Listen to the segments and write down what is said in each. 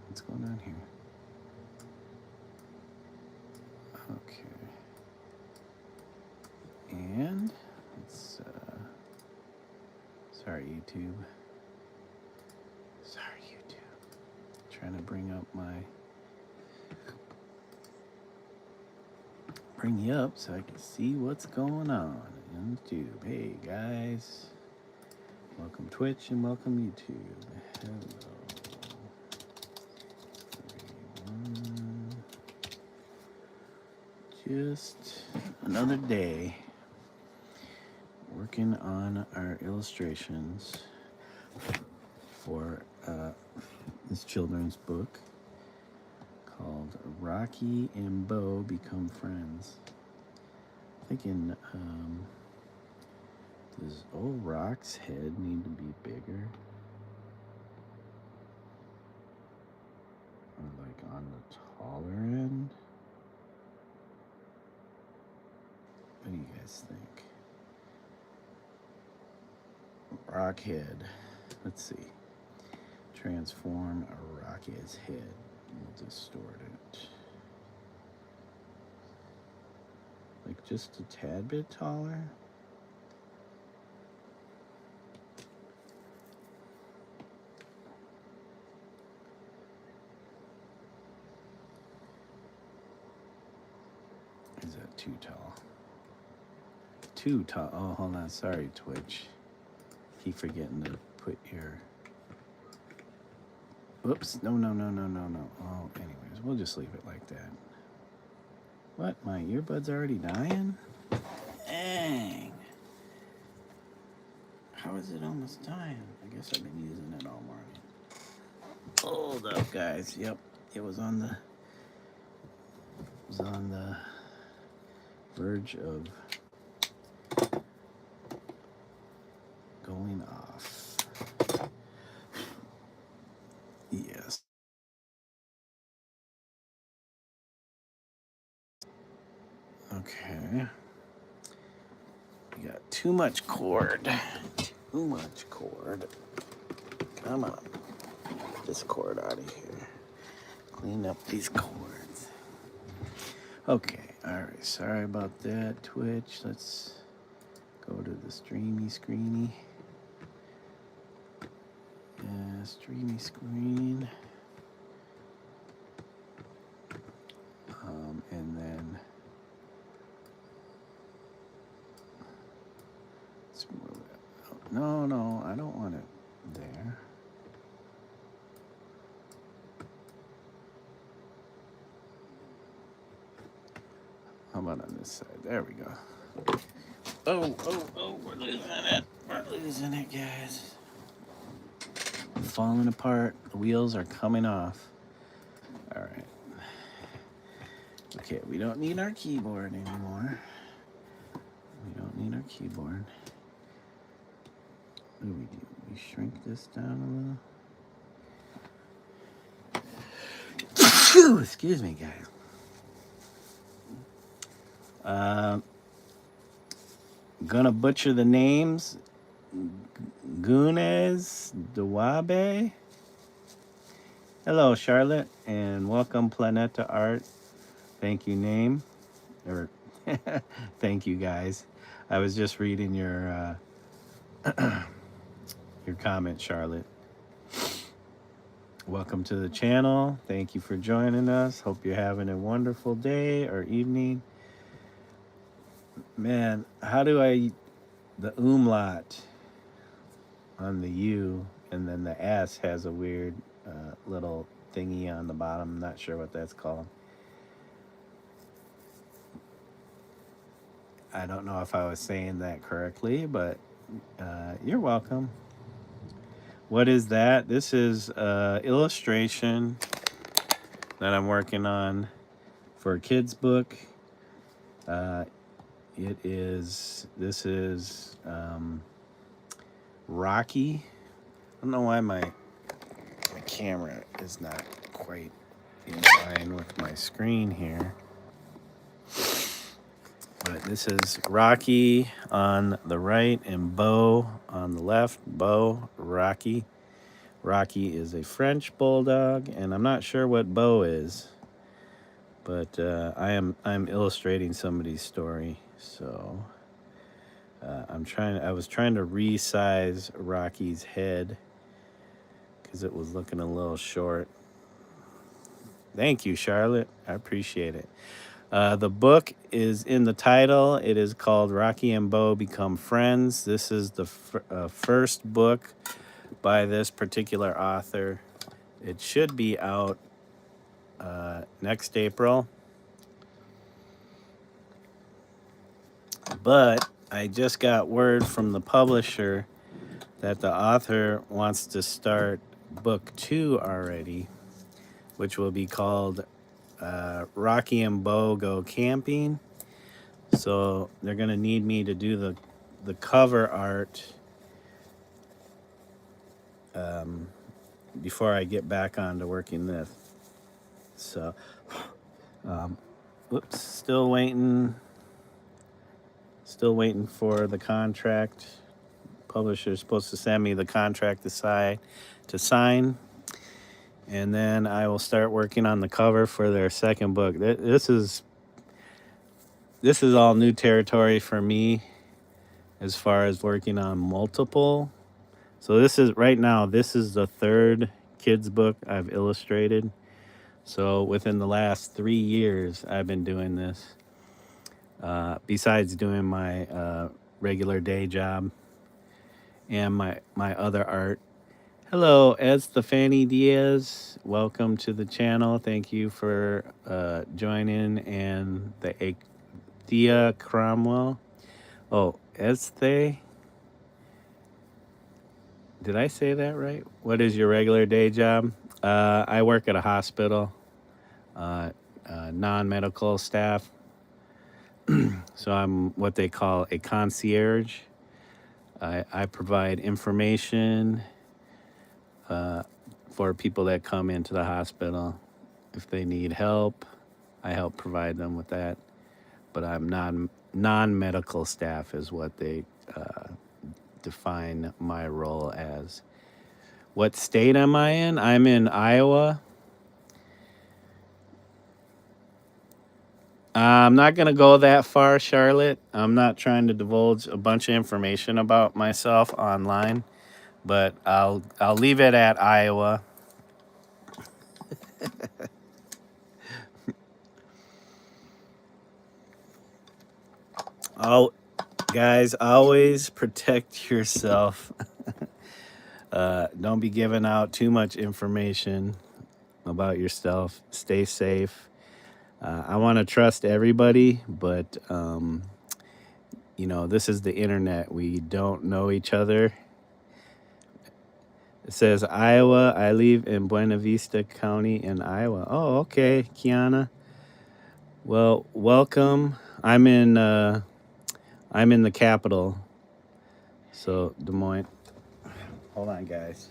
What's going on here? Okay. And it's, sorry, YouTube. Sorry, YouTube. Trying to bring you up so I can see what's going on in YouTube. Hey, guys. Welcome Twitch and welcome YouTube. Hello. Everyone. Just another day working on our illustrations for this children's book called Rocky and Bo Become Friends. Thinking, does old Rock's head need to be bigger? Or like on the taller end? What do you guys think? Rockhead. Let's see. Transform a Rockhead's head. We'll distort it. Like just a tad bit taller. Is that too tall? Too tall. Oh, hold on. Sorry, Twitch. Keep forgetting to put your... Oops. No. Oh, anyways, we'll just leave it like that. What? My earbud's already dying? Dang. How is it almost dying? I guess I've been using it all morning. Hold up, guys. Yep. It was on the verge of going off. Yes. Okay. We got too much cord. Too much cord. Come on. This cord out of here. Clean up these cords. Okay. Alright. Sorry about that, Twitch. Let's go to the streamy screeny. Yeah, streamy screen. And then let's move it. Oh, no, I don't want it there. How about on this side? There we go. Oh, we're losing it. We're losing it, guys. Falling apart. The wheels are coming off. All right. Okay, we don't need our keyboard anymore. We don't need our keyboard. What do? We shrink this down a little. Excuse me, guys. Gonna butcher the names. Gunes Dawabe. Hello, Charlotte, and welcome Planeta Art. Thank you, name. Or thank you, guys. I was just reading your comment, Charlotte. Welcome to the channel. Thank you for joining us. Hope you're having a wonderful day or evening. Man, how do the umlaut on the U, and then the S has a weird little thingy on the bottom. I'm not sure what that's called. I don't know if I was saying that correctly, but you're welcome. What is that? This is illustration that I'm working on for a kid's book. This is Rocky. I don't know why my camera is not quite in line with my screen here. But this is Rocky on the right and Bo on the left. Bo, Rocky Rocky is a French bulldog, and I'm not sure what Bo is, but I'm illustrating somebody's story, so I was trying to resize Rocky's head because it was looking a little short. Thank you, Charlotte. I appreciate it. The book is in the title. It is called Rocky and Bo Become Friends. This is the first book by this particular author. It should be out next April. But I just got word from the publisher that the author wants to start book 2 already, which will be called Rocky and Bo Go Camping. So they're going to need me to do the cover art before I get back on to working this. So, whoops, still waiting for the contract. Publisher's supposed to send me the contract to sign, and then I will start working on the cover for their second book. This is all new territory for me as far as working on multiple. So this is the third kids book I've illustrated. So within the last 3 years, I've been doing this. Besides doing my regular day job and my other art. Hello, Estefany Diaz. Welcome to the channel. Thank you for joining. And the Thea Cromwell. Oh, Este. Did I say that right? What is your regular day job? I work at a hospital, non-medical staff. So I'm what they call a concierge. I provide information for people that come into the hospital. If they need help, I help provide them with that. But I'm non-medical staff is what they define my role as. What state am I in? I'm in Iowa. I'm not going to go that far, Charlotte. I'm not trying to divulge a bunch of information about myself online, but I'll leave it at Iowa. Guys, always protect yourself. Don't be giving out too much information about yourself. Stay safe. I want to trust everybody, but this is the internet. We don't know each other. It says Iowa. I live in Buena Vista County in Iowa. Oh, okay, Kiana. Well, welcome. I'm in the capital, so Des Moines. Hold on, guys.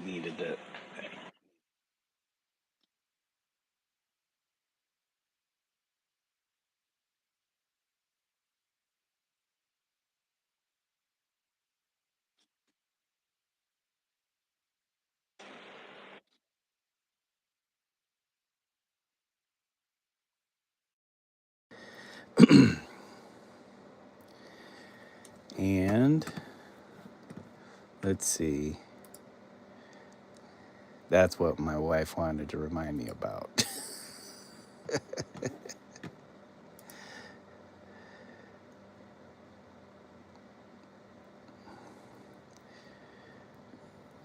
Needed it. And let's see. That's what my wife wanted to remind me about.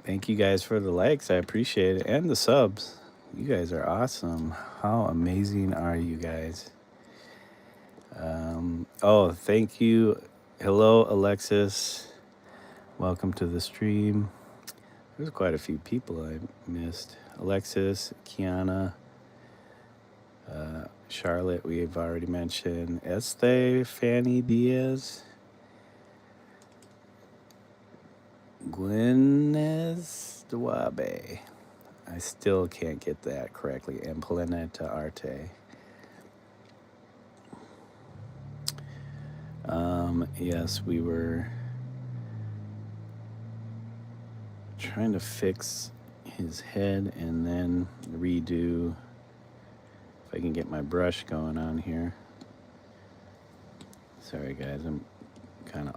Thank you guys for the likes. I appreciate it. And the subs. You guys are awesome. How amazing are you guys? Oh, thank you. Hello, Alexis. Welcome to the stream. There's quite a few people I missed. Alexis, Kiana, Charlotte, we've already mentioned. Esthe, Fanny Diaz, Gwyneth Duabe. I still can't get that correctly. And Planeta Arte. Yes, we were trying to fix his head and then redo. If I can get my brush going on here. Sorry guys, I'm kind of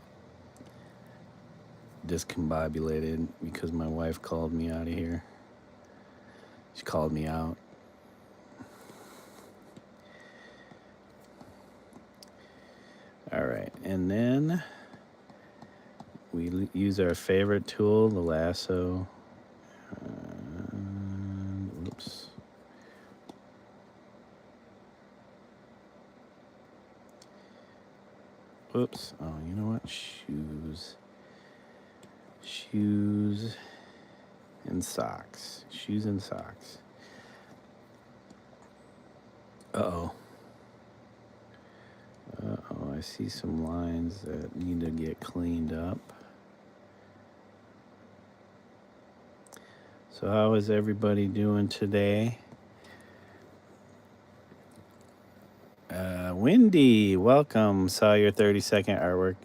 discombobulated because my wife called me out of here. She called me out. All right, and then we use our favorite tool, the lasso. Oops. Oops. Oh, you know what? Shoes and socks. Shoes and socks. Uh-oh. I see some lines that need to get cleaned up. So how is everybody doing today? Wendy, welcome. Saw your 30-second artwork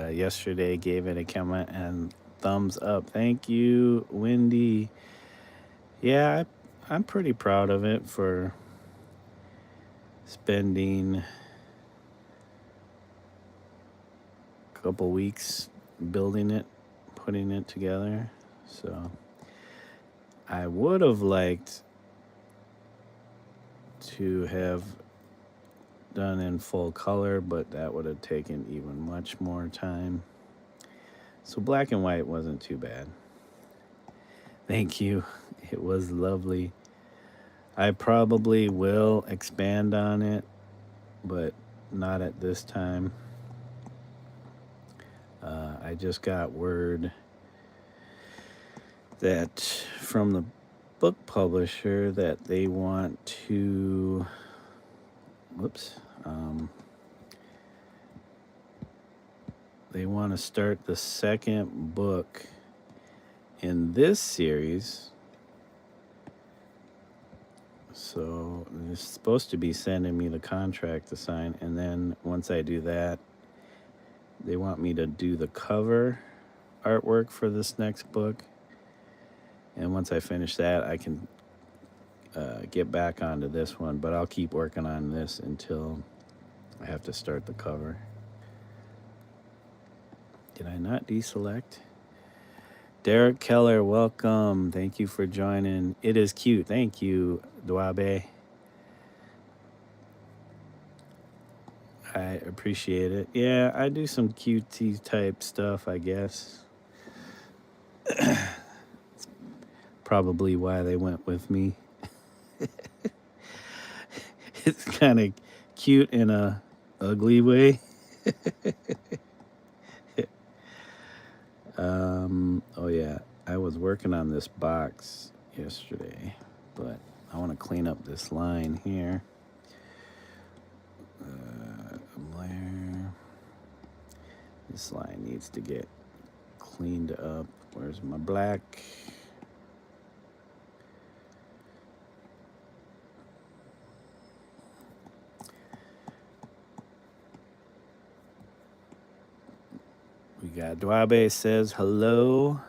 yesterday. Gave it a comment and thumbs up. Thank you, Wendy. Yeah, I'm pretty proud of it for spending a couple weeks building it, putting it together. So I would have liked to have done in full color, but that would have taken even much more time. So black and white wasn't too bad. Thank you. It was lovely. I probably will expand on it, but not at this time. I just got word that from the book publisher that they want to, they want to start the second book in this series. So they're supposed to be sending me the contract to sign, and then once I do that, they want me to do the cover artwork for this next book. And once I finish that, I can get back onto this one, but I'll keep working on this until I have to start the cover. Did I not deselect? Derek Keller, welcome. Thank you for joining. It is cute. Thank you, Duabe. I appreciate it. Yeah, I do some cutesy type stuff, I guess. It's probably why they went with me. It's kind of cute in a ugly way. Oh yeah, I was working on this box yesterday, but I want to clean up this line here. This line needs to get cleaned up. Where's my black? We got Duabe says hello.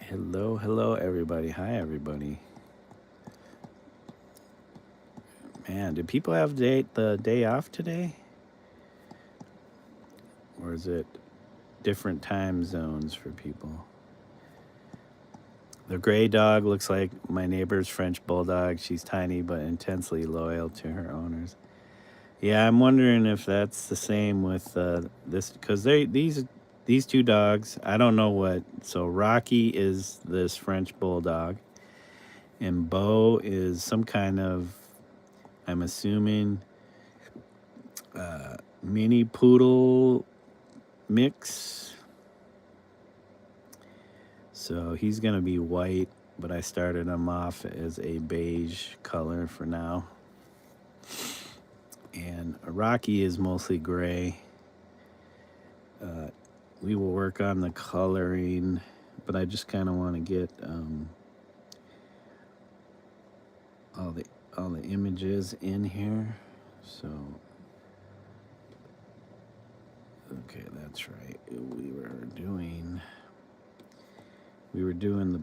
Hello, everybody. Hi, everybody. Man, do people have the day off today? Or is it different time zones for people? The gray dog looks like my neighbor's French bulldog. She's tiny but intensely loyal to her owners. Yeah, I'm wondering if that's the same with this, because these two dogs. I don't know what. So Rocky is this French bulldog, and Bo is some kind of, I'm assuming, mini poodle mix. So he's gonna be white, but I started him off as a beige color for now. And Rocky is mostly gray. We will work on the coloring, but I just kind of want to get all the images in here. So, okay, that's right. We were doing the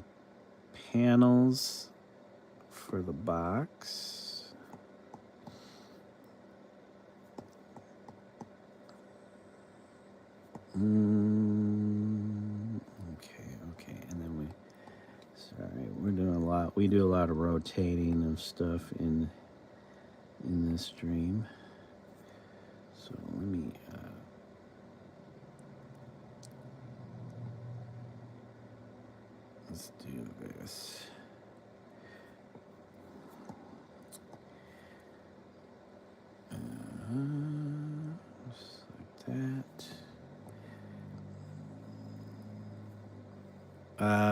panels for the box. Okay, and then we do a lot of rotating of stuff in this stream. So let me let's do this. Just like that.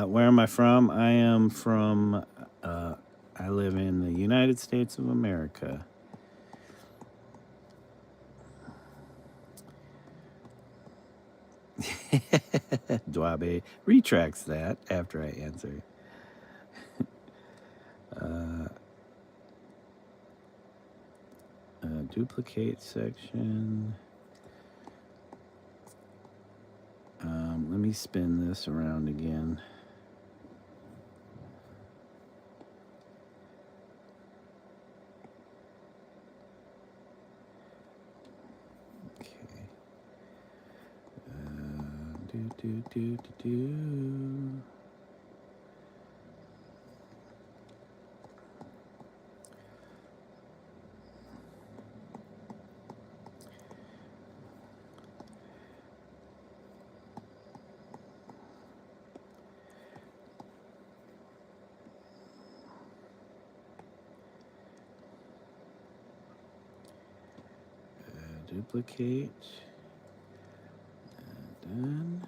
Where am I from? I am from, I live in the United States of America. Dwabe retracts that after I answer. Duplicate section. Let me spin this around again. Okay. Do. Duplicate. Done.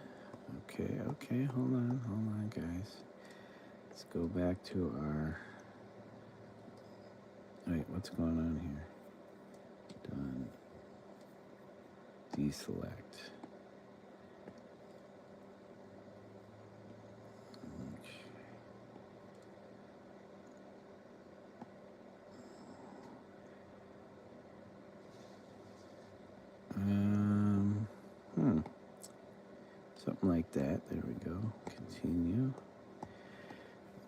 Okay, hold on, guys. Let's go back to our. Wait, what's going on here? Done. Deselect. Something like that. There we go. Continue.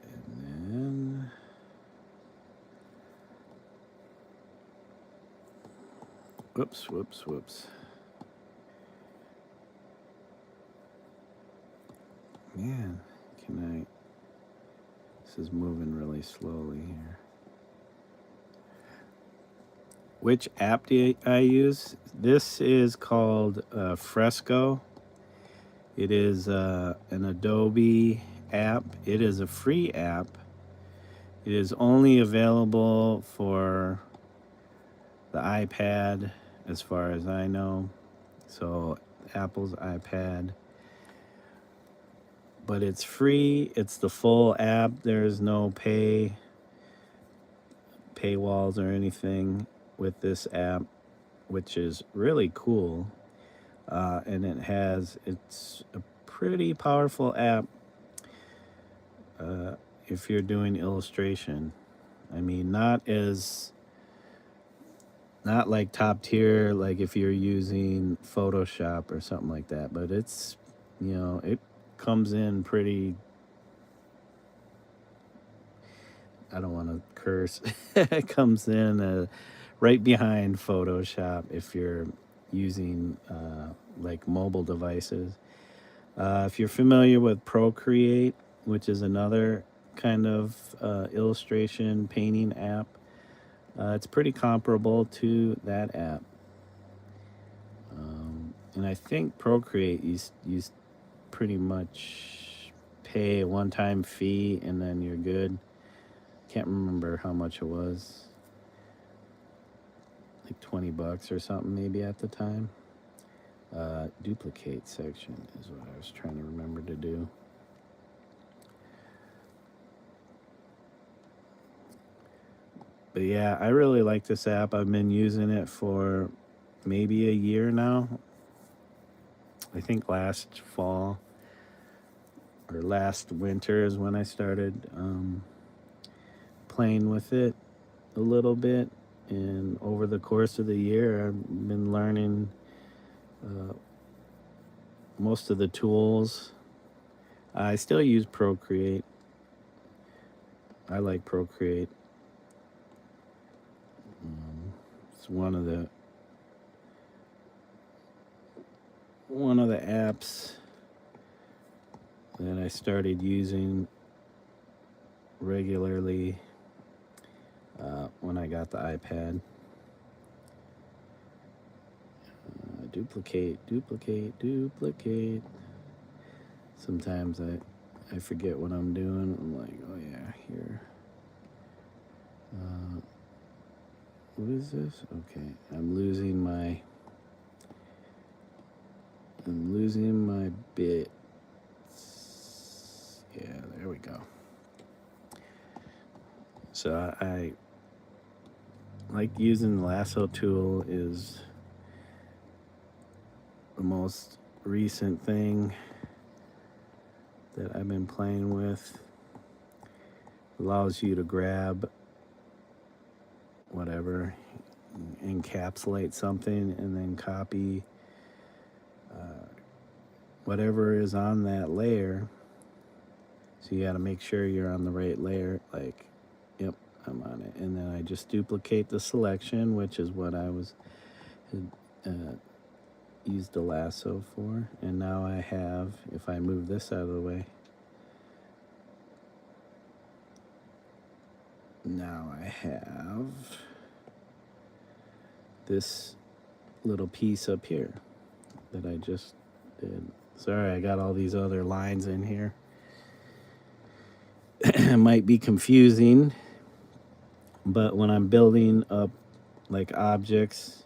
And then whoops. Man, this is moving really slowly here. Which app do I use? This is called Fresco. It is an Adobe app. It is a free app. It is only available for the iPad, as far as I know. So Apple's iPad. But it's free. It's the full app. There's no paywalls or anything with this app, which is really cool. And it's a pretty powerful app if you're doing illustration. I mean, not like top tier, like if you're using Photoshop or something like that, but it's, it comes in pretty, I don't want to curse. It comes in right behind Photoshop if you're using like mobile devices. If you're familiar with Procreate, which is another kind of illustration painting app. It's pretty comparable to that app. And I think Procreate, you pretty much pay a one-time fee and then you're good. Can't remember how much it was. Like 20 bucks or something maybe at the time. Duplicate section is what I was trying to remember to do. But yeah, I really like this app. I've been using it for maybe a year now. I think last fall or last winter is when I started playing with it a little bit. And over the course of the year, I've been learning most of the tools. I still use Procreate. I like Procreate. It's one of the apps that I started using regularly when I got the iPad. Duplicate. Sometimes I forget what I'm doing. I'm like, oh yeah, here. What is this? Okay, I'm losing my bits. Yeah, there we go. So I like using the lasso tool is the most recent thing that I've been playing with. Allows you to grab whatever, encapsulate something, and then copy whatever is on that layer. So you got to make sure you're on the right layer. Like, yep, I'm on it. And then I just duplicate the selection, which is what I was used the lasso for. And now I have, if I move this out of the way, now I have this little piece up here that I just did. Sorry, I got all these other lines in here. It might be confusing, but when I'm building up like objects,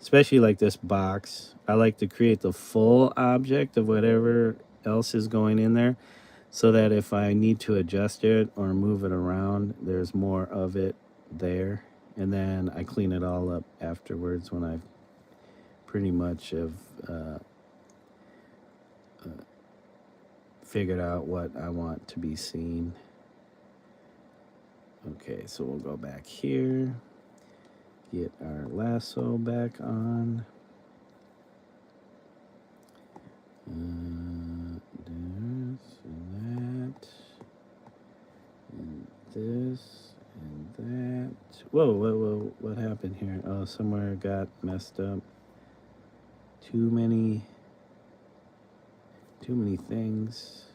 especially like this box, I like to create the full object of whatever else is going in there, so that if I need to adjust it or move it around, there's more of it there. And then I clean it all up afterwards when I've pretty much have figured out what I want to be seen. Okay, so we'll go back here, get our lasso back on. This and that, and this and that. Whoa, what happened here? Oh, somewhere got messed up. Too many things.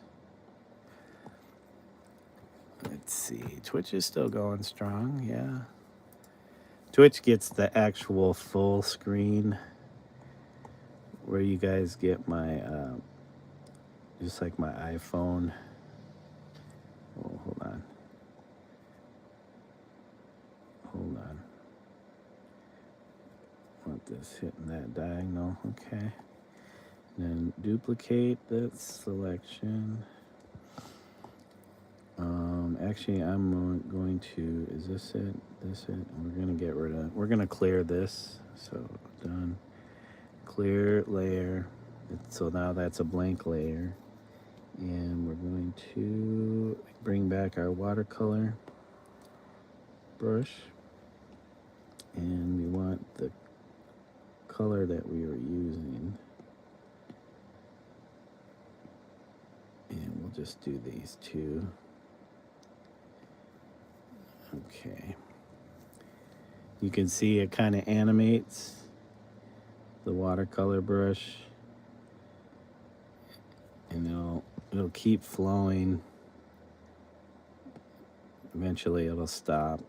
Let's see. Twitch is still going strong, yeah. Twitch gets the actual full screen where you guys get my, just like my iPhone. Oh, hold on. Want this hitting that diagonal, okay. And then duplicate that selection. Actually, I'm going to, is this it? We're going to get rid of, we're going to clear this. So done. Clear layer. So now that's a blank layer. And we're going to bring back our watercolor brush. And we want the color that we were using. And we'll just do these two. Okay. You can see it kind of animates the watercolor brush, and it'll keep flowing eventually it'll stop.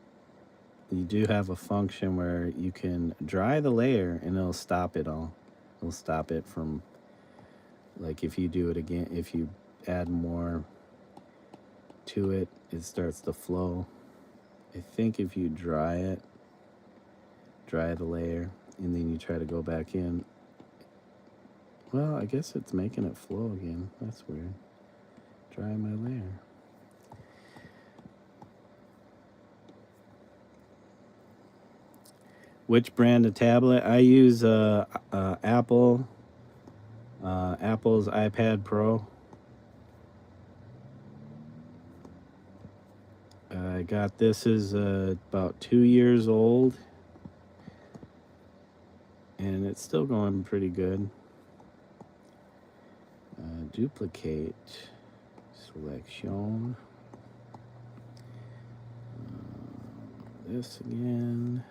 You do have a function where you can dry the layer and it'll stop it all. It'll stop it from, like, if you do it again, if you add more to it, it starts to flow. I think if you dry the layer, and then you try to go back in, well, I guess it's making it flow again. That's weird. Dry my layer. Which brand of tablet? I use Apple's iPad Pro. I got this is about 2 years old, and it's still going pretty good. Duplicate selection. This again.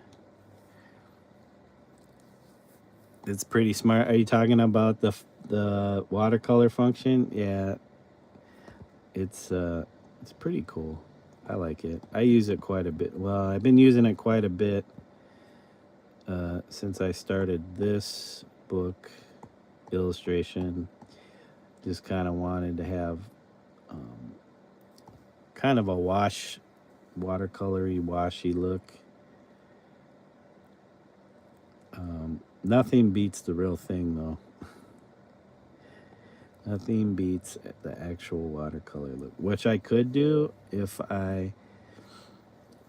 It's pretty smart. Are you talking about the watercolor function? Yeah, it's pretty cool. I like it. I use it quite a bit. Well, I've been using it quite a bit since I started this book illustration. Just kind of wanted to have kind of a watercolory, washy look. Nothing beats the real thing, though. Nothing beats the actual watercolor look, which I could do as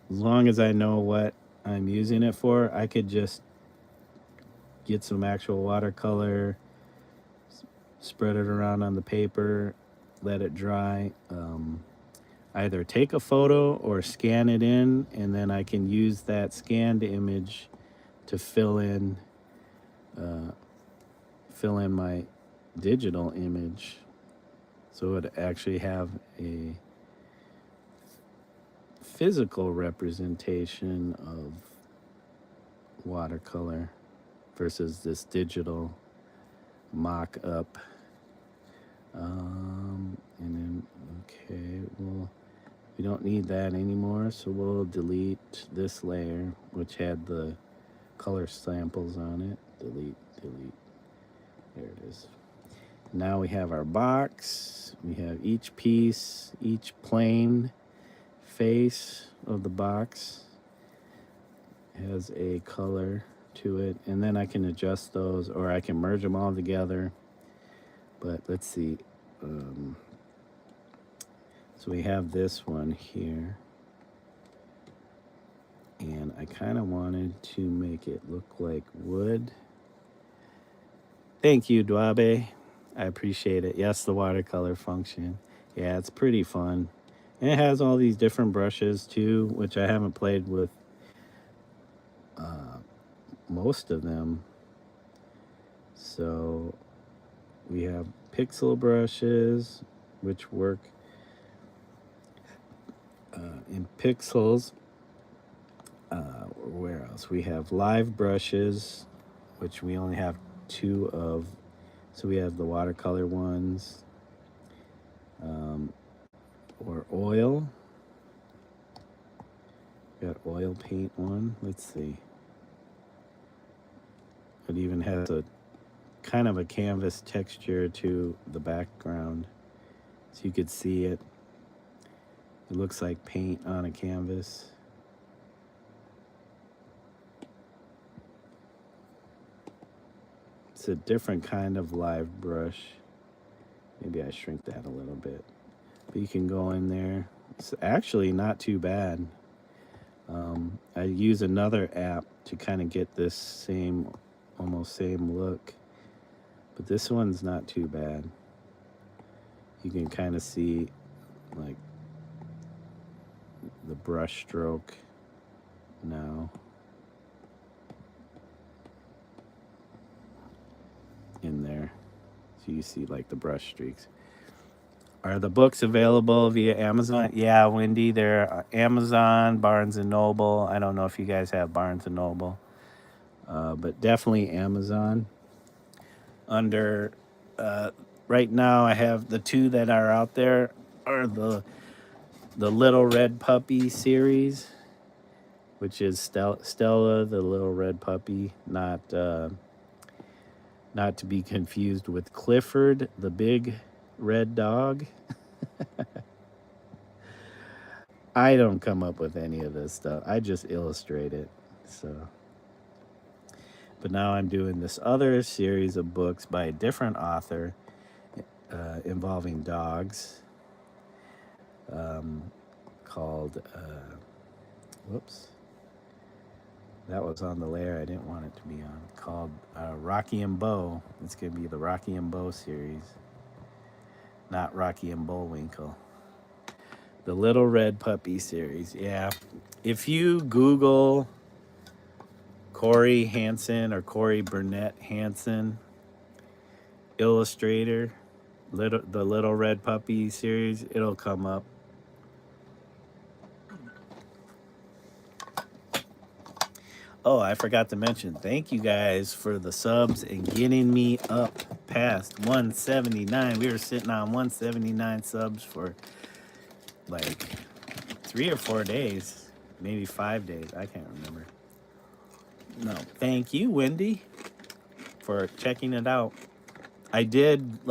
long as I know what I'm using it for. I could just get some actual watercolor, spread it around on the paper, let it dry. Either take a photo or scan it in, and then I can use that scanned image to fill in my digital image, so it would actually have a physical representation of watercolor versus this digital mock-up. And then, okay, well, we don't need that anymore, so we'll delete this layer, which had the color samples on it. Delete. There it is. Now we have our box. We have each piece, each plane face of the box has a color to it, and then I can adjust those, or I can merge them all together. But let's see. So we have this one here, and I kind of wanted to make it look like wood. Thank you, Dwabe. I appreciate it. Yes, the watercolor function. Yeah, it's pretty fun. And it has all these different brushes too, which I haven't played with most of them. So we have pixel brushes, which work in pixels. Where else? We have live brushes, which we only have 2 of. So we have the watercolor ones, or oil. We got oil paint one. Let's see. It even has a kind of a canvas texture to the background, so you could see it. It looks like paint on a canvas. It's a different kind of live brush. Maybe I shrink that a little bit. But you can go in there. It's actually not too bad. I use another app to kind of get this almost same look. But this one's not too bad. You can kind of see like the brush stroke now in there. So you see like the brush streaks. Are the books available via Amazon? Yeah, Wendy, they're Amazon, Barnes & Noble. I don't know if you guys have Barnes & Noble, but definitely Amazon. Under, right now I have the 2 that are out there are the the Little Red Puppy series, which is Stella, the Little Red Puppy, not to be confused with Clifford, the Big Red Dog. I don't come up with any of this stuff. I just illustrate it. So, but now I'm doing this other series of books by a different author involving dogs, called whoops, that was on the layer I didn't want it to be on, called Rocky and Bo. It's going to be the Rocky and Bo series, not Rocky and Bullwinkle. The Little Red Puppy series. Yeah, if you Google Corey Hansen or Corey Burnett-Hanssen, illustrator, the Little Red Puppy series, it'll come up. Oh, I forgot to mention, thank you guys for the subs and getting me up past 179. We were sitting on 179 subs for like 3 or 4 days, maybe 5 days. I can't remember. No, thank you, Wendy, for checking it out. I did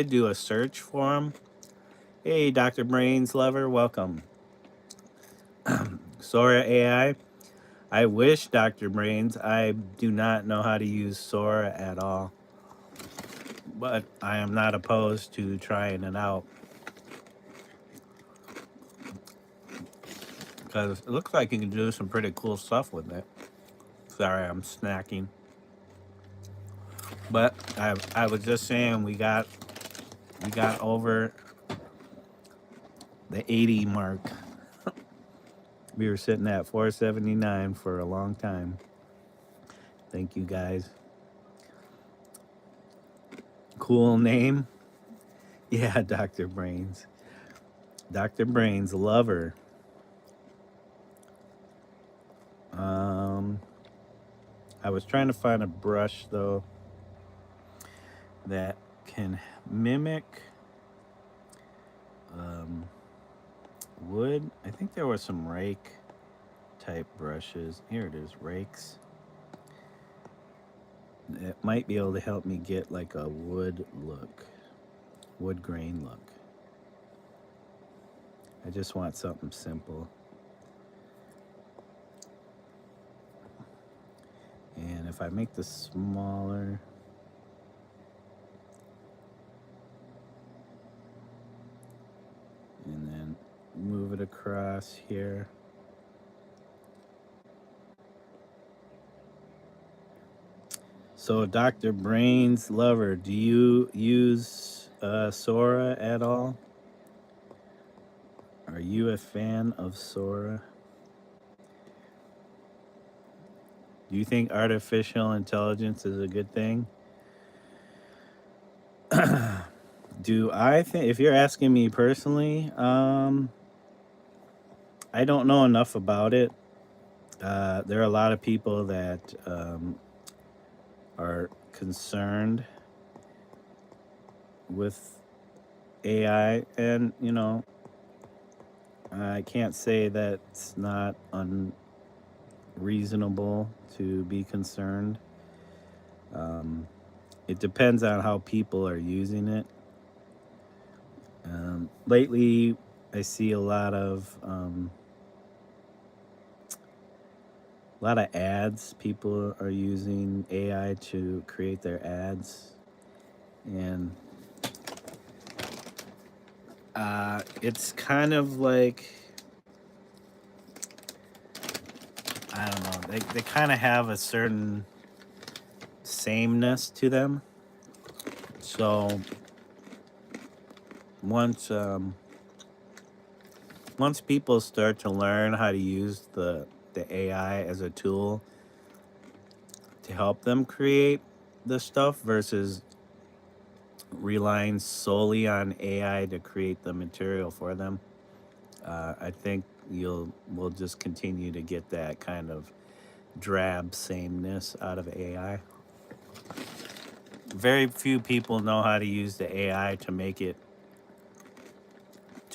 do a search for him. Hey, Dr. Brains Lover, welcome. Sora AI. I wish, Dr. Brains. I do not know how to use Sora at all, but I am not opposed to trying it out, because it looks like you can do some pretty cool stuff with it. Sorry, I'm snacking. But I was just saying we got over the 80 mark. We were sitting at 479 for a long time. Thank you guys. Cool name. Yeah, Dr. Brains. Dr. Brains Lover. I was trying to find a brush though that can mimic wood. I think there were some rake type brushes. Here it is, rakes. It might be able to help me get like a wood look, wood grain look. I just want something simple. And if I make this smaller, and then move it across here. So, Dr. Brains Lover, do you use Sora at all? Are you a fan of Sora? Do you think artificial intelligence is a good thing? Do I think, if you're asking me personally, I don't know enough about it. There are a lot of people that are concerned with AI, and I can't say that it's not unreasonable to be concerned. It depends on how people are using it. Lately, I see a lot of ads. People are using AI to create their ads, and it's kind of like, I don't know, they kind of have a certain sameness to them. So once people start to learn how to use the AI as a tool to help them create the stuff versus relying solely on AI to create the material for them, I think we'll just continue to get that kind of drab sameness out of AI. Very few people know how to use the AI to make it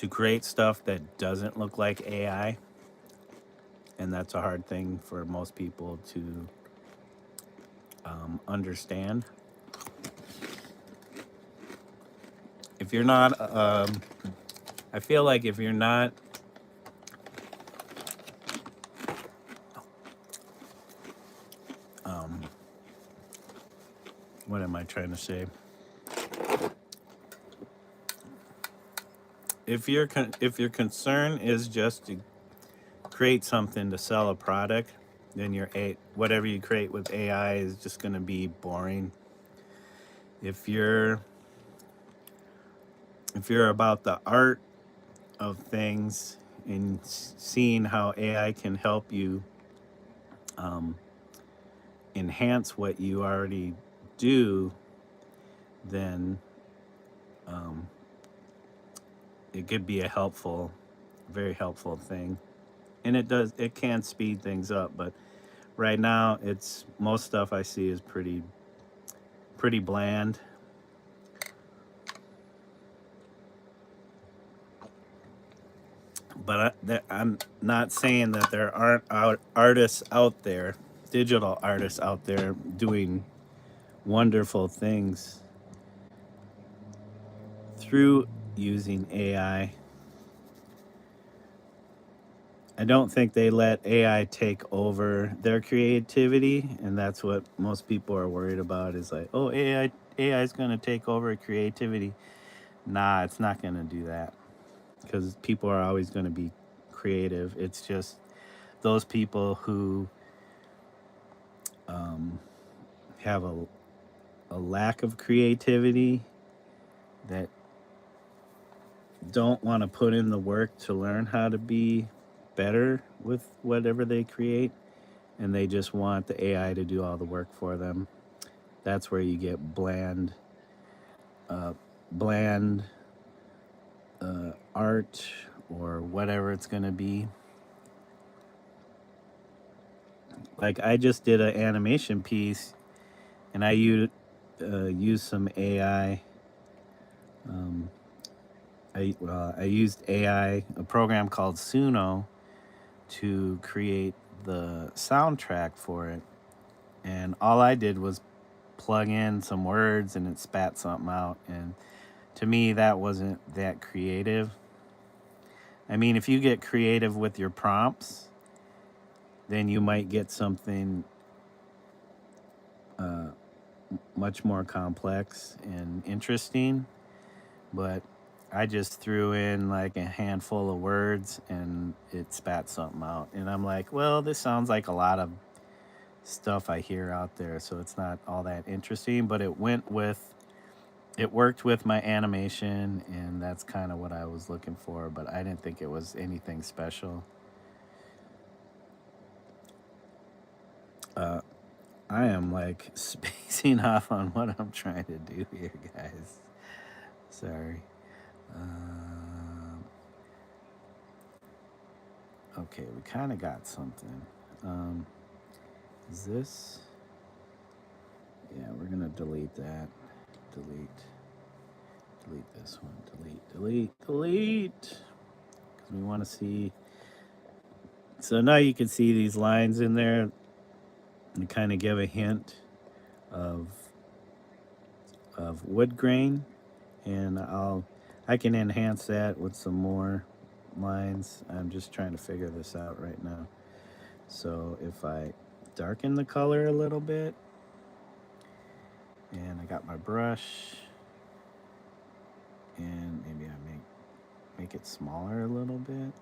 to create stuff that doesn't look like AI, and that's a hard thing for most people to understand. If you're not, I feel like if you're not what am I trying to say? If your concern is just to create something to sell a product, then whatever you create with AI is just going to be boring. If you're about the art of things and seeing how AI can help you enhance what you already do, then it could be a very helpful thing. And it can speed things up, but right now most stuff I see is pretty bland. But I'm not saying that there aren't artists out there, digital artists out there doing wonderful things through using AI. I don't think they let AI take over their creativity, and that's what most people are worried about is like, oh, AI is going to take over creativity. Nah, it's not going to do that because people are always going to be creative. It's just those people who have a lack of creativity that don't want to put in the work to learn how to be better with whatever they create, and they just want the AI to do all the work for them. That's where you get bland art or whatever it's going to be. Like I just did an animation piece, and I used some AI. I used AI, a program called Suno, to create the soundtrack for it. And all I did was plug in some words and it spat something out. And to me, that wasn't that creative. I mean, if you get creative with your prompts, then you might get something much more complex and interesting. But I just threw in like a handful of words and it spat something out. And I'm like, well, this sounds like a lot of stuff I hear out there, so it's not all that interesting, but it worked with my animation, and that's kind of what I was looking for, but I didn't think it was anything special. I am like spacing off on what I'm trying to do here, guys. Sorry. Okay, we kind of got something. Is this? Yeah, we're gonna delete that. Delete this one. Delete. Because we want to see. So now you can see these lines in there and kind of give a hint of wood grain, and I can enhance that with some more lines. I'm just trying to figure this out right now. So if I darken the color a little bit, and I got my brush, and maybe I make it smaller a little bit.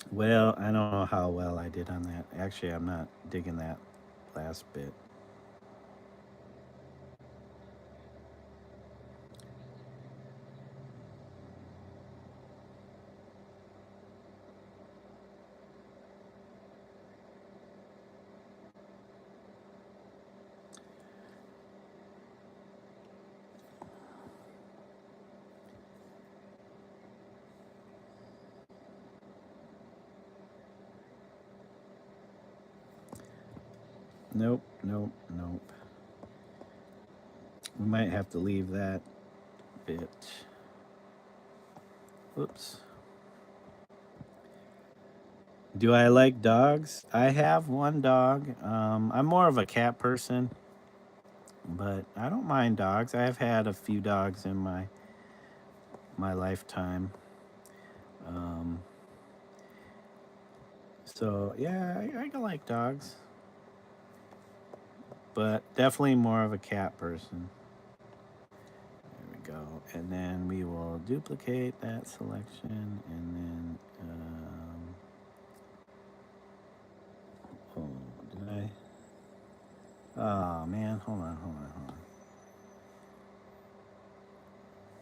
Well, I don't know how well I did on that. Actually, I'm not digging that last bit. Nope, nope, nope. We might have to leave that bit. Oops. Do I like dogs? I have one dog. I'm more of a cat person, but I don't mind dogs. I've had a few dogs in my lifetime. Um, so yeah, I can like dogs, but definitely more of a cat person. There we go, and then we will duplicate that selection, and then oh, did I? Oh man, hold on, hold on, hold on.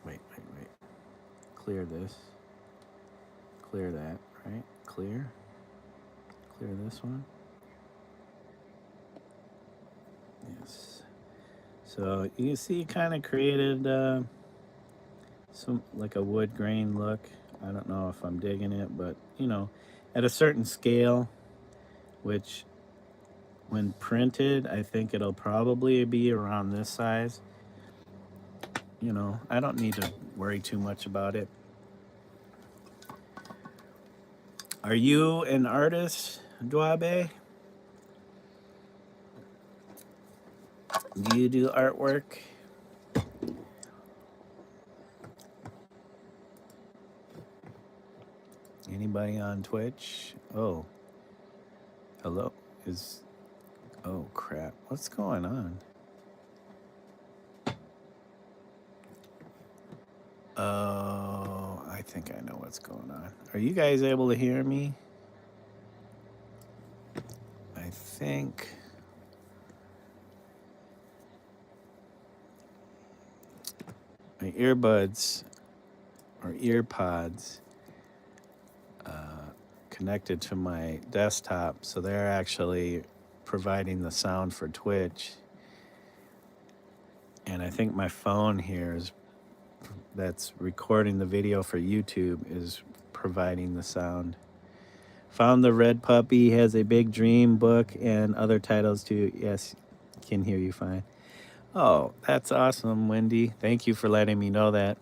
Wait, wait, wait. Clear this. Clear that, right? Clear. Clear this one. Yes. So you can see it kind of created some like a wood grain look. I don't know if I'm digging it, but you know, at a certain scale, which when printed, I think it'll probably be around this size. You know, I don't need to worry too much about it. Are you an artist, Duabe? Do you do artwork? Anybody on Twitch? Oh, hello. Is oh crap. What's going on? Oh, I think I know what's going on. Are you guys able to hear me? I think my earbuds or ear pods connected to my desktop, so they're actually providing the sound for Twitch. And I think my phone here is that's recording the video for YouTube is providing the sound. Found the Red Puppy has a big dream book and other titles too. Yes, can hear you fine. Oh, that's awesome, Wendy. Thank you for letting me know that.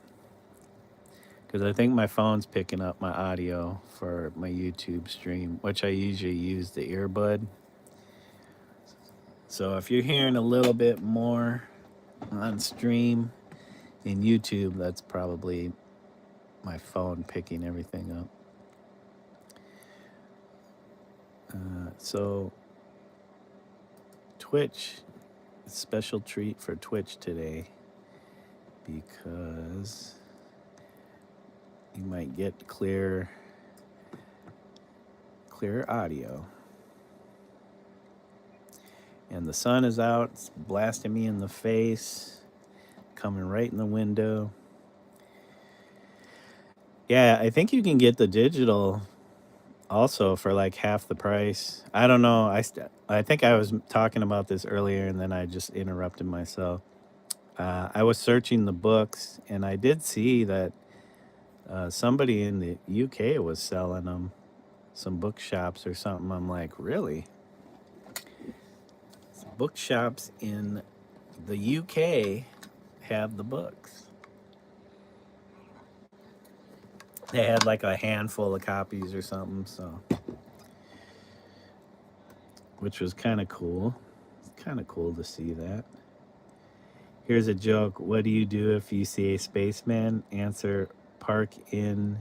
Because I think my phone's picking up my audio for my YouTube stream, which I usually use the earbud. So if you're hearing a little bit more on stream in YouTube, that's probably my phone picking everything up. So Twitch, special treat for Twitch today because you might get clear audio. And the sun is out, it's blasting me in the face, coming right in the window. Yeah, I think you can get the digital also for like half the price. I don't know. I think I was talking about this earlier and then I just interrupted myself. I was searching the books and I did see that somebody in the UK was selling them, some bookshops or something. I'm like, really? Bookshops in the UK have the books. They had like a handful of copies or something, so which was kind of cool. It's kind of cool to see that. Here's a joke. What do you do if you see a spaceman? Answer, park in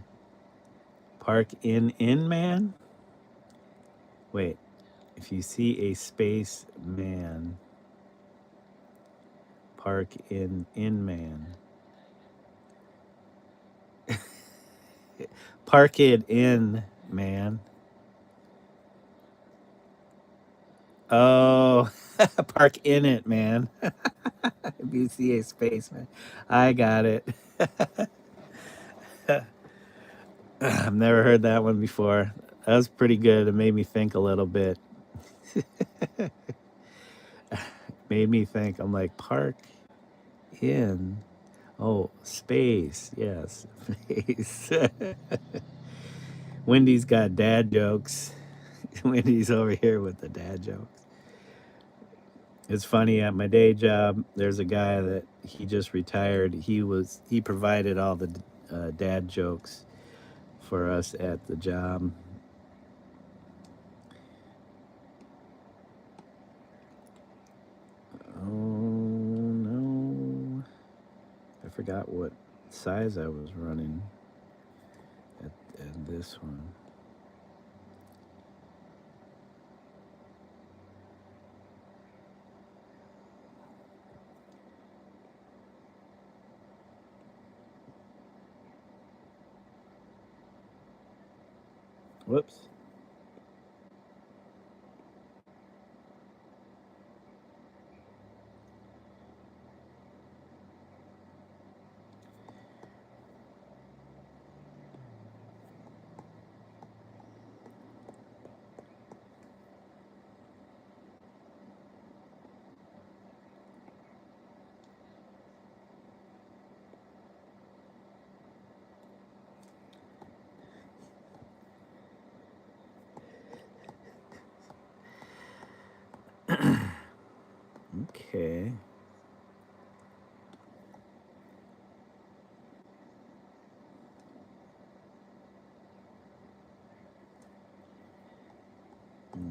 man? Wait. If you see a spaceman, park in man. Park it in, man. Oh, park in it, man. If you see a spaceman. I got it. I've never heard that one before. That was pretty good. It made me think a little bit. Made me think. I'm like, park in. Oh, space. Yes, space. Wendy's got dad jokes. Wendy's over here with the dad jokes. It's funny, at my day job, there's a guy that he just retired. He provided all the dad jokes for us at the job. Oh no. I forgot what size I was running at this one. Whoops. Okay.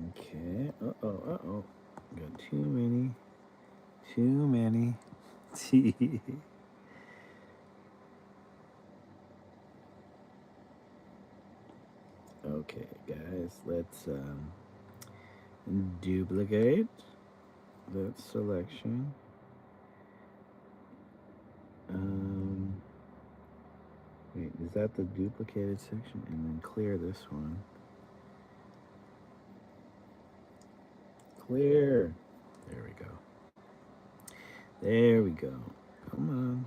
Okay. Uh-oh, uh-oh. Got too many. Too many. Okay, guys, let's duplicate that selection. Wait, is that the duplicated section? And then clear this one. Clear. There we go. There we go. Come on.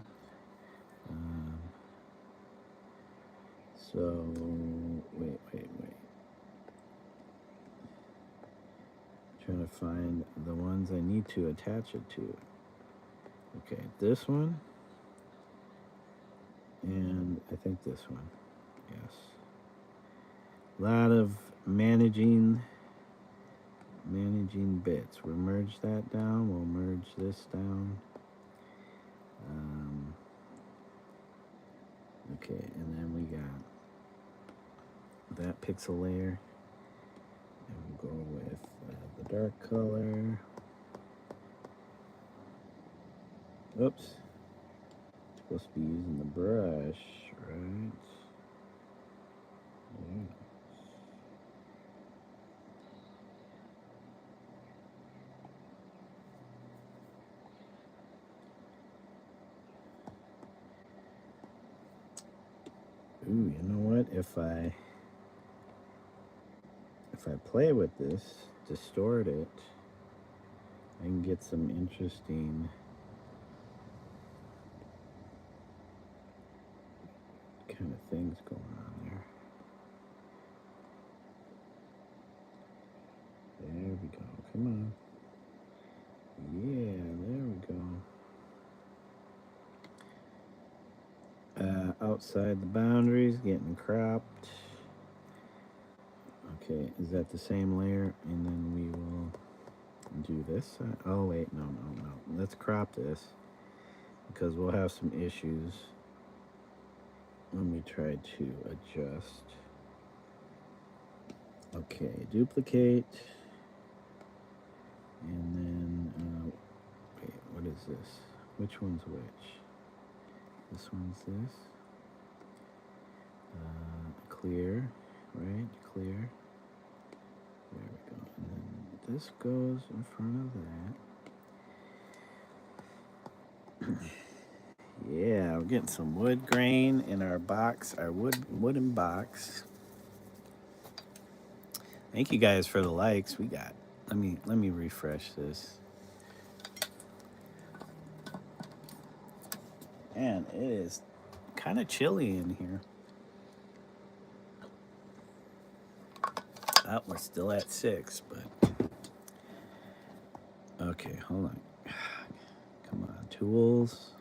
So, wait. Trying to find the ones I need to attach it to. Okay, this one. And I think this one. Yes. A lot of managing bits. We'll merge that down. We'll merge this down. Okay, and then we got that pixel layer. And we'll go with the dark color. Oops. Supposed to be using the brush, right? Yeah. Ooh, you know what? If I play with this, distort it, I can get some interesting kind of things going on there. There we go. Come on. Yeah, there we go. Outside the boundaries, getting cropped. Okay, is that the same layer? And then we will do this. Oh, wait, no. Let's crop this because we'll have some issues when we try to adjust. Okay, duplicate. And then, wait, what is this? Which one's which? This one's this. Clear, right? Clear. There we go. And then this goes in front of that. Yeah, we're getting some wood grain in our box, our wooden box. Thank you guys for the likes. We got. Let me refresh this. Man, it is kind of chilly in here. Oh, we're still at 6, but okay, hold on. Come on, tools.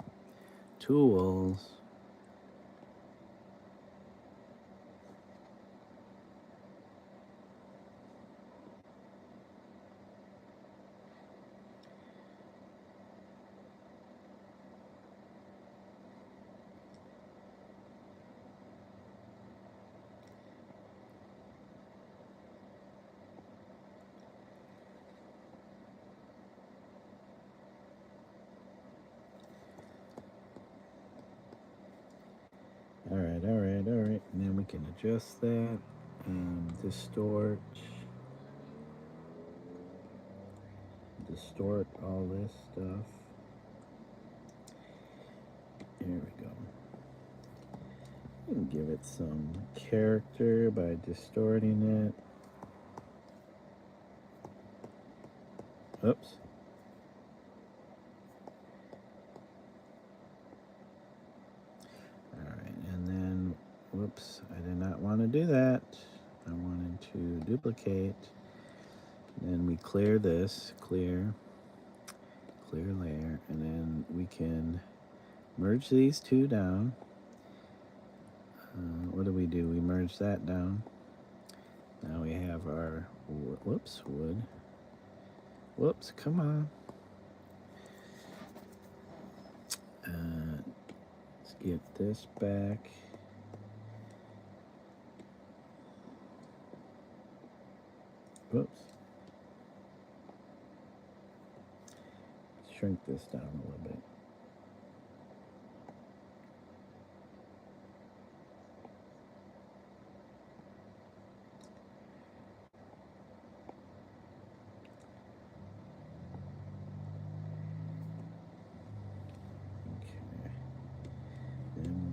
we can adjust that. Distort all this stuff. Here we go. And give it some character by distorting it. Oops. Alright, and then, whoops, I did not want to do that. I wanted to duplicate. Then we clear this, clear layer, and then we can merge these two down. What do? We merge that down. Now we have our, wood. Whoops, come on. Let's get this back. Whoops. Shrink this down a little bit.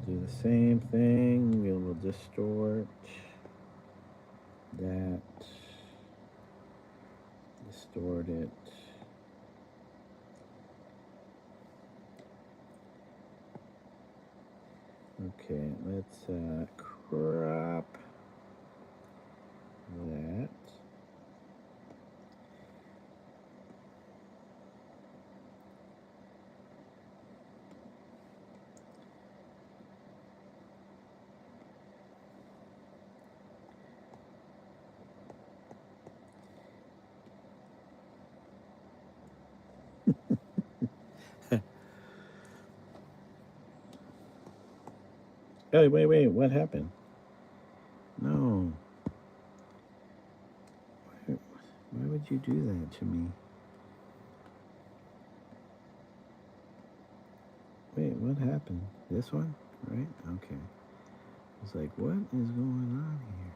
Do the same thing. We will distort that, distort it. Okay, let's crop that. Oh, wait, what happened? No. Why would you do that to me? Wait, what happened? This one? Right? Okay. I was like, what is going on here?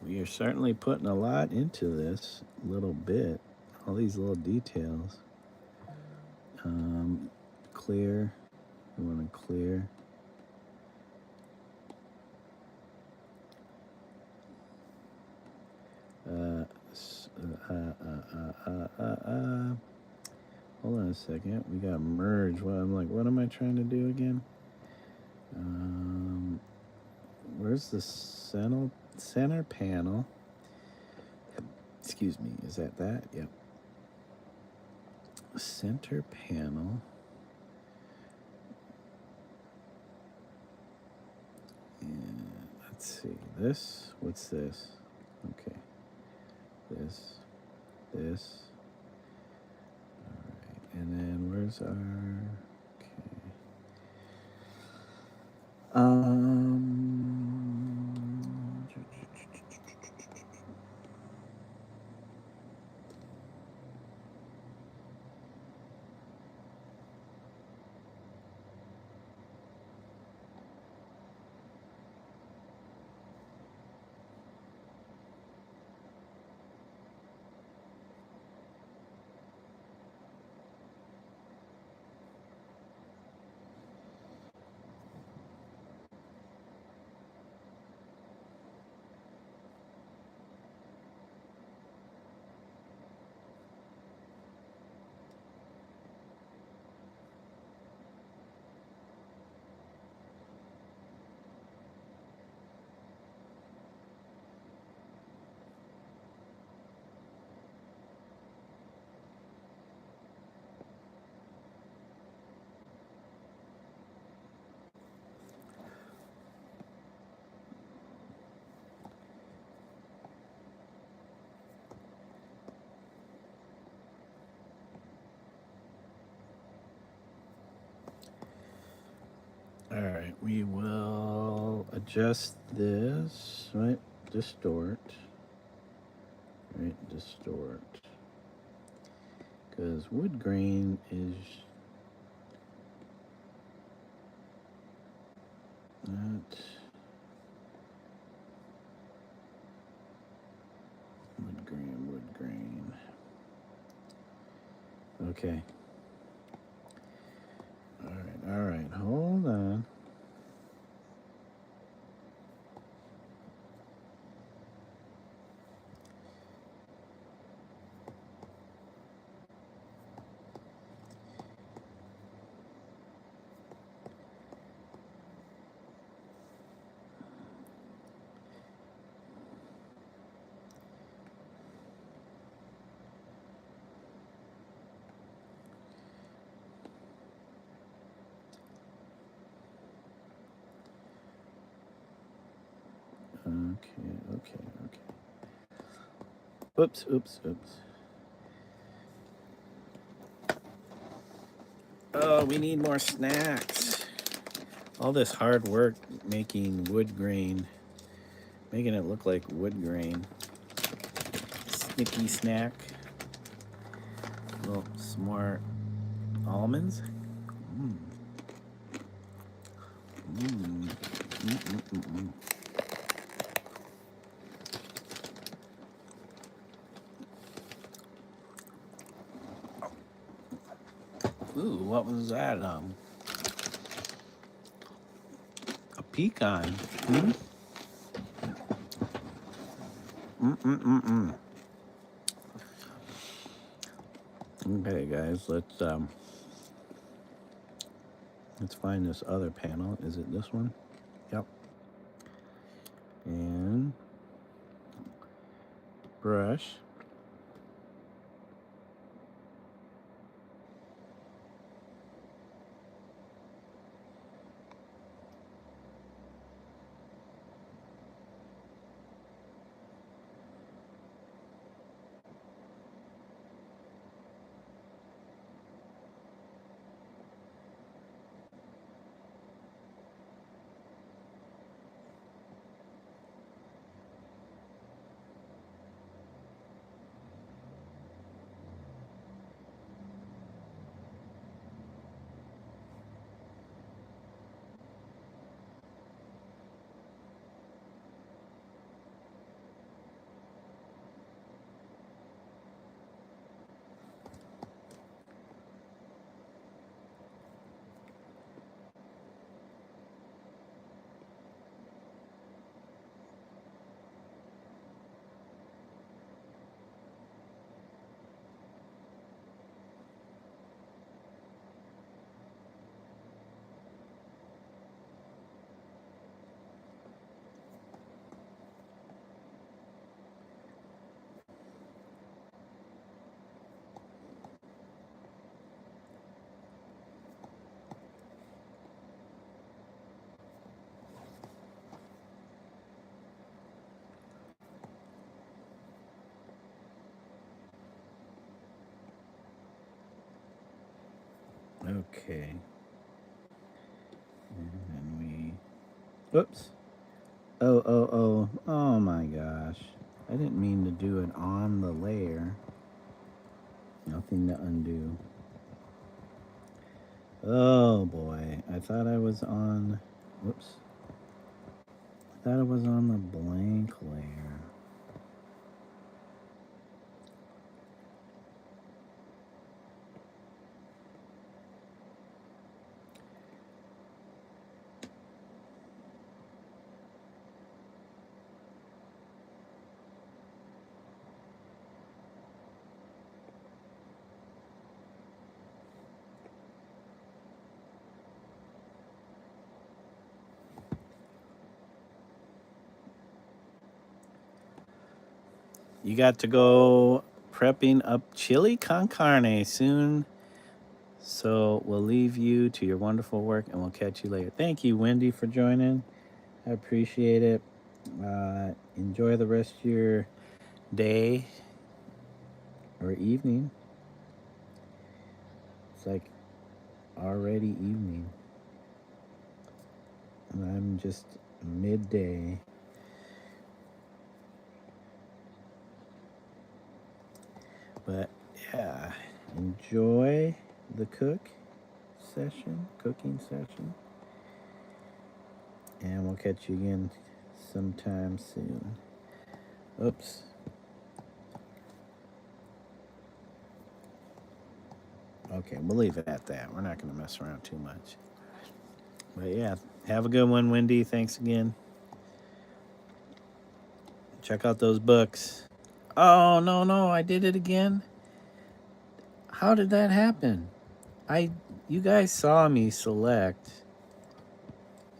We are certainly putting a lot into this little bit. All these little details. Clear. We want to clear. Hold on a second. We got merge. Well, I'm like, what am I trying to do again? Where's the center panel? Excuse me. Is that? Yep. Center panel. And let's see. This. What's this? Okay. This. All right. And then where's our? Okay. we will adjust this, right? Distort. Right, distort. Because wood grain is not wood grain. Okay. All right, hold on. Okay. Oops. Oh, we need more snacks. All this hard work making wood grain, making it look like wood grain. Snicky snack. Well, some more almonds. Ooh, what was that? A pecan. Okay, guys, let's find this other panel. Is it this one? Yep. And brush. Okay. And then we... Oops. Oh my gosh. I didn't mean to do it on the layer. Nothing to undo. Oh boy. I thought I was on... Whoops. I thought it was on the blank layer. You got to go prepping up chili con carne soon. So we'll leave you to your wonderful work and we'll catch you later. Thank you, Wendy, for joining. I appreciate it. Enjoy the rest of your day or evening. It's like already evening. I'm just midday. But yeah, enjoy the cooking session. And we'll catch you again sometime soon. Oops. Okay, we'll leave it at that. We're not going to mess around too much. But yeah, have a good one, Wendy. Thanks again. Check out those books. Oh, no, I did it again. How did that happen? You guys saw me select.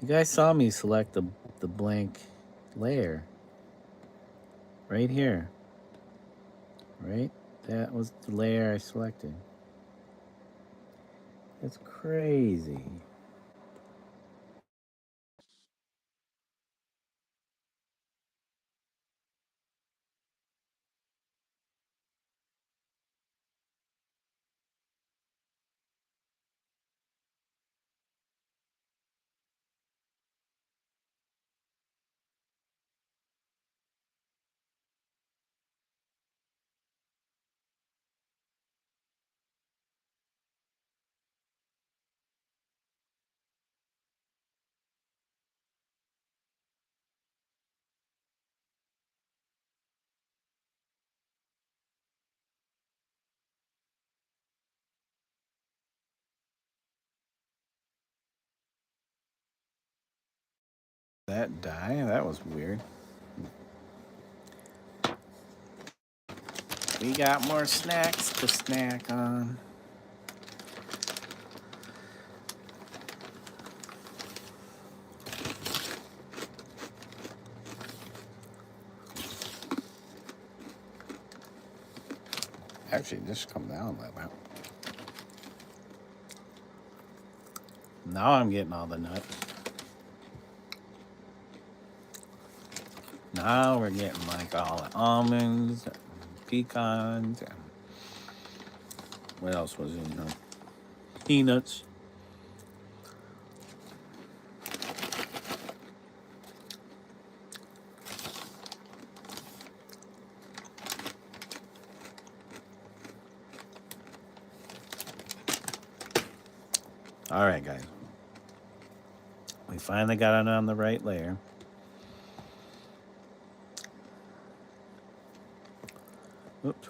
You guys saw me select the blank layer. Right here. Right? That was the layer I selected. That's crazy. That die? That was weird. We got more snacks to snack on. Actually, just come down a little bit. Now I'm getting all the nuts. Now we're getting like all the almonds, pecans, and what else was in here? Peanuts. All right, guys. We finally got it on the right layer. Oops.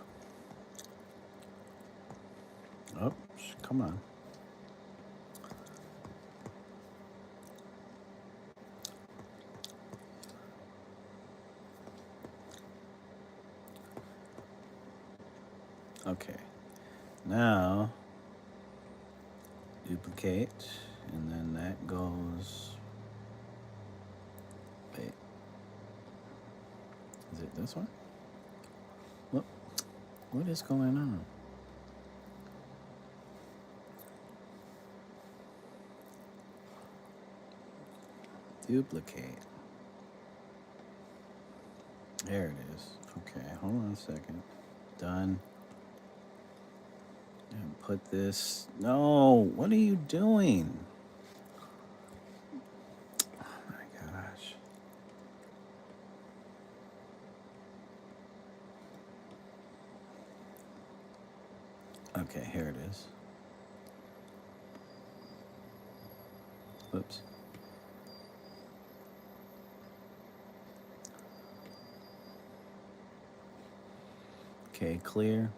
Oops. Come on. Okay. Now, duplicate, and then that goes. Wait. Is it this one? What is going on? Duplicate. There it is. Okay, hold on a second. Done. And put this. No, what are you doing? Oh my gosh. Okay, here it is. Whoops. Okay, clear.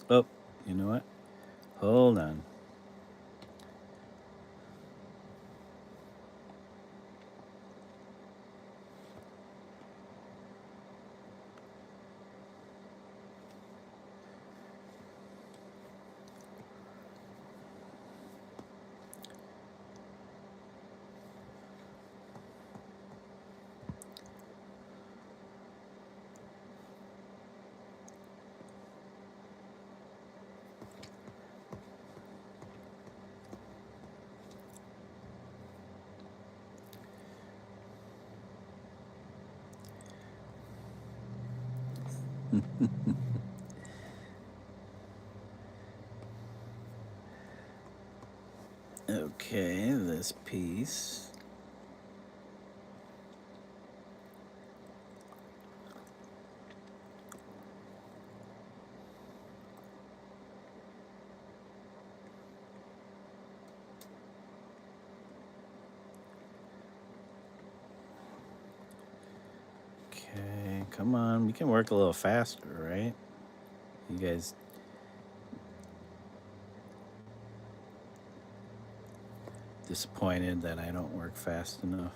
Oh, you know what? Hold on. Okay, this piece. Okay, come on. We can work a little faster, right? You guys disappointed that I don't work fast enough?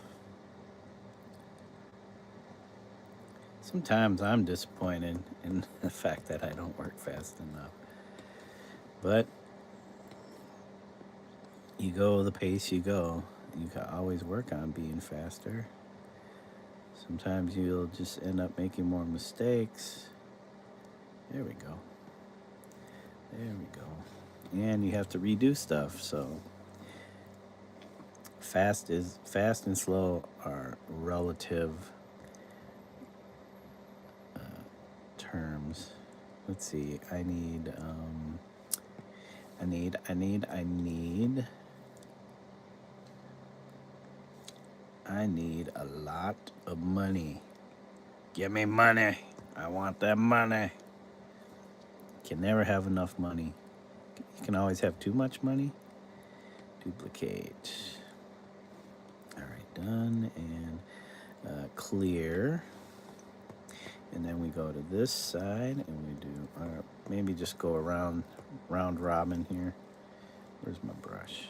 Sometimes I'm disappointed in the fact that I don't work fast enough. But you go the pace you go. You can always work on being faster. Sometimes you'll just end up making more mistakes. There we go. There we go. And you have to redo stuff, so fast and slow are relative terms. Let's see. I need a lot of money. Give me money. I want that money. Can never have enough money. You can always have too much money. Duplicate. All right, done. And clear. And then we go to this side and we do, maybe just go around round robin here. Where's my brush?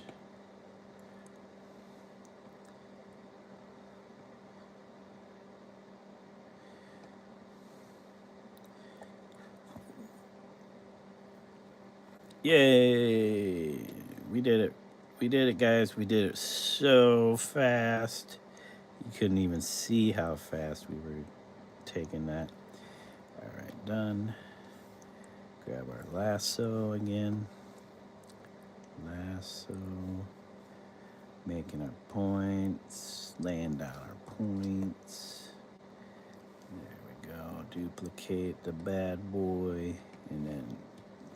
Yay! We did it. We did it, guys. We did it so fast. You couldn't even see how fast we were taking that. All right, done. Grab our lasso again. Lasso. Making our points. Laying down our points. There we go. Duplicate the bad boy. And then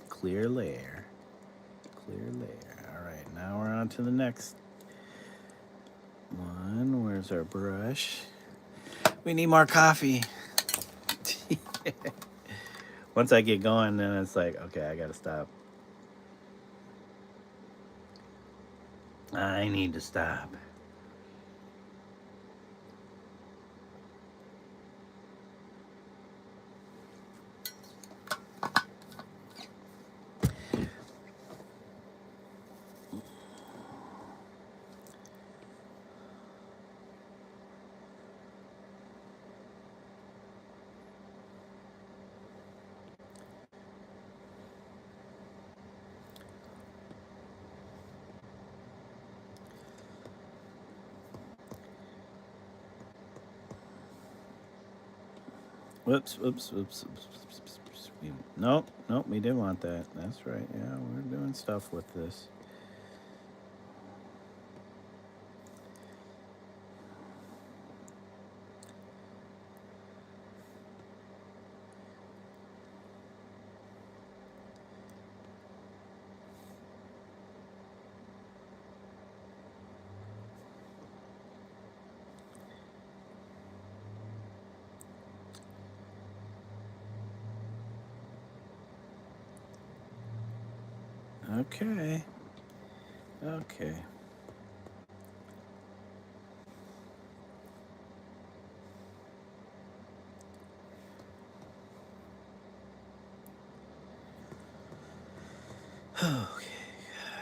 clear layer. Clear layer. All right, now we're on to the next one. Where's our brush? We need more coffee. Once I get going, then it's like, okay, I gotta stop. I need to stop. Whoops. Nope, we didn't want that. That's right. Yeah, we're doing stuff with this. Okay. Okay,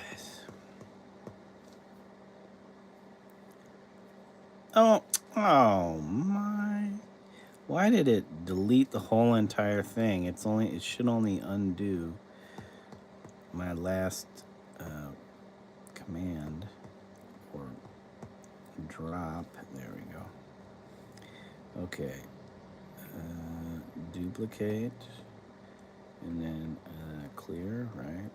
guys. Oh my. Why did it delete the whole entire thing? It should only undo my last command or drop. There we go. Okay. Duplicate and then clear, right?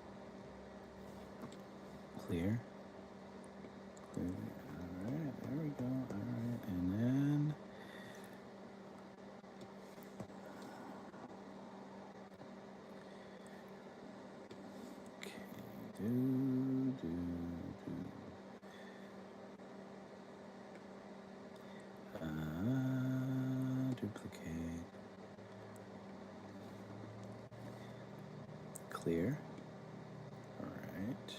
Clear. All right, there we go. All right, and then Duplicate. Clear. All right.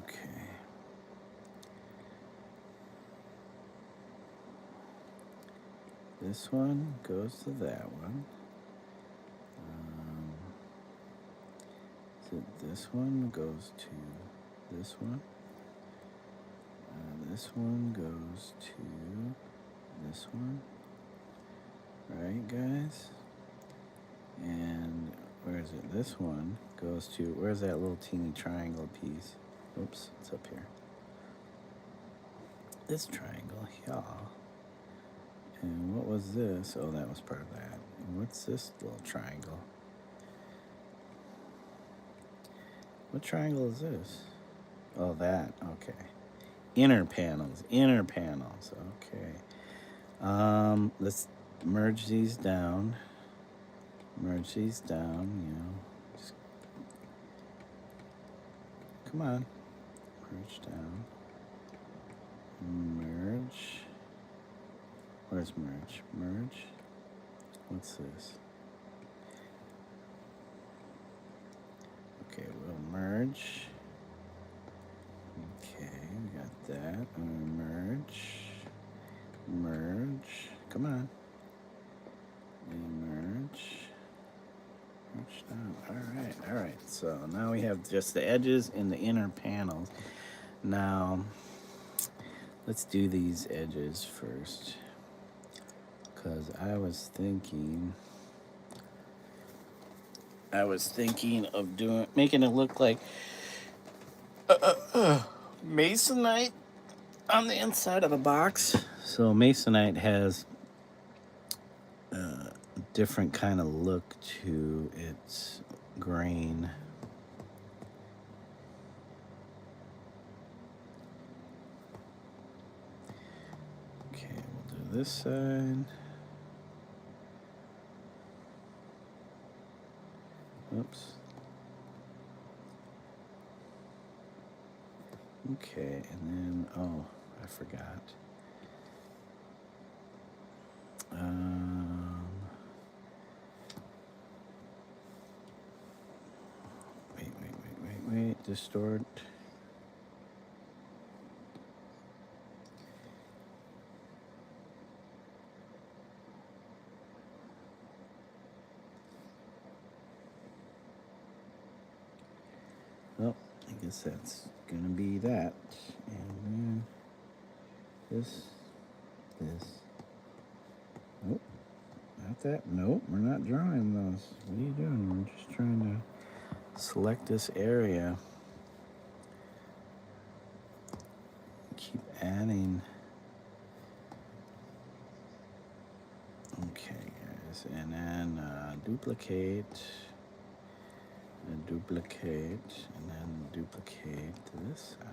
Okay. This one goes to that one. So this one goes to this one. This one goes to this one. Right, guys? And where is it? This one goes to, where's that little teeny triangle piece? Oops, it's up here. This triangle, yeah. And what was this? Oh, that was part of that. And what's this little triangle? What triangle is this? Oh, that, okay. Inner panels, okay. Let's merge these down. Merge these down, you know. Just, come on. Merge down. Merge. Where's merge? Merge. What's this? Okay, we'll merge. Okay, we got that. Merge. Merge. Come on. Merge. Merge down. All right. So now we have just the edges and the inner panels. Now, let's do these edges first. Because I was thinking of making it look like masonite on the inside of a box. So masonite has a different kind of look to its grain. Okay, we'll do this side. Oops. Okay, and then, oh, I forgot. Wait, distort. Well, I guess that's gonna be that. And then this. Nope, not that. Nope, we're not drawing those. What are you doing? We're just trying to select this area. Keep adding. Okay, guys, and then duplicate. And duplicate, and then duplicate to this side.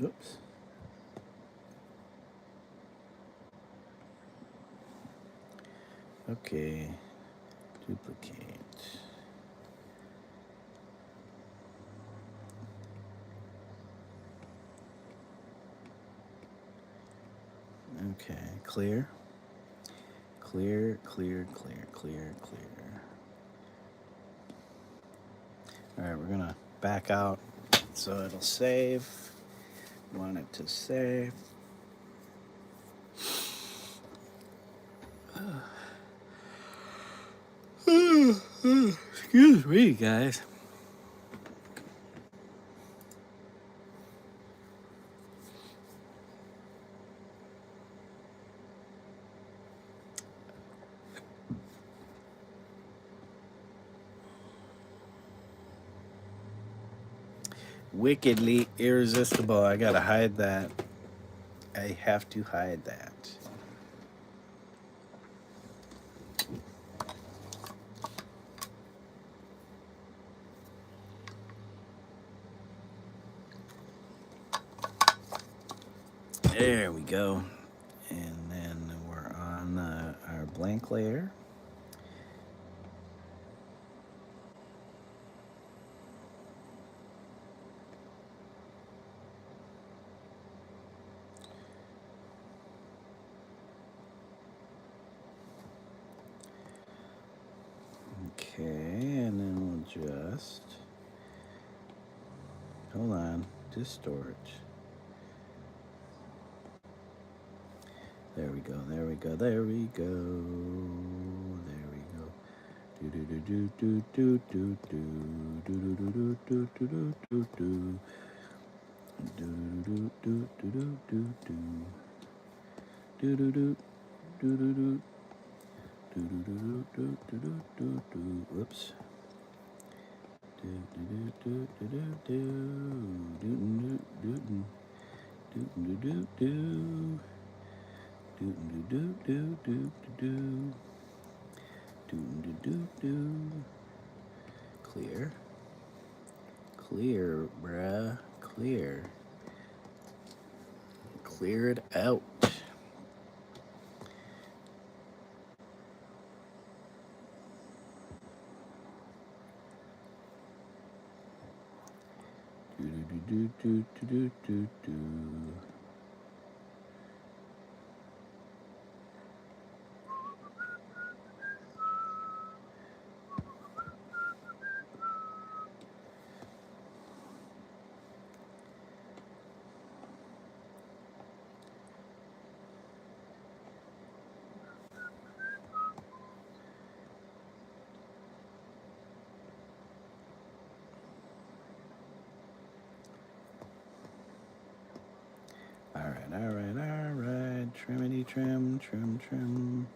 Oops. Okay, duplicate. Okay, clear. Clear. All right, we're gonna back out so it'll save. Want it to save. Excuse me, guys. Wickedly irresistible. I gotta hide that. I have to hide that. There we go. And then we're on our blank layer. Okay, and then we'll just, hold on, distort. There we go, there we go, there we go, there we go. Do do do do do do do do do do do do do do do. Do do do do do do do. Do do do do do do. Do do do do do do do do. Whoops. Do do do do do do. Do do do do. Do do do do. Do do do do do do. Do do do do. Clear. Clear, bruh. Clear. Clear it out. Do do do do do do do. All right. Trimity trim, trim, trim.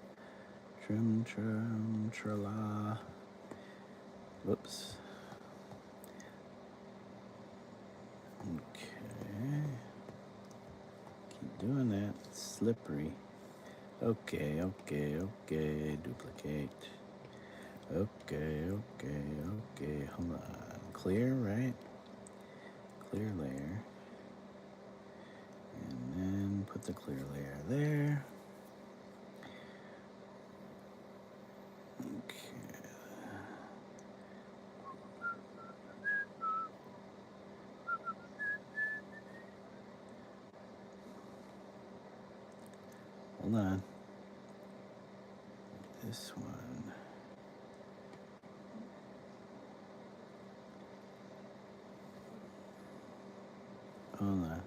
Trim, trim, tra-la. Whoops. Okay. Keep doing that. It's slippery. Okay. Duplicate. Okay. Hold on. Clear, right? Clear layer. And then put the clear layer there. Okay. Hold on. This one. Hold on.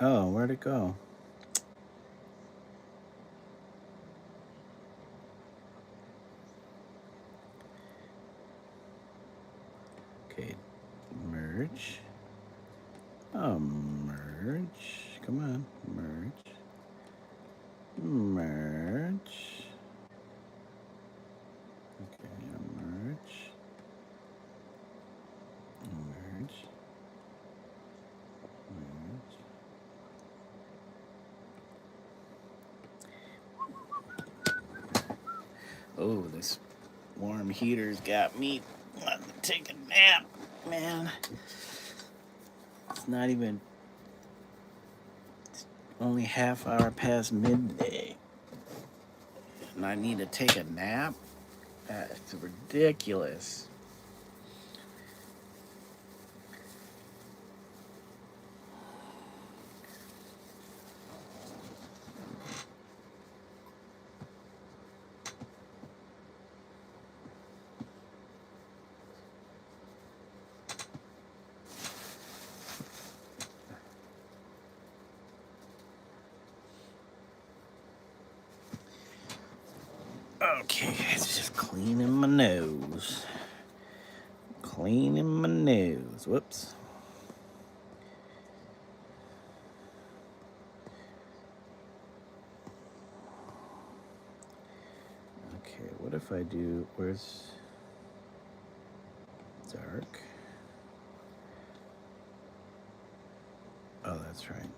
Oh, where'd it go? Okay, merge. Oh, merge. Come on, merge. Merge. Okay, merge. Merge. Merge. Oh, this warm heater's got me wanting to take a nap, man. It's not even, it's only half hour past midday. And I need to take a nap? That's ridiculous. Okay, it's just cleaning my nose. Cleaning my nose. Whoops. Okay, what if I do, where's dark? Oh, that's right.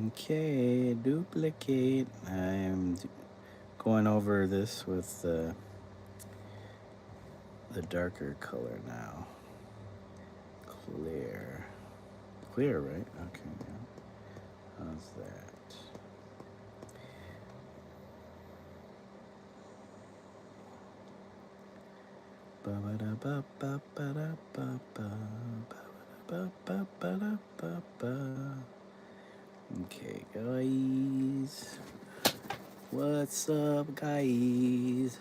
Okay, duplicate. I'm going over this with the darker color now. Clear. Clear, right? Okay, yeah. How's that? Okay, guys. What's up, guys?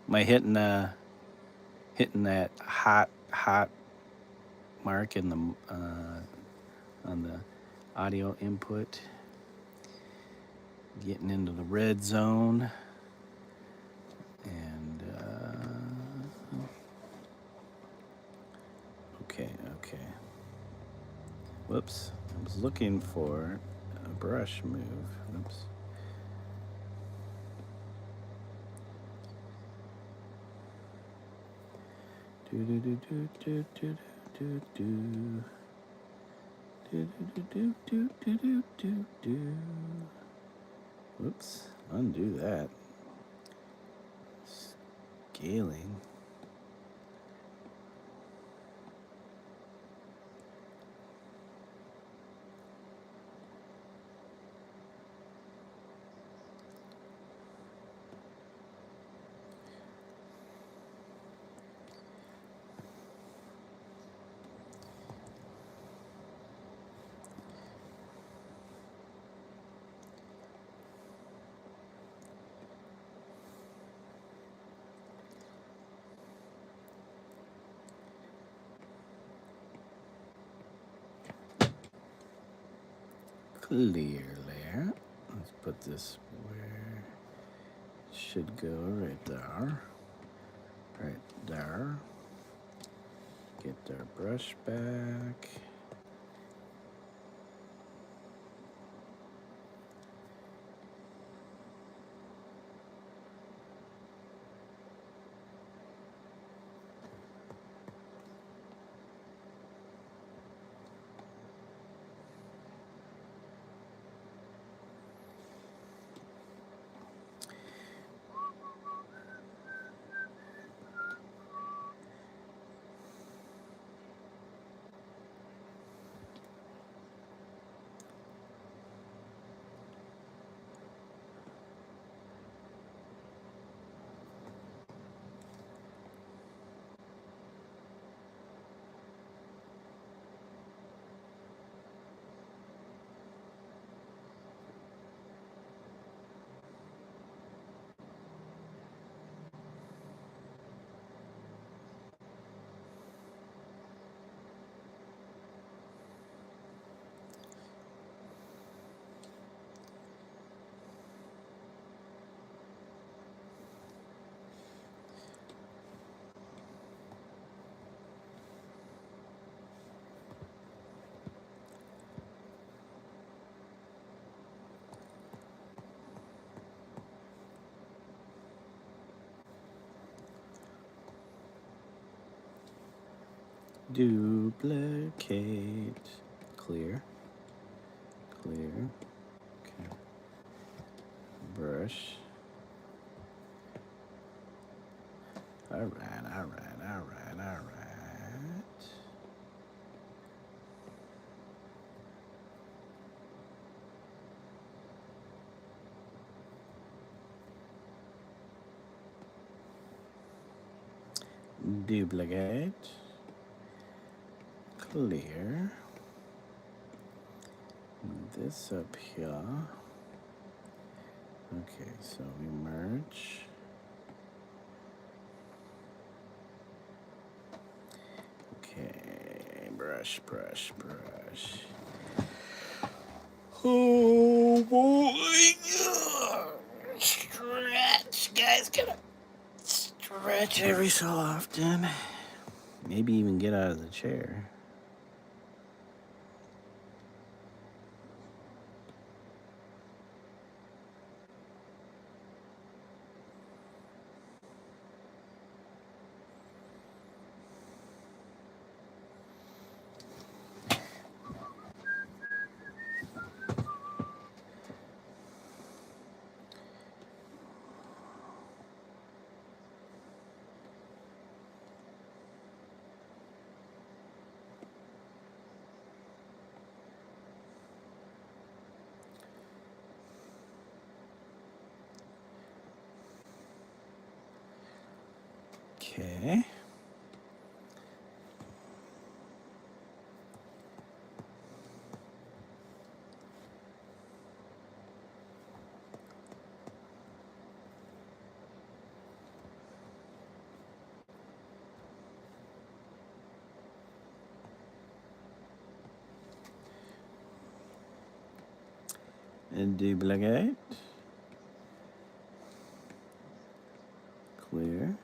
Am I hitting that hot mark in the on the audio input? Getting into the red zone. And okay. Whoops, I was looking for a brush move. Oops. Whoops, undo that. Scaling. Clear layer. Let's put this where it should go, right there. Right there. Get our brush back. Duplicate. Clear. Clear. Okay. Brush. All right, all right, all right, all right. Duplicate. Clear. This up here. Okay, so we merge. Okay, brush, brush, brush. Oh boy! Stretch, guys. Gotta stretch every so often. Maybe even get out of the chair. Okay. And duplicate. Clear.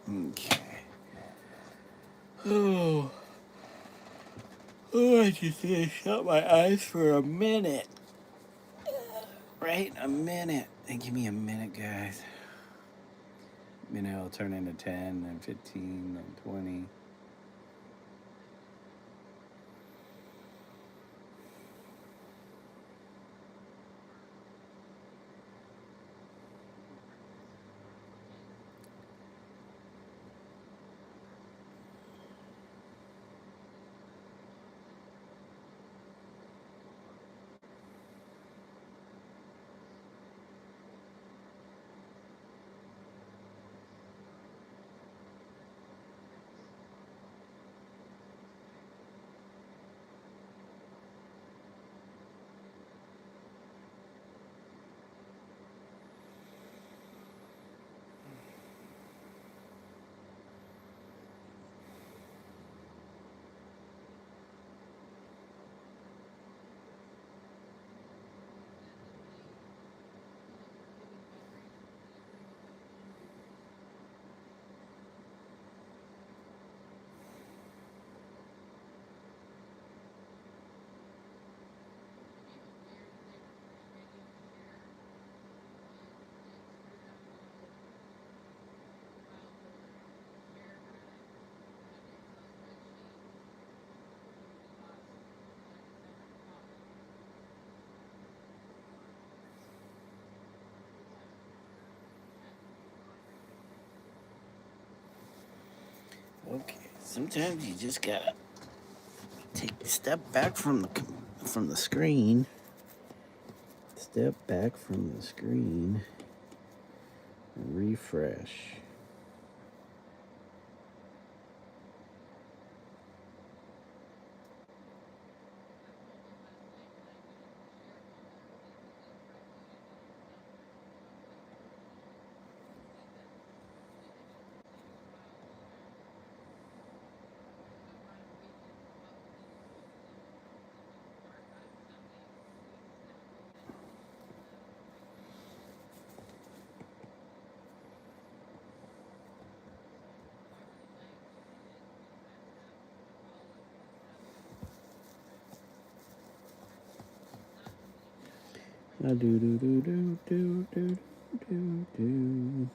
Okay. Oh, I just need to shut my eyes for a minute. Right? A minute. And give me a minute, guys. Minute will turn into 10 and 15 and 20. Okay, sometimes you just gotta step back from the screen. Step back from the screen and refresh. A do do do do do do do do.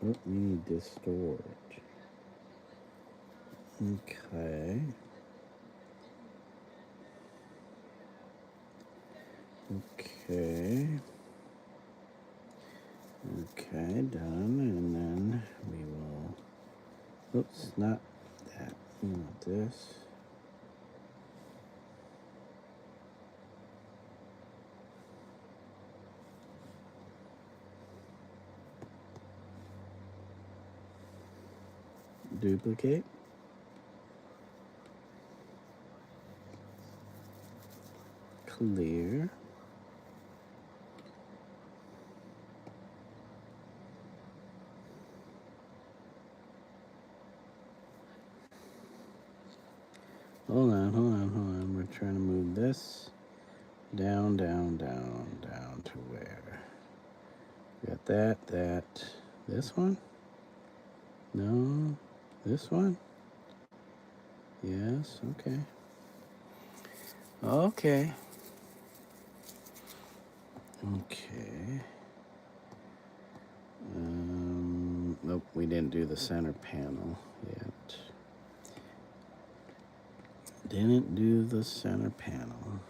Oh, we need this storage. Okay. Okay. Okay, done. And then we will. Oops, not that. We want this. Duplicate. Clear. Hold on. We're trying to move this down to where? Got that. This one? No. This one? Yes, okay. Okay. Nope, we didn't do the center panel yet. Didn't do the center panel.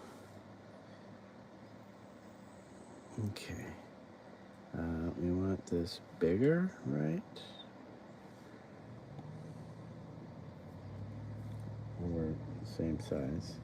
Okay. We want this bigger, right? Or same size?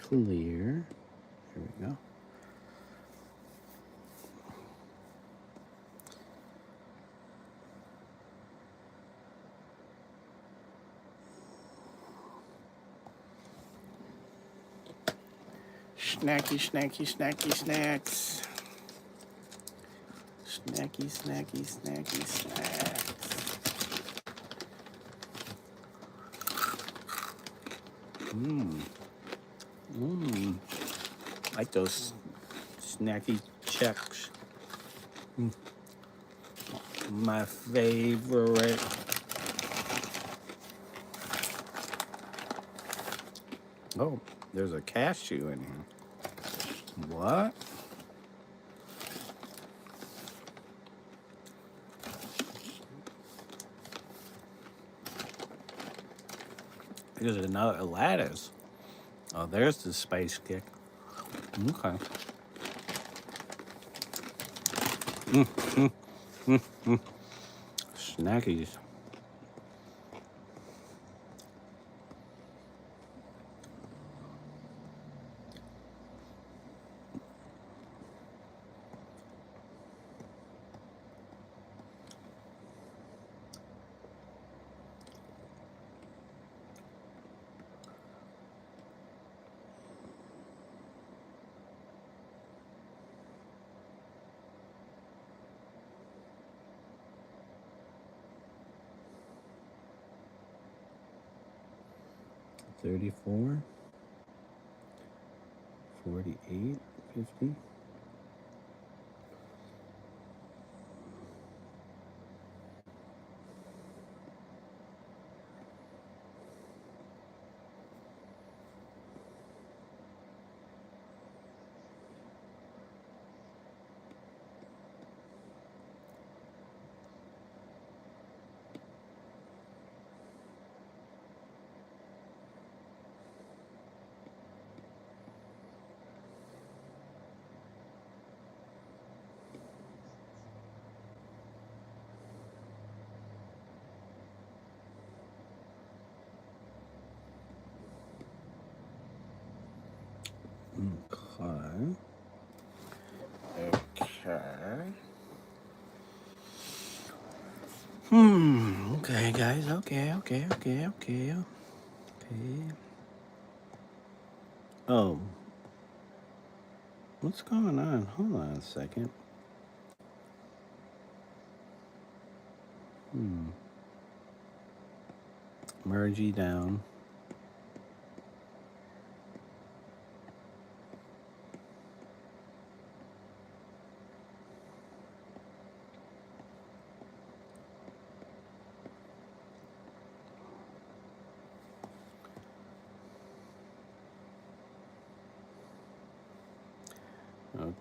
Clear. Here we go. Snacky snacks. Snacky snacks. Like those snacky checks. My favorite. Oh, there's a cashew in here. What? There's another lattice. Oh, there's the space kick. Okay. Snackies. 34, 48, 50. Okay. Okay, guys. Okay. Oh, what's going on? Hold on a second. Mergey down. Okay.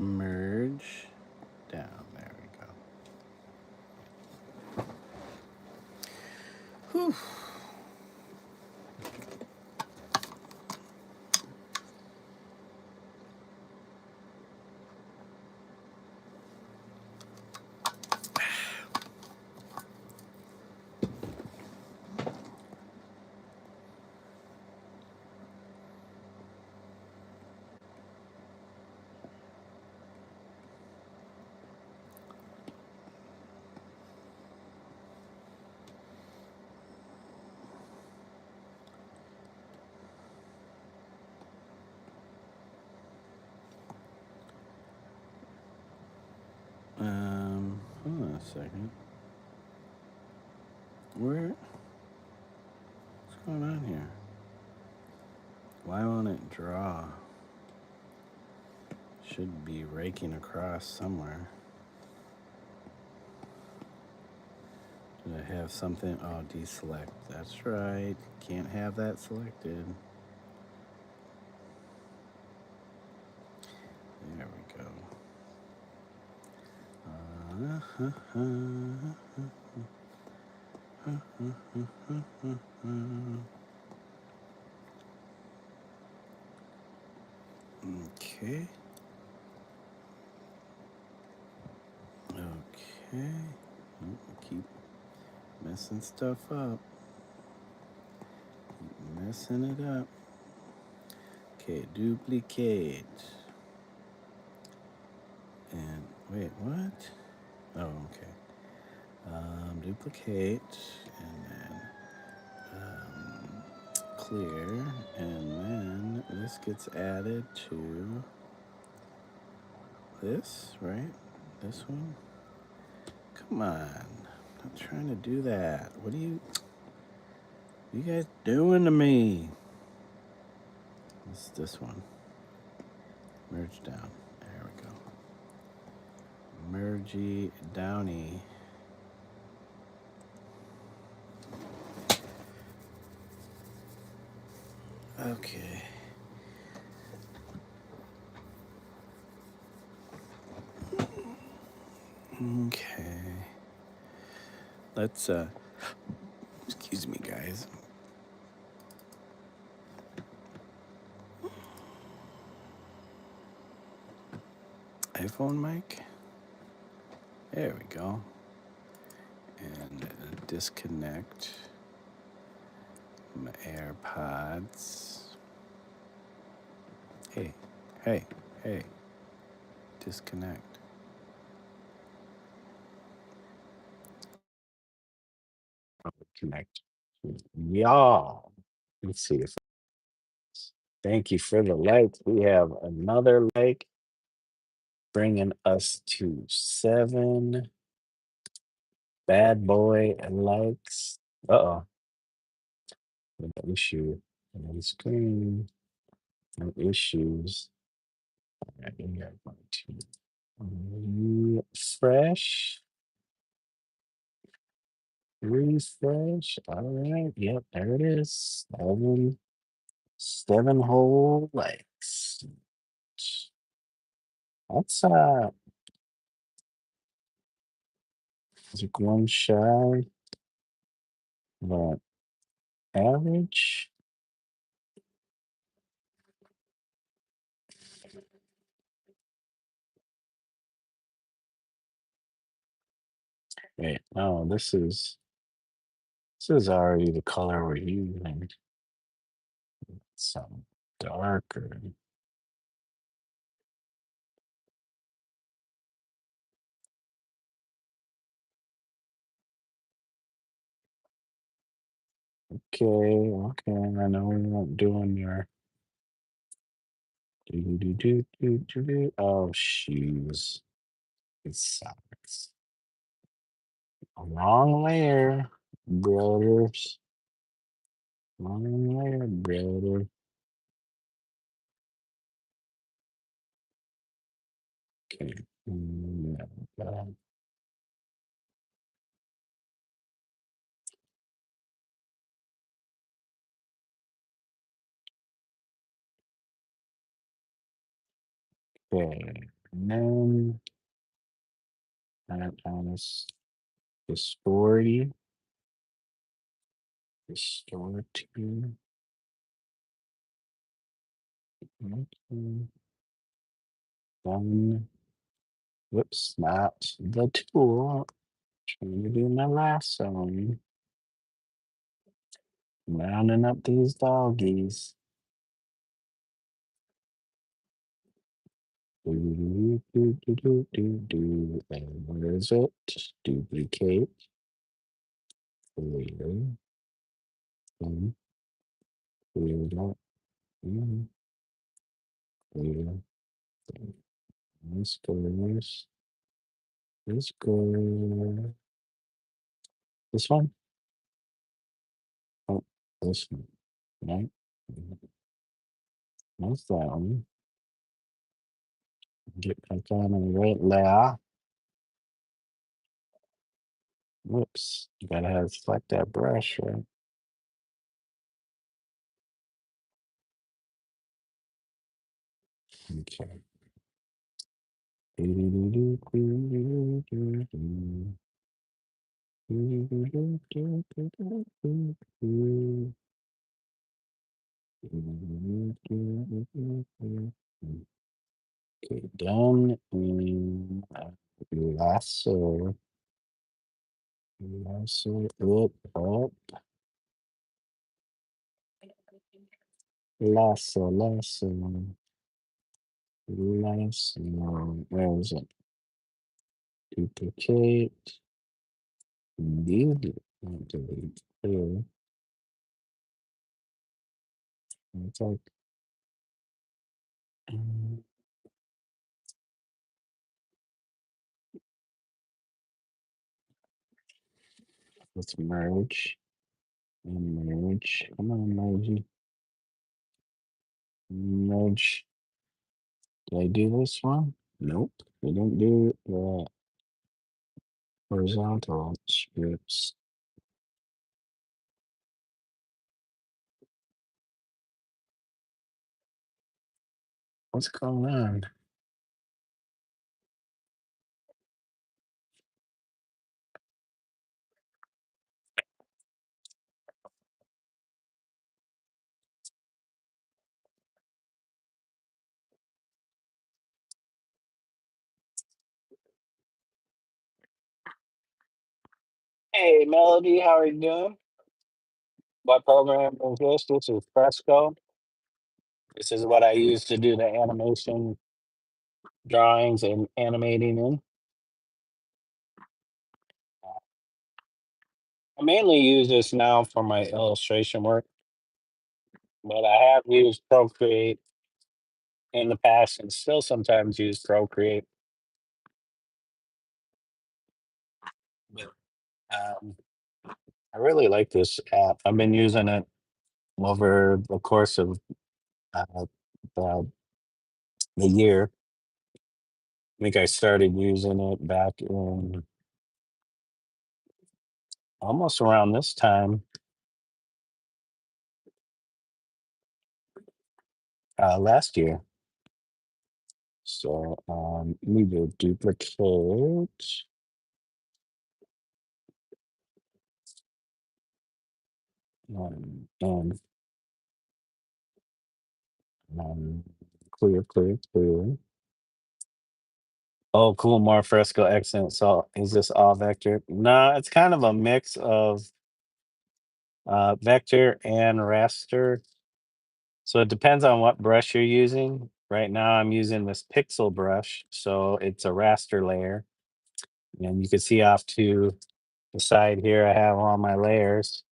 Merge down. There we go. Whew. Hold on a second. What's going on here? Why won't it draw? Should be raking across somewhere. Did I have something? Oh, deselect. That's right. Can't have that selected. There we go. Okay. Keep messing stuff up. Keep messing it up. Okay, duplicate. And wait, what? Oh, okay. Duplicate and then clear, and then this gets added to this, right? This one. Come on, I'm not trying to do that. What are you guys doing to me? This one. Merge down. There we go. Mergey downy. Okay. Okay. Let's excuse me, guys. iPhone mic. There we go. And disconnect. My AirPods. Hey, hey, hey. Disconnect. Connect. Y'all. Let's see if. Thank you for the like. We have another like, bringing us to 7 bad boy likes. Uh-oh. An issue on the screen. No issues. All right, we are going to refresh. Refresh. All right. Yep, there it is. 7 whole likes. That's like one shy, but average. Wait, no, this is already the color we're using. Some darker. Okay, okay. I know we weren't doing your do. Oh, shoes. It sucks. Wrong layer, brothers. Wrong layer, brother. Okay. Yeah. Okay. And then that honest distorty. Distorting. Okay. Then, whoops, not the tool. Trying to do my lasso. Rounding up these doggies. Do. And where is it? Duplicate. Clear. Clear. Clear that. Clear. This goes. This goes. This one? Oh, this one. Right? That's that one. Get back on the right layer. Whoops. You gotta have select that brush, right? Okay. Okay, done. And lasso. Lasso up. Lasso. Where is it? Duplicate. Delete. Not delete. Clear. It's like let's merge. And merge. Come on, merge. Merge. Did I do this one? Nope. We didn't do the horizontal strips. What's going on? Hey, Melody, how are you doing? What program is this? This is Fresco. This is what I use to do the animation drawings and animating in. I mainly use this now for my illustration work, but I have used Procreate in the past and still sometimes use Procreate. But um, I really like this app. I've been using it over the course of uh, the, the year. I think I started using it back in almost around this time last year. So need to duplicate and um, clear. Oh, cool, more fresco accent. So is this all vector? No, it's kind of a mix of vector and raster. So it depends on what brush you're using. Right now I'm using this pixel brush, so it's a raster layer. And you can see off to the side here, I have all my layers.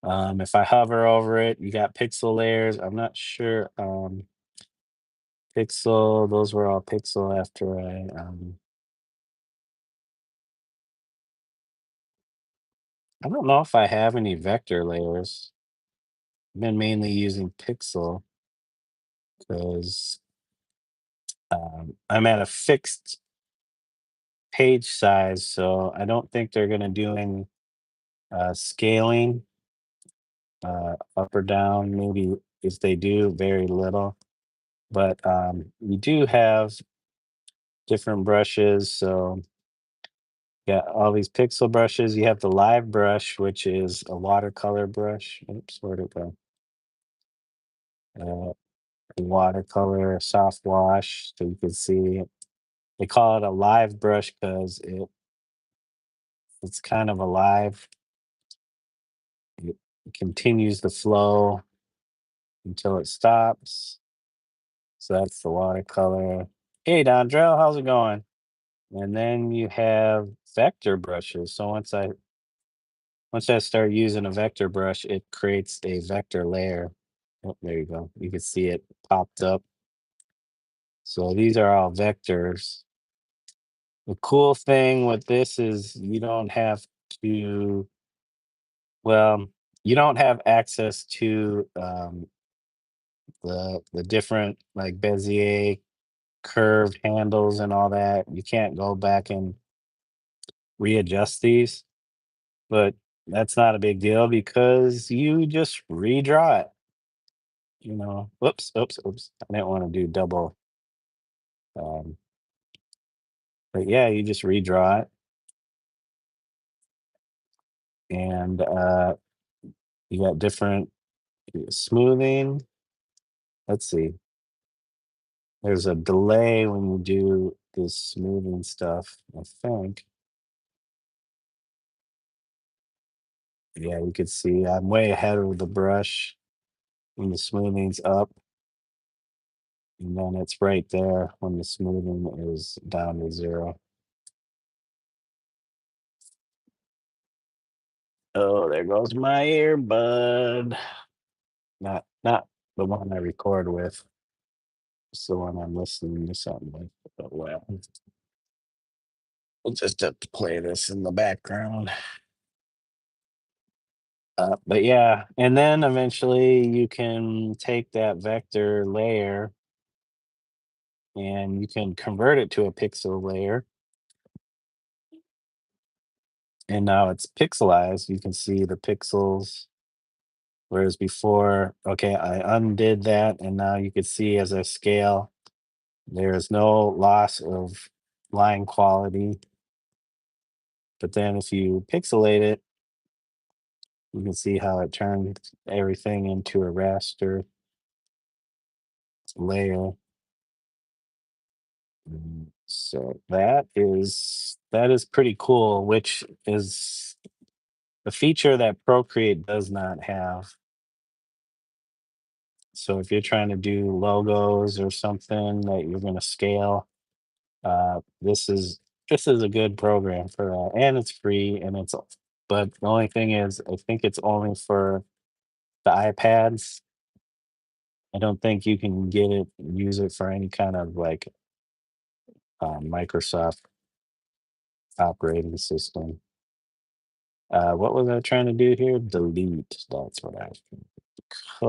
If I hover over it, you got pixel layers. I'm not sure. Pixel, those were all pixel after I don't know if I have any vector layers. I've been mainly using pixel because I'm at a fixed page size, so I don't think they're gonna do any scaling up or down. Maybe if they do, very little. But we do have different brushes. So got all these pixel brushes. You have the live brush, which is a watercolor brush. Oops, where'd it go? Uh, watercolor soft wash. So you can see it. They call it a live brush because it's kind of alive. It continues the flow until it stops. So that's the watercolor. Hey, Dondrell, how's it going? And then you have vector brushes. So once I start using a vector brush, it creates a vector layer. Oh, there you go. You can see it popped up. So these are all vectors. The cool thing with this is you don't have to, well, you don't have access to the different like Bezier curved handles and all that. You can't go back and readjust these, but that's not a big deal because you just redraw it. Oops. I didn't want to do double. Um, but yeah, you just redraw it and you got different smoothing. Let's see. There's a delay when you do this smoothing stuff, I think. Yeah, you could see I'm way ahead of the brush when the smoothing's up, and then it's right there when the smoothing is down to zero. Oh, there goes my earbud. Not the one I record with. It's the one I'm listening to something with. But well, we'll just have to play this in the background. But yeah, and then eventually you can take that vector layer and you can convert it to a pixel layer. And now it's pixelized. You can see the pixels. Whereas before, okay, I undid that. And now you can see as I scale, there's no loss of line quality. But then if you pixelate it, you can see how it turns everything into a raster layer. So that is pretty cool, which is a feature that Procreate does not have. So if you're trying to do logos or something that you're going to scale, this is a good program for that, and it's free, and it's. But the only thing is, I think it's only for the iPads. I don't think you can use it for any kind of like Microsoft operating system. What was I trying to do here? Delete. That's what I was trying to do.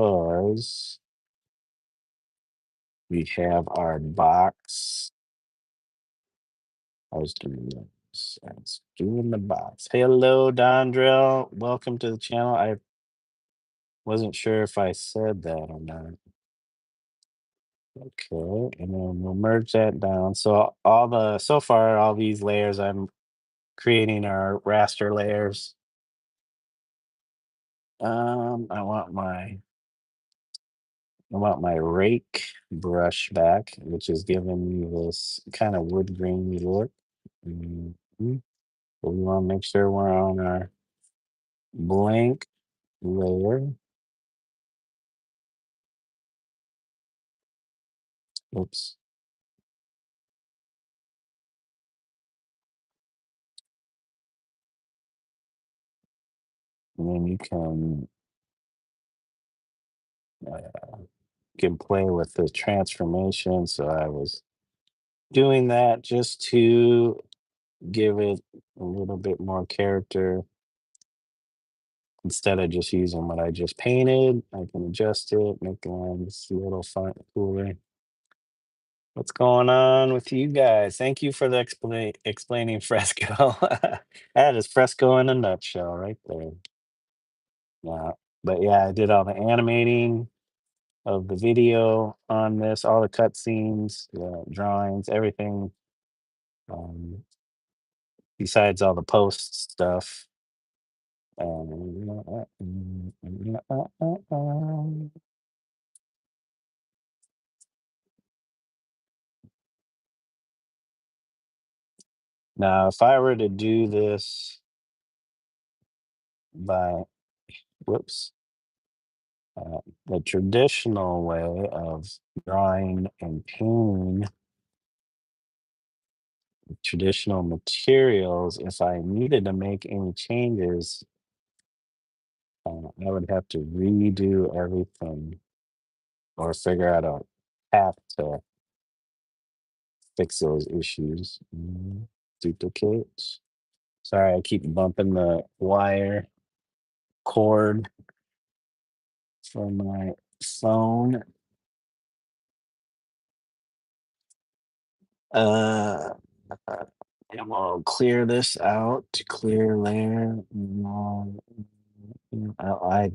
Because we have our box. I was doing this. I was doing the box. Hello, Dondrell. Welcome to the channel. I wasn't sure if I said that or not. Okay, and then we'll merge that down. So so far all these layers I'm creating are raster layers. I want my rake brush back, which is giving me this kind of wood grainy look. Mhm. But we want to make sure we're on our blank layer. Oops. And then you can play with the transformation. So I was doing that just to give it a little bit more character. Instead of just using what I just painted, I can adjust it, make the lines a little fun, cooler. What's going on with you guys? Thank you for the explaining fresco. That is fresco in a nutshell right there. Yeah. But yeah, I did all the animating of the video on this, all the cutscenes, the drawings, everything. Um, besides all the post stuff. Now, if I were to do this by, whoops, the traditional way of drawing and painting traditional materials, if I needed to make any changes, I would have to redo everything or figure out a path to fix those issues. Duplicate. Sorry, I keep bumping the wire cord from my phone. Uh, and we'll clear this out. Clear layer. I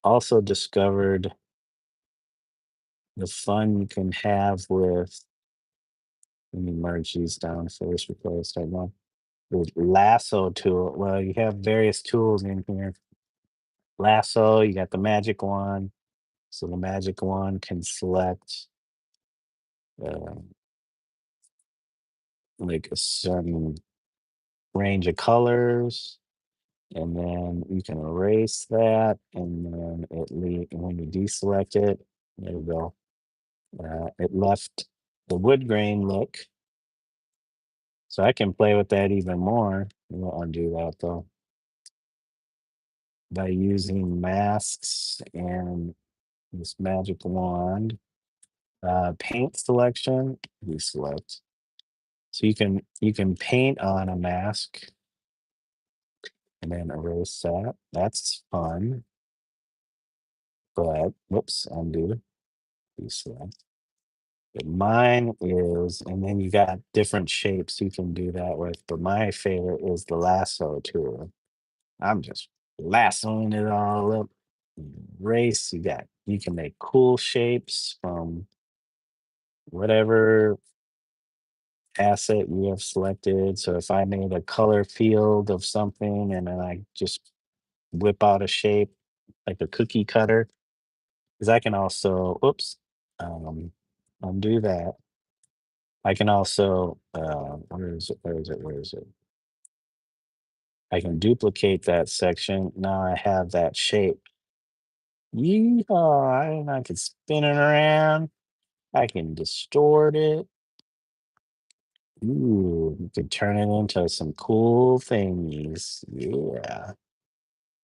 also discovered the fun you can have with. Let me merge these down first before I start going. The lasso tool. Well, you have various tools in here. Lasso, you got the magic wand. So the magic wand can select uh, like a certain range of colors, and then you can erase that, and then when you deselect it, there you go. It left the wood grain look, so I can play with that even more. We'll undo that though by using masks and this magic wand. Paint selection, deselect. So you can paint on a mask and then erase that. That's fun. But whoops, undo. Deselect. But mine is, and then you got different shapes you can do that with. But my favorite is the lasso tool. I'm just lassoing it all up. Erase. You can make cool shapes from whatever asset you have selected. So if I made a color field of something and then I just whip out a shape like a cookie cutter, because I can also, oops, undo that. I can also, where is it? Where is it? Where is it? I can duplicate that section. Now I have that shape. Yeehaw! And I can spin it around. I can distort it. Ooh, you can turn it into some cool things. Yeah.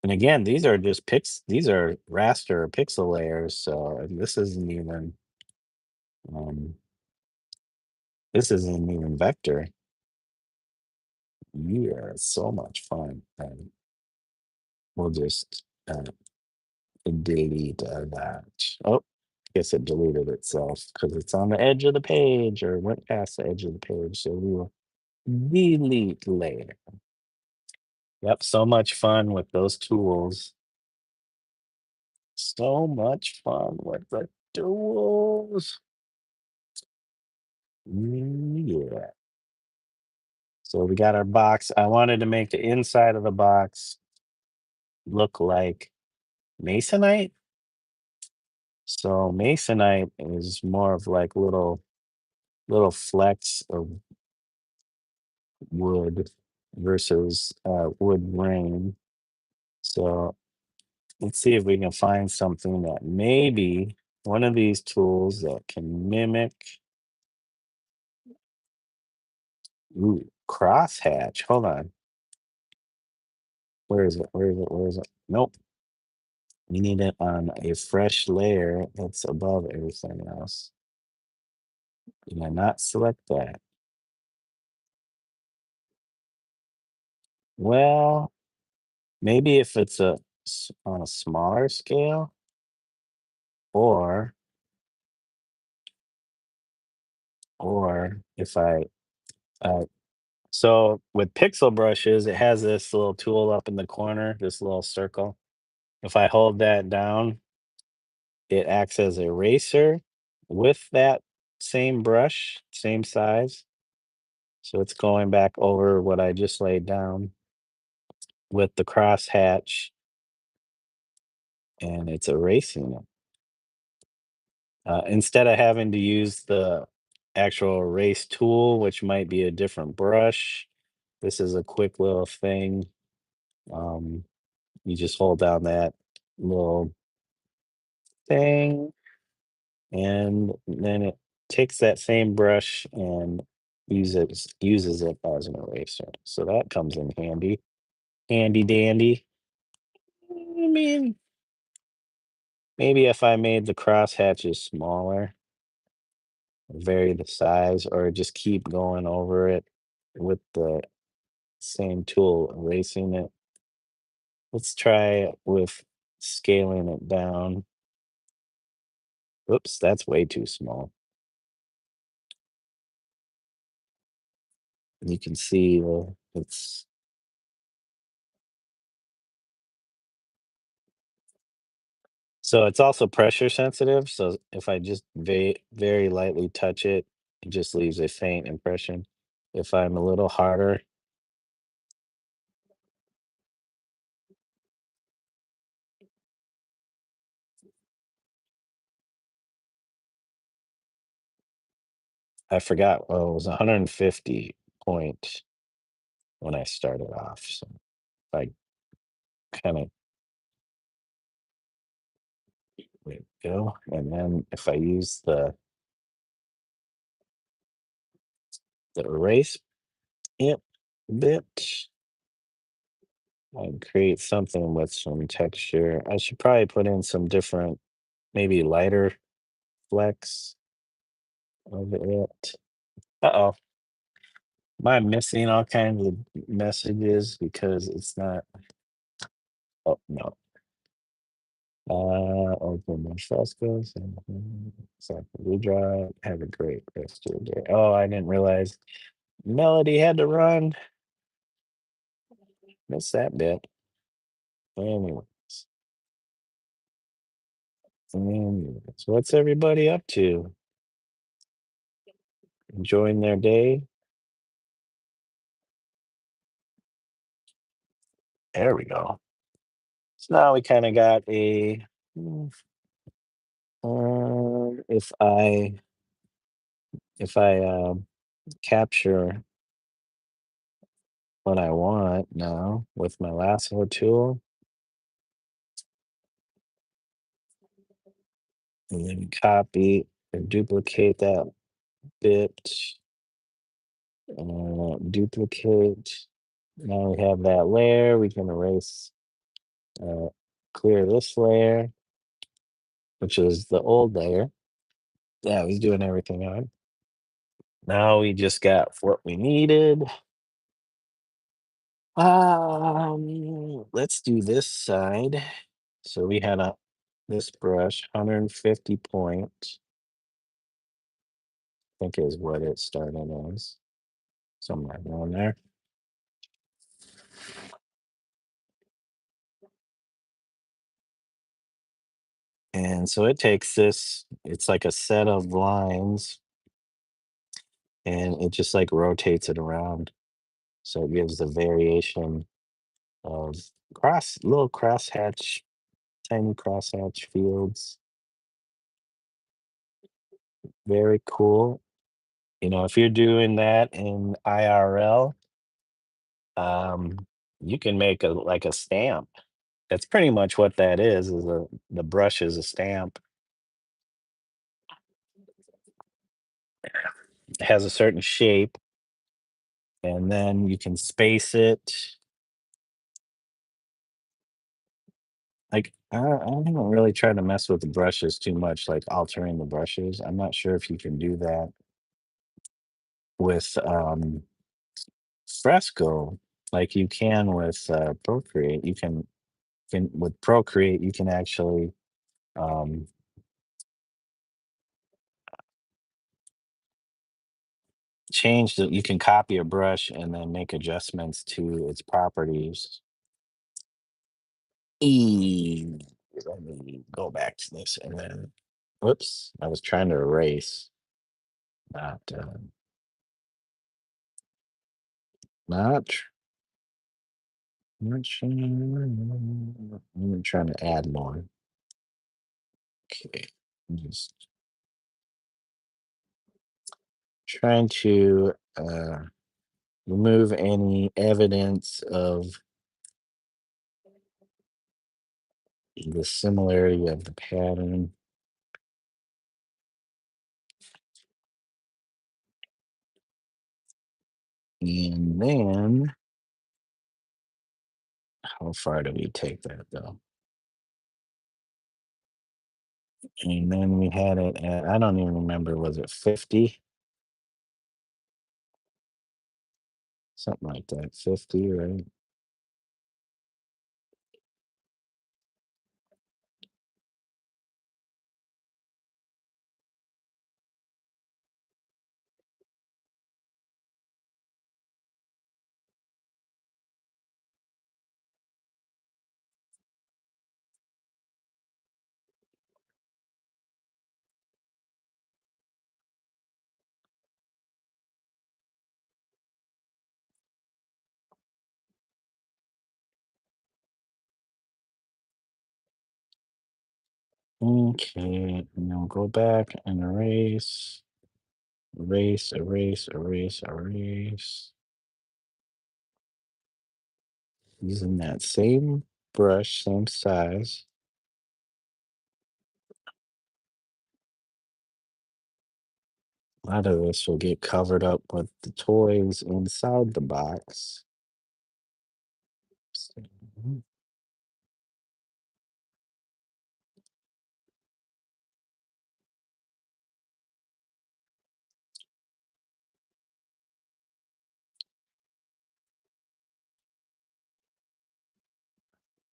And again, these are just these are raster pixel layers, so um this isn't even vector. Yeah, it's so much fun. And we'll just delete that. Oh, guess it deleted itself because it's on the edge of the page or went past the edge of the page. So we will delete layer. Yep, so much fun with those tools. So much fun with the tools. Yeah. So we got our box. I wanted to make the inside of the box look like masonite. So masonite is more of like little flecks of wood versus wood grain. So let's see if we can find something that maybe one of these tools that can mimic. Ooh, crosshatch. Hold on. Where is it? Where is it? Where is it? Nope. We need it on a fresh layer that's above everything else. Did I not select that? Well, maybe if it's on a smaller scale, or if uh, so with pixel brushes, it has this little tool up in the corner, this little circle. If I hold that down, it acts as a eraser with that same brush, same size. So it's going back over what I just laid down with the crosshatch and it's erasing it. Instead of having to use the actual erase tool, which might be a different brush, this is a quick little thing. Um, you just hold down that little thing, and then it takes that same brush and uses it as an eraser. So that comes in handy, handy dandy. I mean, maybe if I made the crosshatches smaller, vary the size, or just keep going over it with the same tool, erasing it. Let's try it with scaling it down. Oops, that's way too small. You can see it's so it's also pressure sensitive. So if I just very lightly touch it, it just leaves a faint impression. If I'm a little harder, I forgot. Well, it was 150 point when I started off. So if I kind of go, and then if I use the erase it bit, and create something with some texture. I should probably put in some different, maybe lighter flecks of it. Uh-oh. Am I missing all kinds of messages because it's not? Oh, no. Open my frescoes and redraw. Have a great rest of your day. Oh, I didn't realize Melody had to run. Missed that bit. Anyways, what's everybody up to? Enjoying their day? There we go. So now we kind of got a. If I capture what I want now with my lasso tool. And then copy and duplicate that bit. Duplicate. Now we have that layer. We can erase, uh, clear this layer, which is the old layer. Yeah, I was doing everything on. Now we just got what we needed. Let's do this side. So we had a this brush, 150 point, I think is what it started as. Somewhere around there. And so it takes this, it's like a set of lines, and it just like rotates it around. So it gives the variation of little crosshatch, tiny crosshatch fields. Very cool. You know, if you're doing that in IRL, um, you can make a like a stamp. That's pretty much what that is the brush is a stamp. It has a certain shape, and then you can space it. Like, I don't really try to mess with the brushes too much, like altering the brushes. I'm not sure if you can do that with Fresco like you can with Procreate. You can with Procreate you can actually um, you can copy a brush and then make adjustments to its properties. E Let me go back to this and then whoops, I was trying to erase, not not not sure. I'm trying to add more. Okay. Just trying to remove any evidence of the similarity of the pattern. And then, how far do we take that though? And then we had it at, I don't even remember, was it 50? Something like that, 50, right? Okay, now go back and erase, erase, erase, erase, erase. Using that same brush, same size. A lot of this will get covered up with the toys inside the box.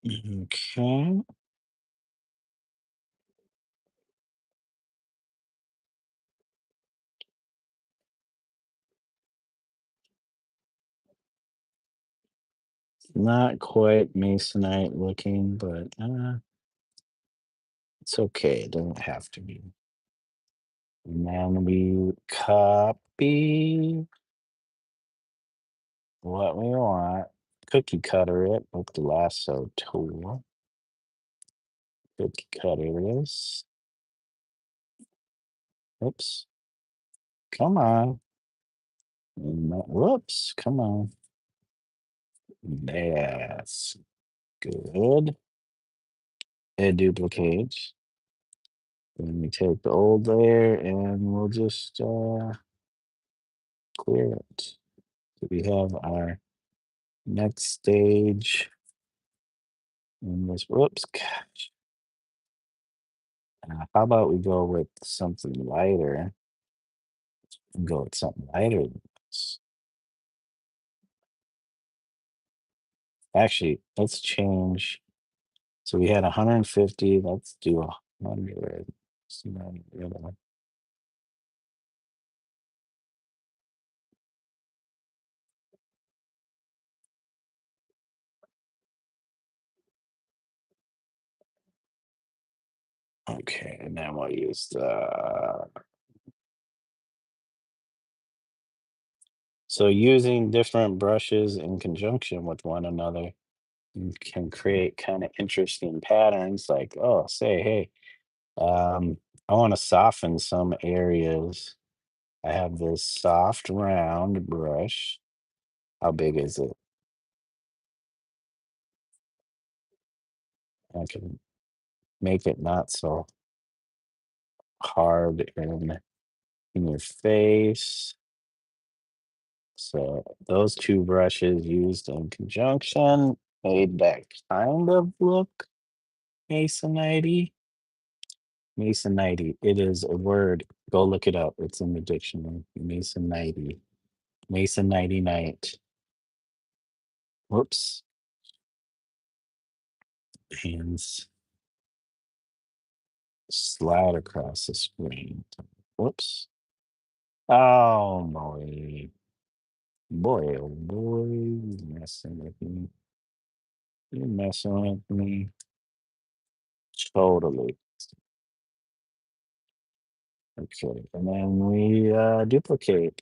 Okay. Not quite masonite looking, but it's okay. It doesn't have to be. And then we copy what we want, cookie cutter it with the lasso tool. Cookie cutter this. Oops. Come on. Whoops. Come on. That's good. It duplicates. Then we take the old layer and we'll just clear it. So we have our next stage in this. Whoops. Gosh. How about we go with something lighter? Go with something lighter than this. Actually, let's change. So we had 150. Let's do 100. See what I'm doing. Okay, and then we'll use the. So using different brushes in conjunction with one another, you can create kind of interesting patterns. Like, oh, say, hey, I want to soften some areas. I have this soft round brush. How big is it? I can make it not so hard in your face. So those two brushes used in conjunction made that kind of look Masonite. Masonite. It is a word. Go look it up. It's in the dictionary. Masonite. Masonite night. Whoops. Hands slide across the screen. Whoops. Oh boy. Boy, oh boy. You're messing with me. You're messing with me. Totally. Okay. And then we duplicate.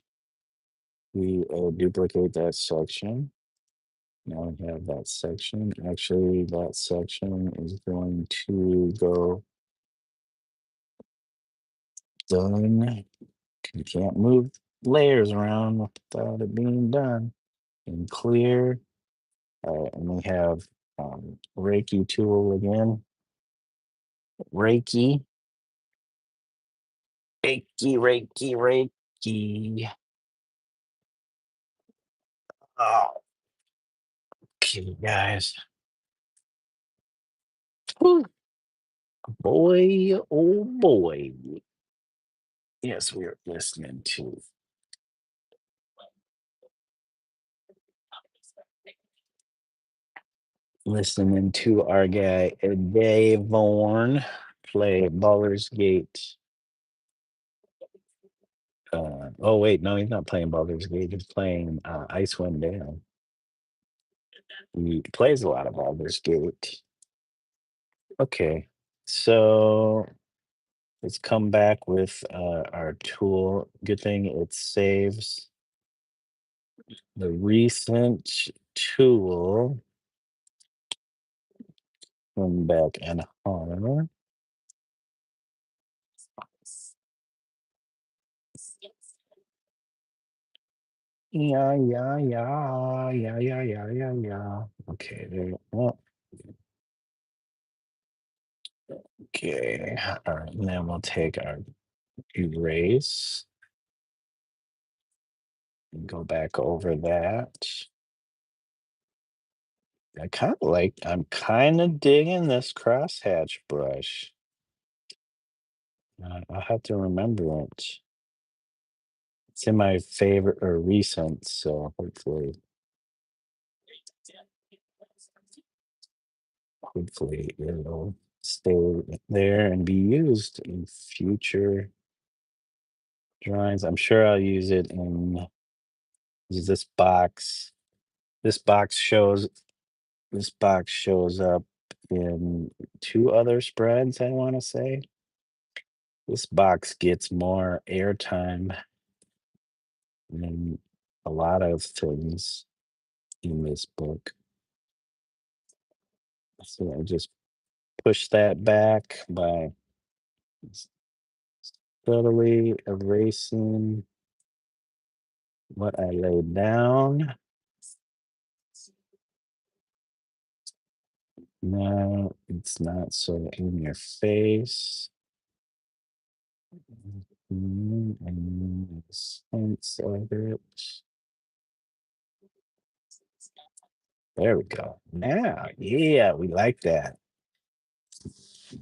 We duplicate that section. Now we have that section. Actually, that section is going to go done. You can't move layers around without it being done. And clear. All right, and we have Reiki tool again. Reiki. Reiki, Reiki, Reiki. Oh, okay, guys. Whew. Boy, oh boy. Yes, we are listening to our guy Dave Vaughan play Baldur's Gate. Oh wait, no, he's not playing Baldur's Gate. He's playing Icewind Dale. He plays a lot of Baldur's Gate. Okay, so let's come back with our tool. Good thing it saves the recent tool. Come back and harm. Yeah, yeah, yeah, yeah, yeah, yeah, yeah, yeah. Okay, there. Oh, okay, all right. And then we'll take our erase and go back over that. I'm kind of digging this crosshatch brush. I'll have to remember it. It's in my favorite or recent, so hopefully it'll stay there and be used in future drawings. I'm sure I'll use it in this box. This box shows this box shows up in two other spreads, I want to say. This box gets more airtime than a lot of things in this book. So I just push that back by subtly erasing what I laid down. No, it's not so in your face. And sense of it. There we go. Now, yeah, we like that.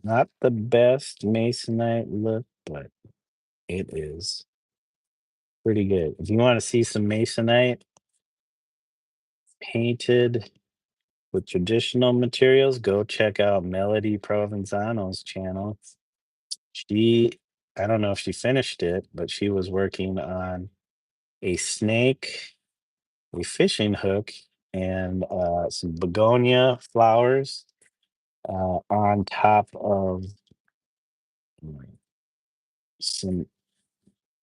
Not the best masonite look, but it is pretty good. If you want to see some masonite painted with traditional materials, go check out Melody Provenzano's channel. She, I don't know if she finished it, but she was working on a snake, a fishing hook, and some begonia flowers on top of some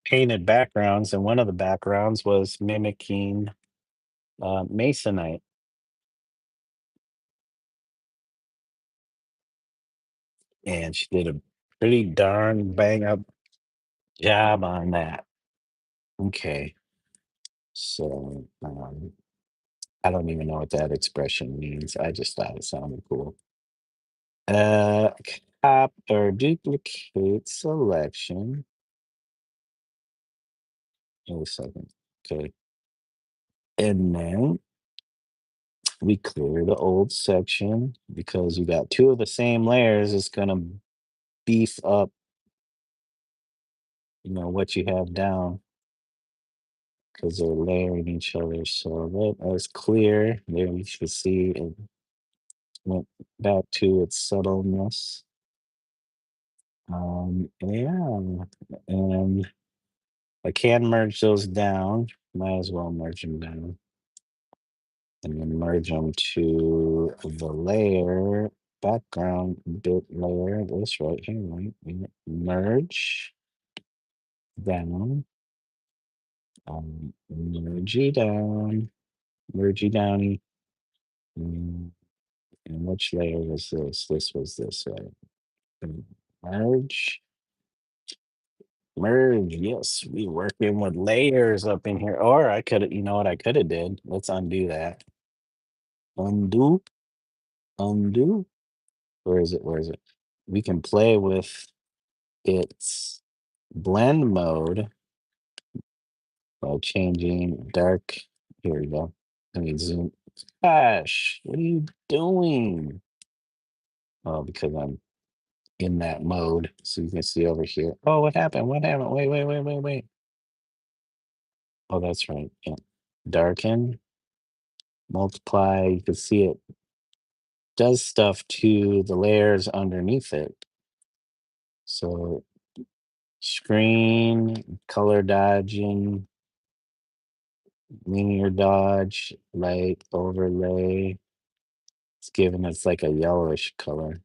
painted backgrounds. And one of the backgrounds was mimicking masonite. And she did a pretty darn bang up job on that. Okay. So I don't even know what that expression means. I just thought it sounded cool. Uh, Cop or duplicate selection. Wait a second. Okay. And then we clear the old section because you got two of the same layers. It's gonna beef up, what you have down because they're layering each other. So that was clear. There you should see it went back to its subtleness. Yeah, and I can merge those down. Might as well merge them down. And then merge them to the layer, background bit layer. This right here, right? Merge down. Mergey down. Mergey downy. And which layer was this? This was this layer. Merge. Merge. Yes, we working with layers up in here. Or I could have, you know what I could have did? Let's undo that. Undo. Undo. Where is it? Where is it? We can play with its blend mode by changing dark. Here we go. Let me zoom. Gosh, what are you doing? Oh, because I'm in that mode. So you can see over here. Oh, what happened? What happened? Wait, wait, wait, wait, wait. Oh, that's right. Yeah. Darken, multiply. You can see it does stuff to the layers underneath it. So screen, color dodging, linear dodge, light overlay. It's giving us like a yellowish color.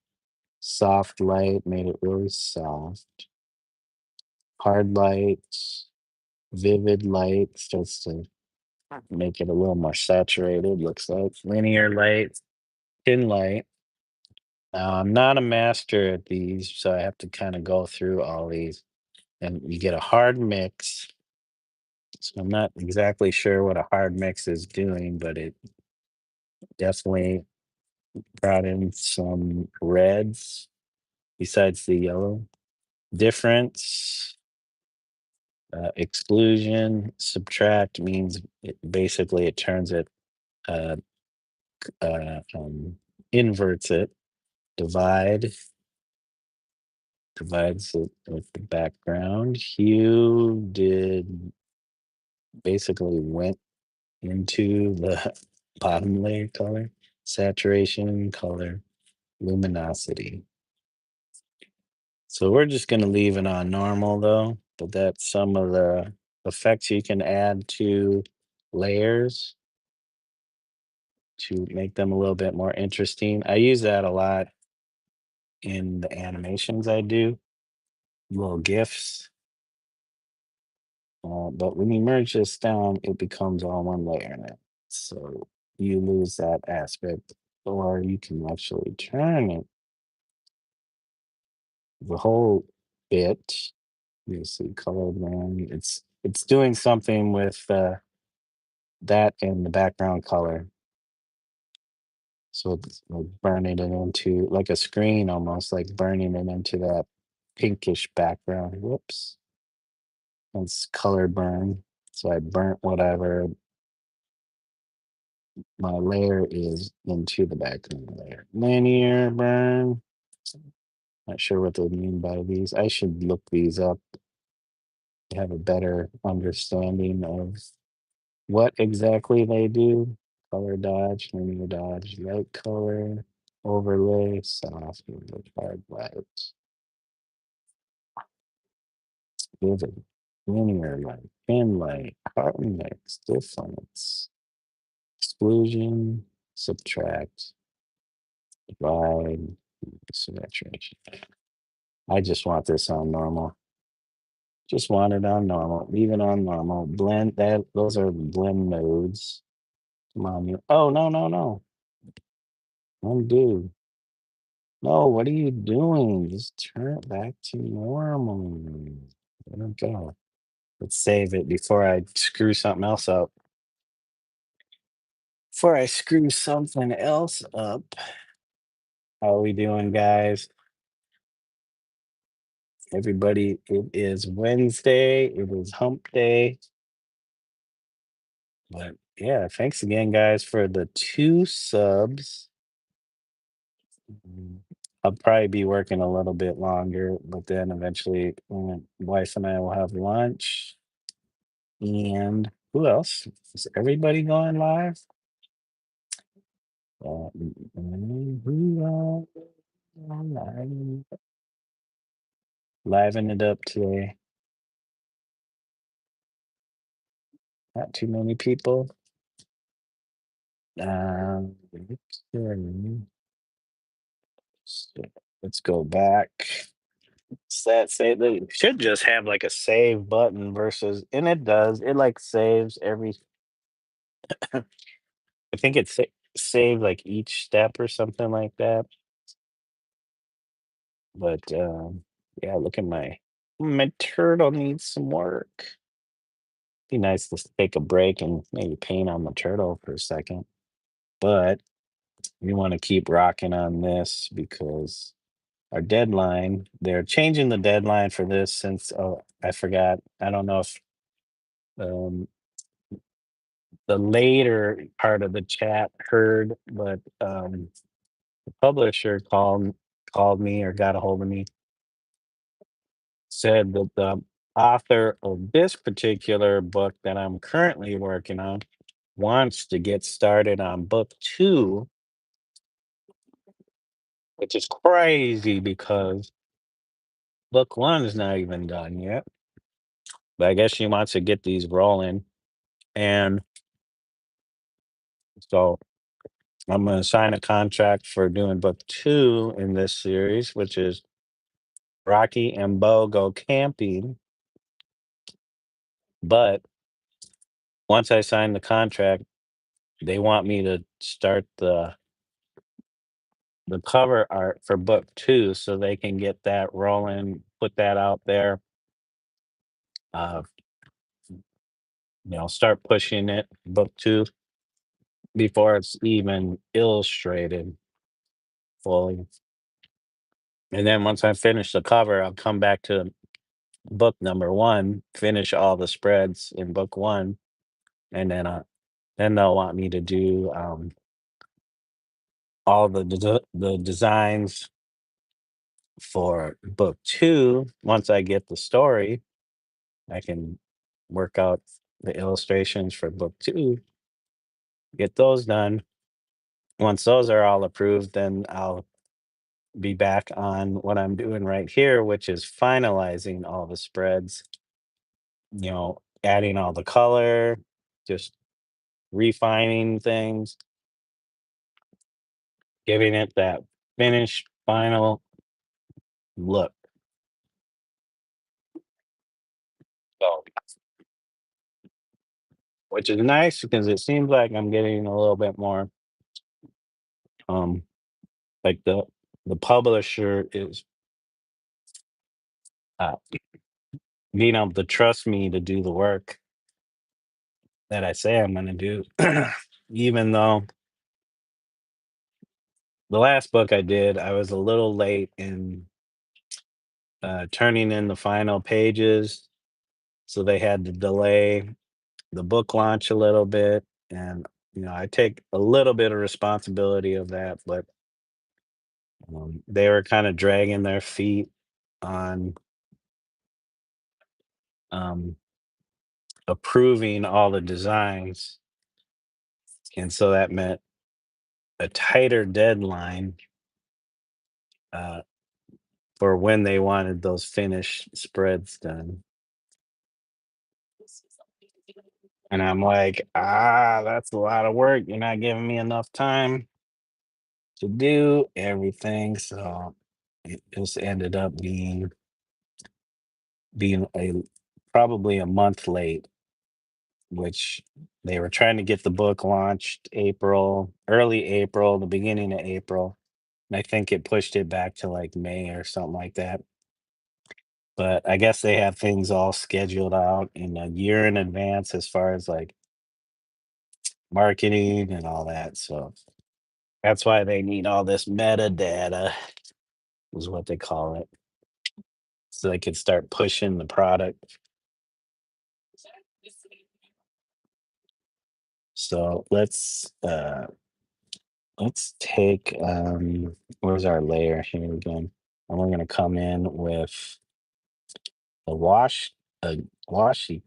Soft light made it really soft. Hard light, vivid light starts to make it a little more saturated, looks like. Linear light, thin light. Now, I'm not a master at these, so I have to kind of go through all these. And you get a hard mix. So I'm not exactly sure what a hard mix is doing, but it definitely brought in some reds besides the yellow. Difference, exclusion, subtract means basically it turns it, uh, inverts it. Divide divides it with the background. Hue did basically went into the bottom layer color. Saturation, color, luminosity. So we're just gonna leave it on normal though, but that's some of the effects you can add to layers to make them a little bit more interesting. I use that a lot in the animations I do, little GIFs. But when you merge this down, it becomes all one layer now. So you lose that aspect, or you can actually turn it the whole bit. You see colored one. It's doing something with that and the background color. So it's like burning it into like a screen almost, like burning it into that pinkish background. Whoops. It's color burn. So I burnt whatever my layer is into the background layer. Linear burn. Not sure what they mean by these. I should look these up to have a better understanding of what exactly they do. Color dodge, linear dodge, light color, overlay, soft, hard light, vivid, linear light, pin light, carbon mix, difference, exclusion, subtract, divide, saturation. I just want this on normal. Just want it on normal. Leave it on normal. Blend that. Those are blend modes. Come on. Oh, no, no, no. Undo. No, what are you doing? Just turn it back to normal. There we go. Let's save it before I screw something else up. Before I screw something else up. How are we doing, guys? Everybody, it is Wednesday. It is hump day. But yeah, thanks again, guys, for the 2 subs. I'll probably be working a little bit longer, but then eventually, wife and I will have lunch. And who else? Is everybody going live? Who liven it up today? Not too many people. Okay. So let's go back. That say they should just have like a save button versus, and it does. It like saves every. I think it's saved like each step or something like that. But yeah, look at my turtle needs some work. Be nice to take a break and maybe paint on the turtle for a second. But we want to keep rocking on this because our deadline, they're changing the deadline for this since, oh, I forgot. I don't know if um, the later part of the chat heard, but the publisher called me or got a hold of me, said that the author of this particular book that I'm currently working on wants to get started on book 2, which is crazy because book 1 is not even done yet. But I guess she wants to get these rolling. And so I'm going to sign a contract for doing book 2 in this series, which is Rocky and Bo Go Camping. But once I sign the contract, they want me to start the cover art for book 2 so they can get that rolling, put that out there, uh, start pushing it, book 2, before it's even illustrated fully. And then once I finish the cover, I'll come back to book number 1, finish all the spreads in book 1, and then they'll want me to do all the designs for book 2. Once I get the story, I can work out the illustrations for book 2, get those done. Once those are all approved, then I'll be back on what I'm doing right here, which is finalizing all the spreads, adding all the color, just refining things, giving it that finished final look. So, which is nice because it seems like I'm getting a little bit more um like the publisher is uh being able to trust me to do the work that I say I'm going to do, even though the last book I did, I was a little late in turning in the final pages, so they had to delay the book launch a little bit. And I take a little bit of responsibility of that, but they were kind of dragging their feet on um, approving all the designs, and so that meant a tighter deadline uh, for when they wanted those finished spreads done. And I'm like, that's a lot of work. You're not giving me enough time to do everything. So it just ended up being a probably a month late, which they were trying to get the book launched early April, the beginning of April. And I think it pushed it back to like May or something like that. But I guess they have things all scheduled out in a year in advance as far as like marketing and all that. So that's why they need all this metadata, is what they call it, so they can start pushing the product. So let's take where's our layer here again? And we're gonna come in with a a washy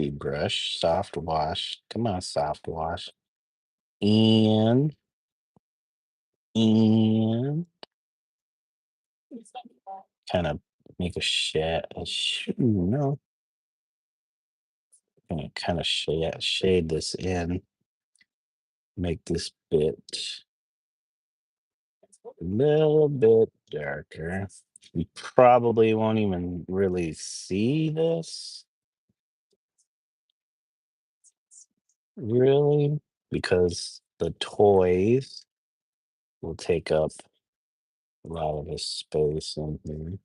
brush, soft wash. Come on, soft wash. And and kind of make a shade. No, gonna kind of shade this in, make this bit a little bit darker. You probably won't even really see this, really, because the toys will take up a lot of the space in here.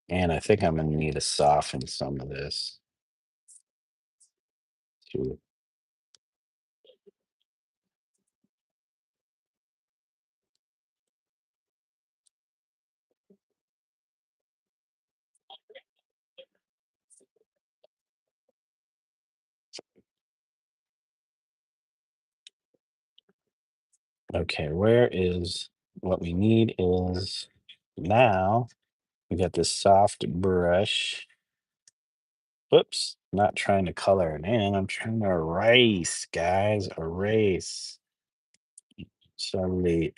And I think I'm gonna need to soften some of this too. Okay, where is what we need is now we got this soft brush. Whoops, not trying to color it in. I'm trying to erase, guys, erase. Suddenly,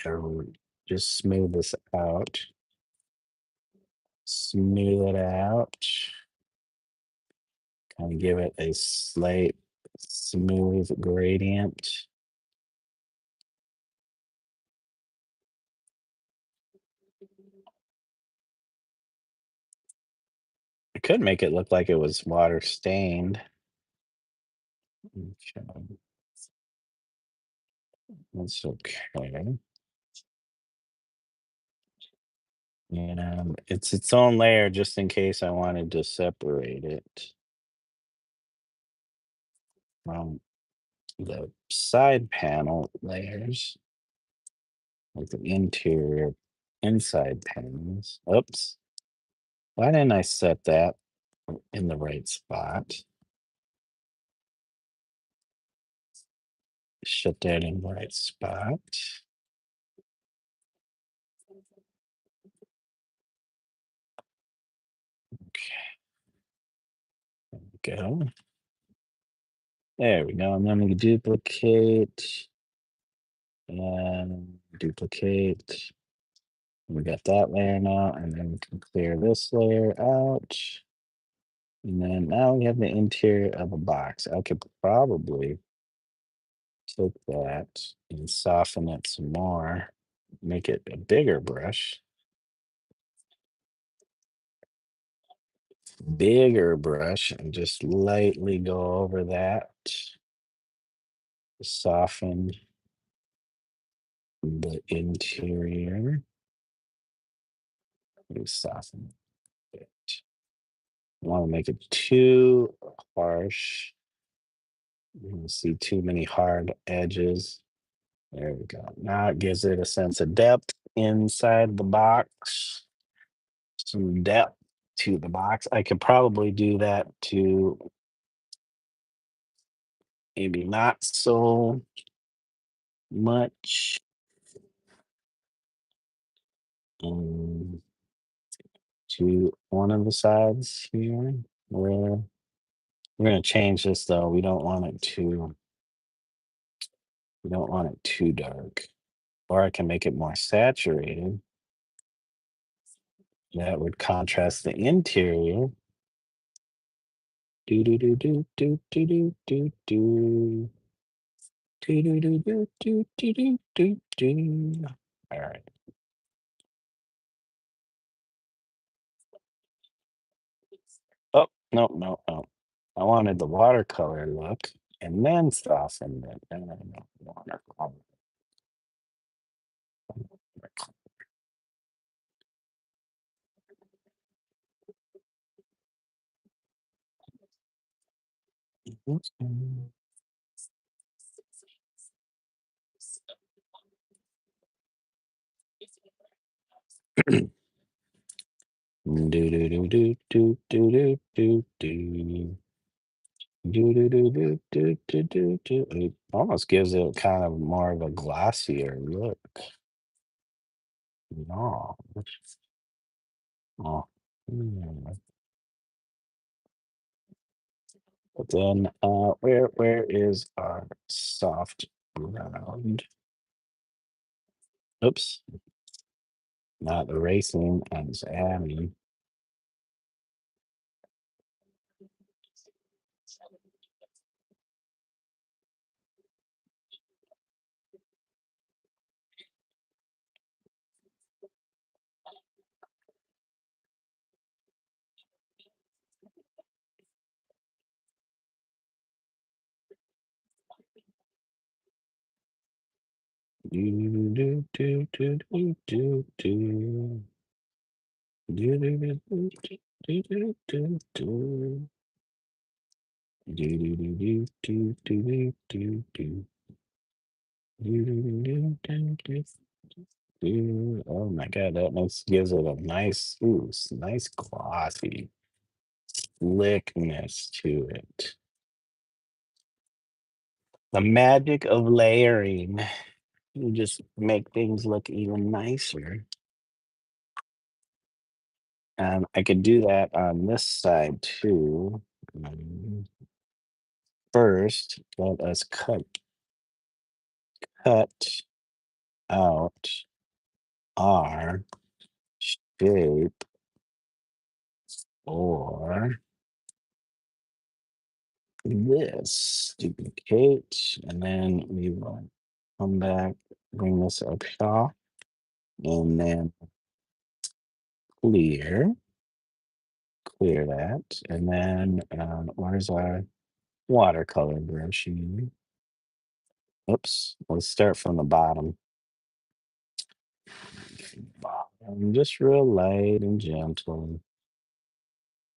just smooth this out. Smooth it out. Kind of give it a slight smooth gradient. I could make it look like it was water stained. Okay, that's okay. And it's its own layer just in case I wanted to separate it from the side panel layers, like the interior inside panels. Oops. Why didn't I set that in the right spot? Shut that in the right spot. Okay, there we go. There we go. And then we duplicate and duplicate. We got that layer now, and then we can clear this layer out. And then now we have the interior of a box. I could probably take that and soften it some more, make it a bigger brush. Bigger brush, and just lightly go over that. Soften the interior. Maybe soften it. I want to make it too harsh. You don't see too many hard edges. There we go. Now it gives it a sense of depth inside the box. Some depth to the box. I could probably do that to maybe not so much. um, to one of the sides here. Where we're gonna change this though. We don't want it too dark. Or I can make it more saturated. That would contrast the interior. Do do do do do do do do do. Do do do do do do do do do. All right. Oh, no, no, no. I wanted the watercolor look and then soften it. And then watercolor. Do do do do do do do do do. Do do do do do do do do. It almost gives it kind of more of a glossier look. No. Oh. Hmm. But then where is our soft ground? Oops. Not erasing, I'm just adding. Do do do do do do do. Do do do do do do do do. Do do do do do do do do. Do do do do do. Ooh, oh my god, that makes gives it a nice, nice glossy slickness to it. The magic of layering. You just make things look even nicer. And I could do that on this side too. First, let us cut out our shape for this. Duplicate, and then we will come back, bring this up here, and then clear, clear that, and then where's our watercolor brush? Oops, let's start from the bottom. Bottom, just real light and gentle,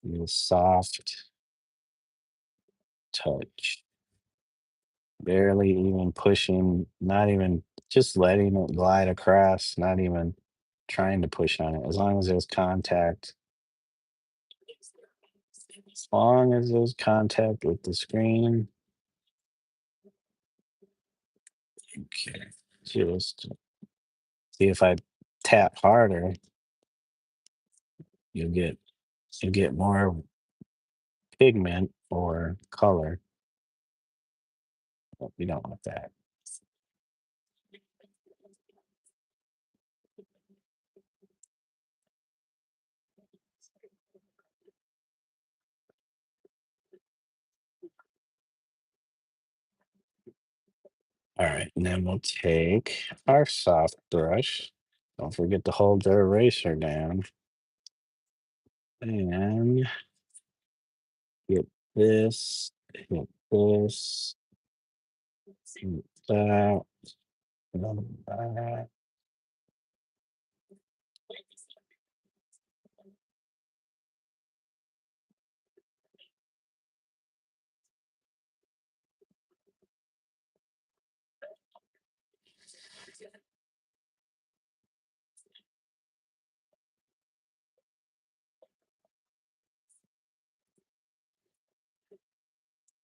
real soft touch. Barely even pushing, not even just letting it glide across, not even trying to push on it. As long as there's contact, as long as there's contact with the screen. Okay. Just see if I tap harder, you'll get more pigment or color. But we don't want that. All right, and then we'll take our soft brush. Don't forget to hold the eraser down. And hit this, hit this, hit that, and that.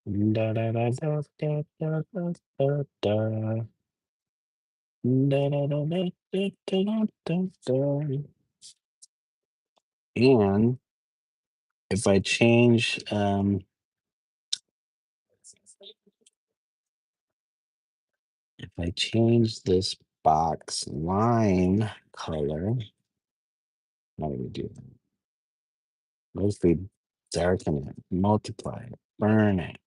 Da, da, da, da, da, da, da, da, da. Da, da, da, da, da, da, da, da. And if I change this box line color, how do we do that? Mostly darken it, multiply it, burn it,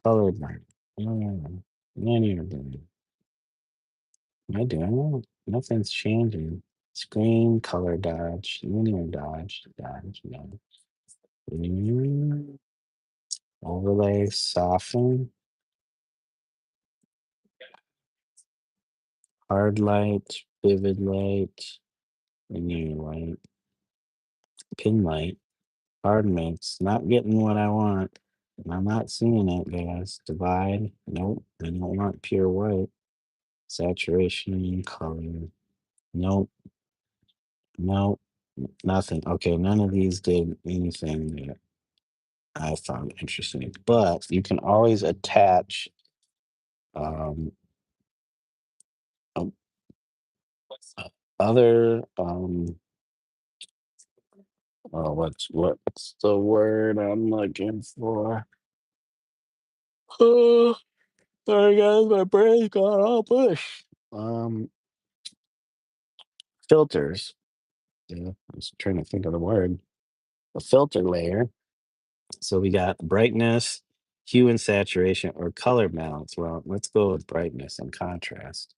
color burn, linear burn. Am I doing it? Nothing's changing. Screen, color dodge, linear dodge, dodge, no. Mm, overlay, soften, hard light, vivid light, linear light, pin light, hard mix. Not getting what I want. I'm not seeing it, guys. Divide. Nope. I don't want pure white. Saturation, color. Nope. Nope. Nothing. Okay, none of these did anything that I found interesting. But you can always attach um o- other oh, what's the word I'm looking for? Oh, sorry guys, my brain's gone all bush. Um filters. Yeah, I was trying to think of the word. A filter layer. So we got brightness, hue and saturation, or color balance. Well, let's go with brightness and contrast.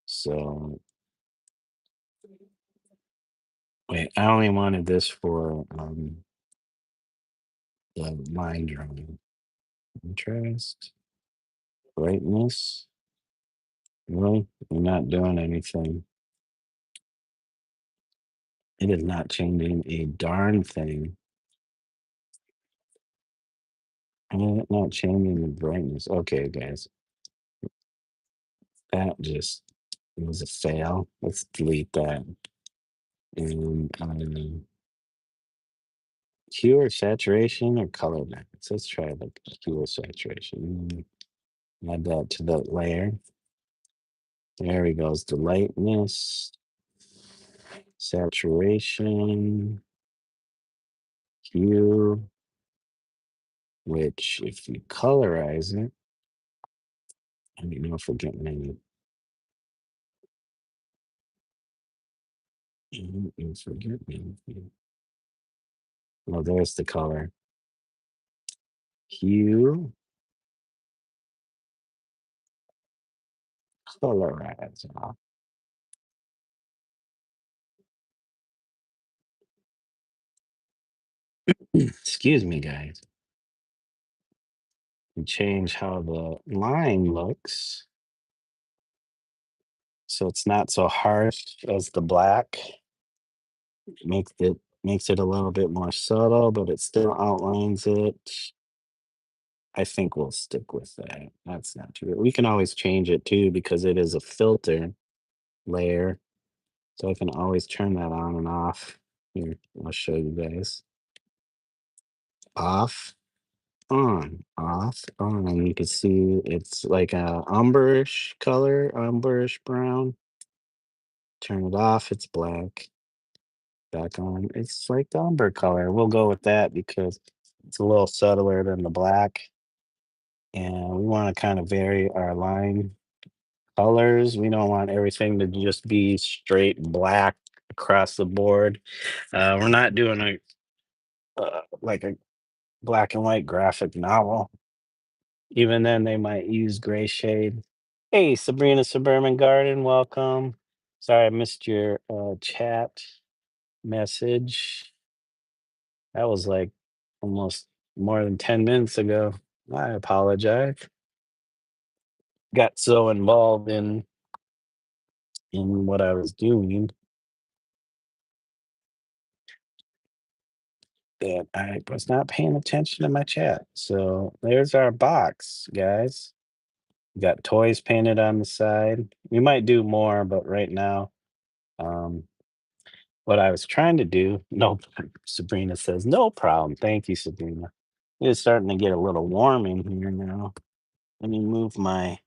So wait, I only wanted this for the line drawing. Contrast, brightness. Really? We're not doing anything. It is not changing a darn thing. And it's not changing the brightness. Okay, guys. That just was a fail. Let's delete that. And hue or saturation or color balance. Let's try the hue or saturation. Add that to the layer. There we go. The lightness, saturation, hue, which if you colorize it, I don't know if we're getting any. If we're getting anything. Well, there's the color. Hue, colorize. Excuse me, guys. We change how the line looks. So it's not so harsh as the black. Makes it a little bit more subtle, but it still outlines it. I think we'll stick with that. That's not too. We can always change it too because it is a filter layer, so I can always turn that on and off. Here, I'll show you guys. Off, on, off, on. You can see it's like a umberish color, umberish brown. Turn it off, it's black. Back on, it's like the umber color. We'll go with that because it's a little subtler than the black. And we want to kind of vary our line colors. We don't want everything to just be straight black across the board. We're not doing like a black and white graphic novel. Even then, they might use gray shade. Hey, Sabrina Suburban Garden, welcome. Sorry, I missed your chat message. That was like almost more than 10 minutes ago. I apologize. Got so involved in what I was doing that I was not paying attention to my chat. So there's our box, guys. We got toys painted on the side. We might do more, but right now, um, what I was trying to do, no, Sabrina says, no problem. Thank you, Sabrina. It's starting to get a little warm in here now. Let me move my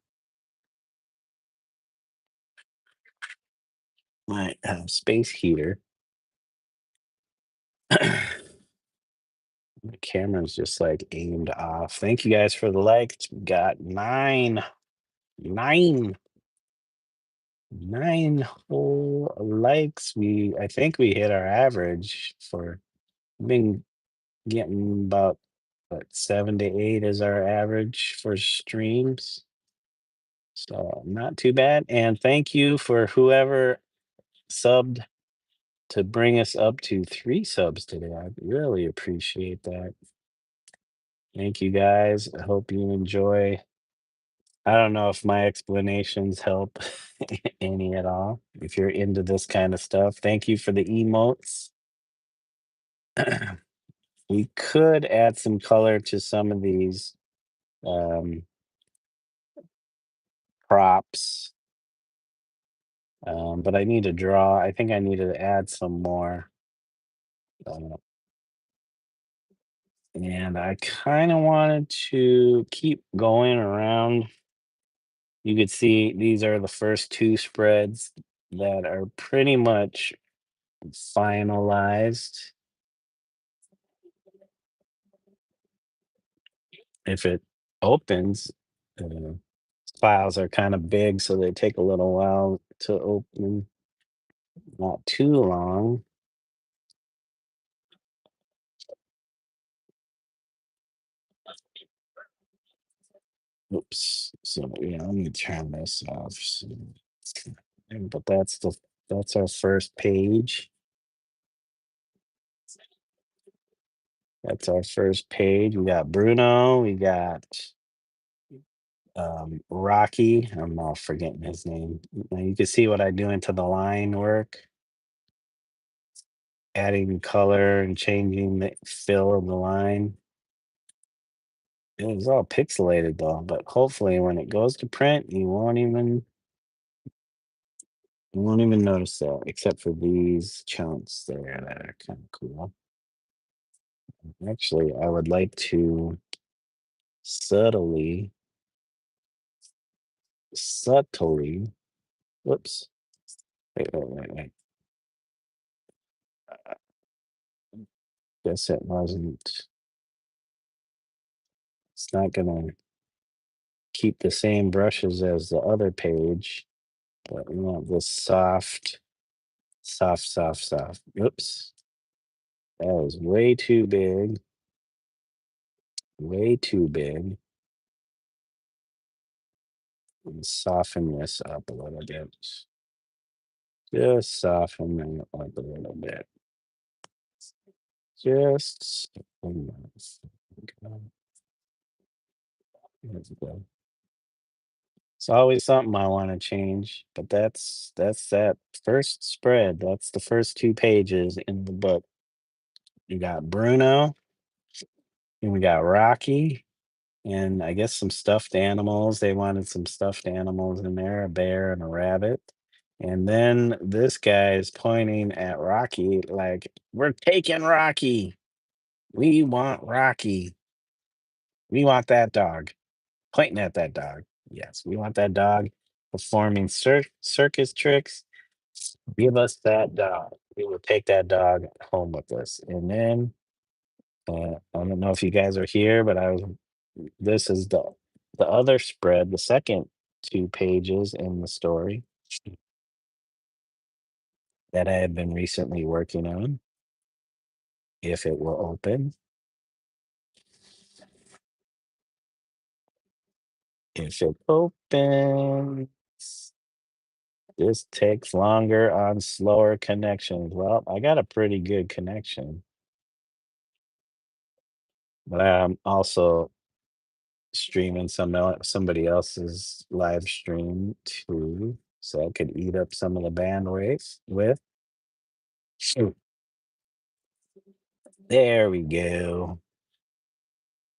space heater. The camera's just like aimed off. Thank you guys for the likes. We got nine, nine whole likes. I think we hit our average for been getting about what 7 to 8 is our average for streams. So not too bad. And thank you for whoever subbed to bring us up to 3 subs today. I really appreciate that. Thank you guys. I hope you enjoy. I don't know if my explanations help any at all. If you're into this kind of stuff, thank you for the emotes. We could add some color to some of these um, props, but I need to draw. I think I need to add some more. Uh, and I kind of wanted to keep going around. You could see these are the first 2 spreads that are pretty much finalized. If it opens, uh, files are kind of big, so they take a little while to open. Not too long. Oops. So yeah, let me turn this off. But that's our first page. That's our first page. We got Bruno. We got Rocky. I'm not forgetting his name. Now you can see what I do into the line work, adding color and changing the fill of the line. It was all pixelated though, but hopefully when it goes to print, you won't even notice that, except for these chunks there that are kind of cool. Actually, I would like to subtly, subtly, whoops, wait. Guess it wasn't. It's not gonna keep the same brushes as the other page, but we want this soft, soft, soft, soft. Oops, that was way too big. Way too big. And soften this up a little bit. Just soften it up a little bit. Just enough. There we go. It's always something I want to change, but that's that first spread. That's the first 2 pages in the book. You got Bruno, and we got Rocky, and I guess some stuffed animals. They wanted some stuffed animals in there, a bear and a rabbit. And then this guy is pointing at Rocky like, we're taking Rocky. We want Rocky. We want that dog. Pointing at that dog. Yes, we want that dog performing circus tricks. Give us that dog. We will take that dog home with us. And then I don't know if you guys are here, but this is the other spread, the second 2 pages in the story that I have been recently working on. If it will open. If it opens. This takes longer on slower connections. Well, I got a pretty good connection, but I'm also streaming somebody else's live stream too, so I could eat up some of the bandwidth with. Shoot. There we go.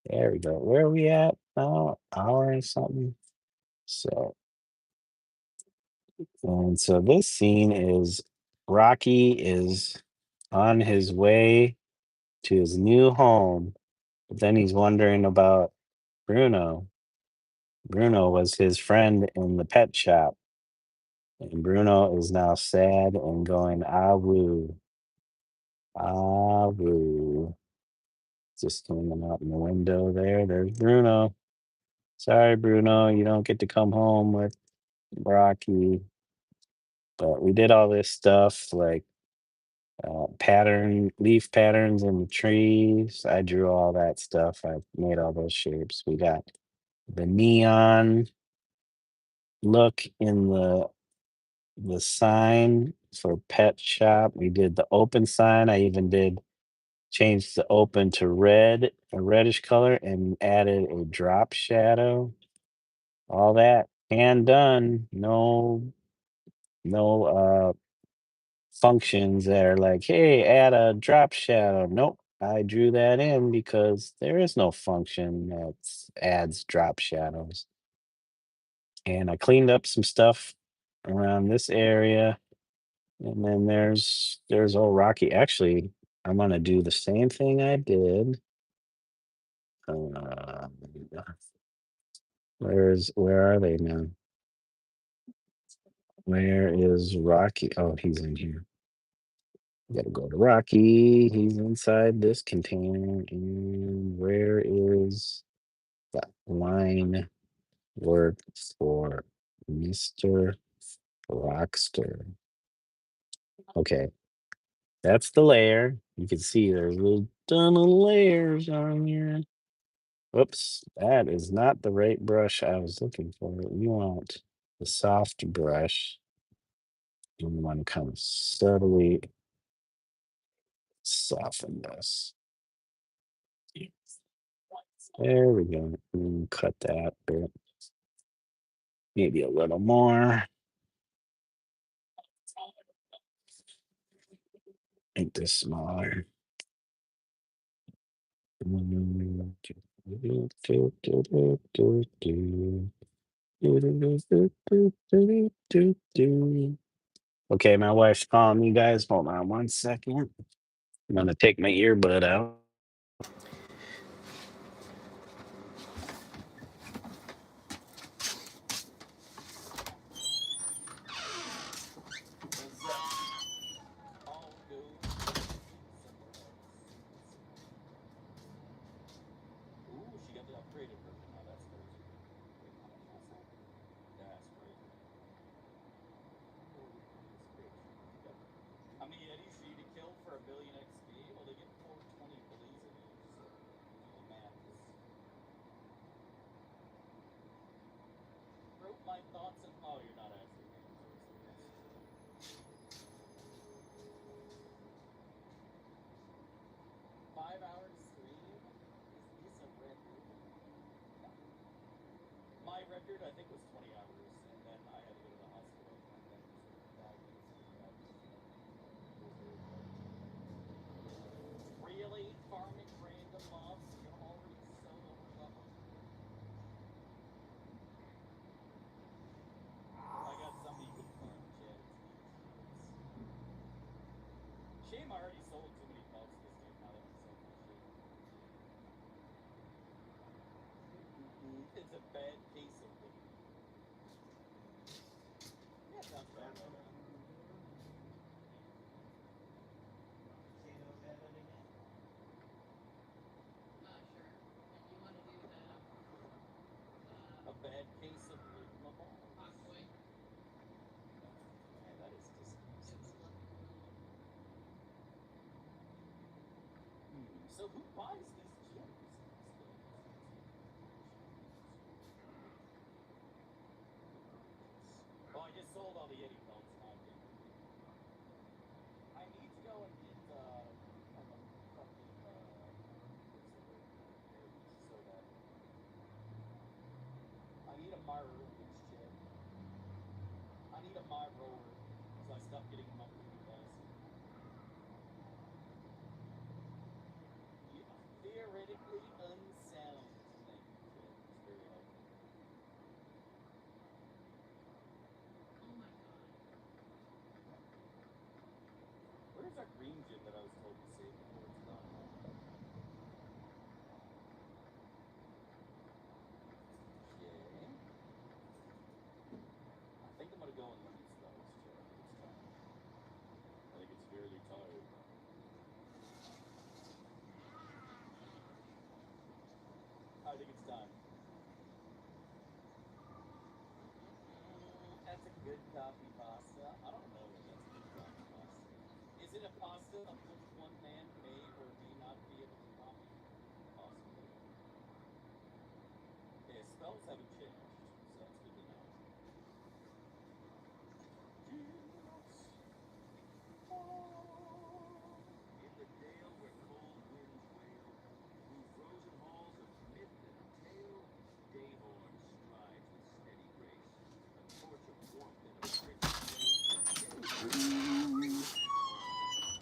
There we go. Where are we at now? Hour and something. So this scene is Rocky is on his way to his new home, But then he's wondering about Bruno. Bruno was his friend in the pet shop, and Bruno is now sad and going, ah woo, ah woo. Just hanging out in the window there. There's Bruno. Sorry, Bruno, you don't get to come home with Rocky. But we did all this stuff like leaf patterns in the trees. I drew all that stuff. I made all those shapes. We got the neon look in the sign for pet shop. We did the open sign. I even did change the open to red, a reddish color, and added a drop shadow. All that hand done. No functions that are like, hey, add a drop shadow. Nope. I drew that in because there is no function that adds drop shadows. And I cleaned up some stuff around this area. And then there's old Rocky. Actually, I'm gonna do the same thing I did. Uh, where are they now? Where is Rocky? Oh, he's in here. Gotta go to Rocky. He's inside this container. And where is that line work for Mr. Rockster? Okay, that's the layer. You can see there's a little ton of layers on here. Whoops, that is not the right brush I was looking for. We want the soft brush. And we want to kind of subtly soften this. There we go. Cut that bit. Maybe a little more. Make this smaller. Okay, my wife's calling me, guys. Hold on 1 second. I'm gonna take my earbud out.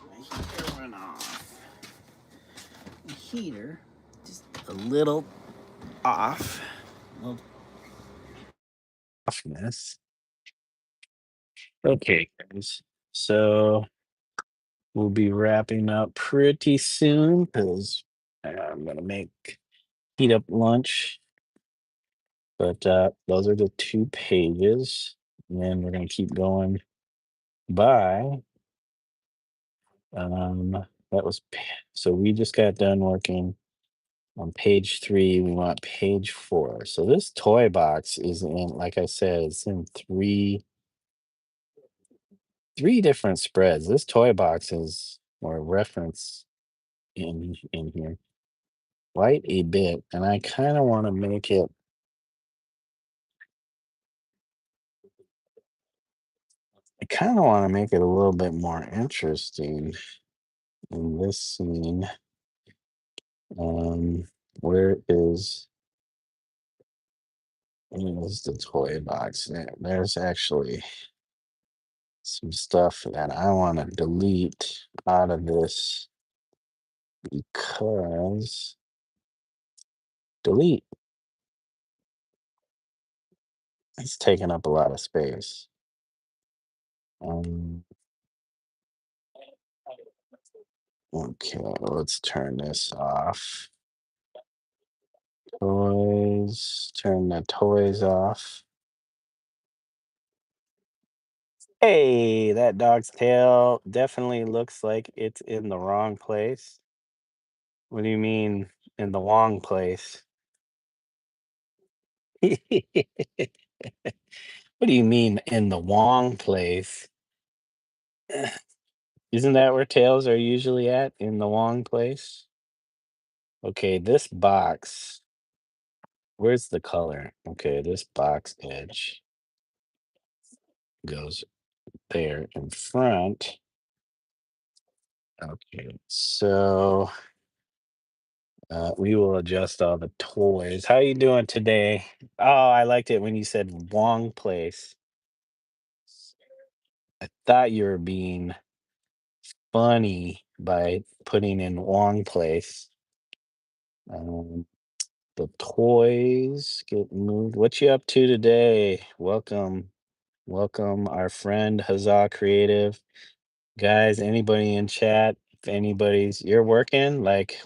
My heater went off. The heater just a little off. A little Offness. Okay, guys. So we'll be wrapping up pretty soon because I'm gonna heat up lunch. But those are the 2 pages, and then we're gonna keep going by. That was so we just got done working on page 3. We want page 4. So this toy box is in, like I said, it's in three different spreads. This toy box is or reference in here quite a bit, and I kind of want to make it. I kind of want to make it a little bit more interesting in this scene. Um, where is the toy box? There's actually some stuff that I want to delete out of this because delete it's taking up a lot of space. Um, okay, let's turn this off. Toys, turn the toys off. Hey, that dog's tail definitely looks like it's in the wrong place. What do you mean in the wrong place? What do you mean in the wrong place? Isn't that where tails are usually at? In the wrong place? Okay, this box. Where's the color? Okay, this box edge goes there in front. Okay, so we will adjust all the toys. How you doing today? Oh, I liked it when you said wrong place. I thought you were being funny by putting in wrong place. Um, the toys get moved. What you up to today? Welcome, welcome, our friend Huzzah Creative. Guys, anybody in chat? If anybody's you're working like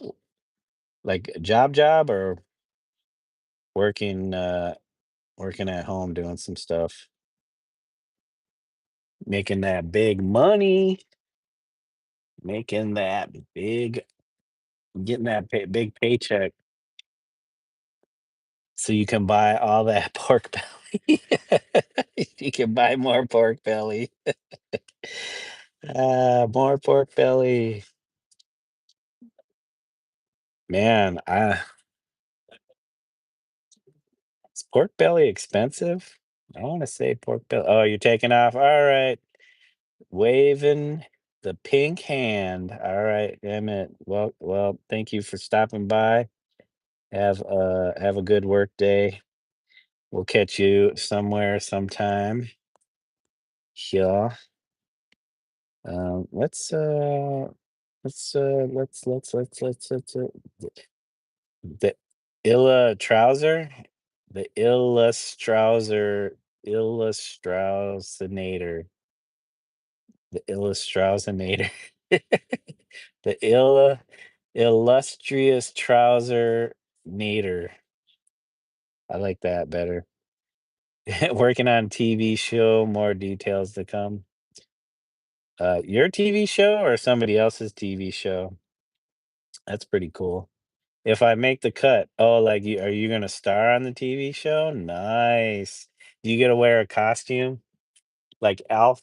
job or working working at home doing some stuff, making that big money, making that big, getting that big paycheck so you can buy all that pork belly. You can buy more pork belly. More pork belly. Man, is pork belly expensive? I want to say pork belly. Oh, you're taking off. All right. Waving the pink hand. All right, Emmett. Well, thank you for stopping by. Have a good work day. We'll catch you somewhere sometime. Yeah. Let's the Illa trouser, the illustrausinator, the illustrausinator, the illustrious trouser nader. I like that better. Working on TV show, more details to come. Your TV show or somebody else's TV show? That's pretty cool. If I make the cut, oh, like are you gonna star on the TV show? Nice. Do you get to wear a costume? Like Alf,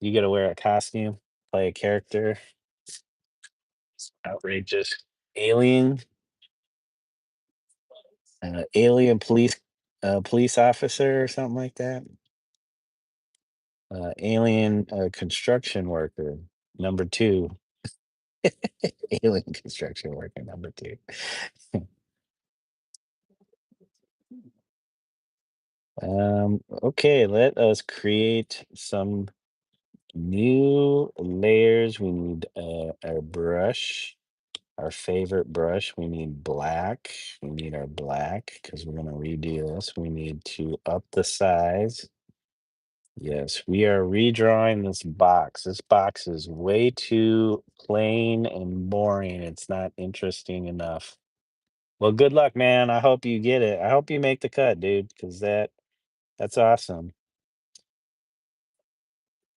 you gotta wear a costume, play a character, outrageous alien, alien police officer or something like that. Alien construction worker number two. Alien construction worker number two. Okay, let us create some new layers. We need our brush, our favorite brush. We need black. We need our black because we're going to redo this. We need to up the size. Yes, we are redrawing this box. This box is way too plain and boring. It's not interesting enough. Well, good luck, man. I hope you get it. I hope you make the cut, dude, because that's awesome.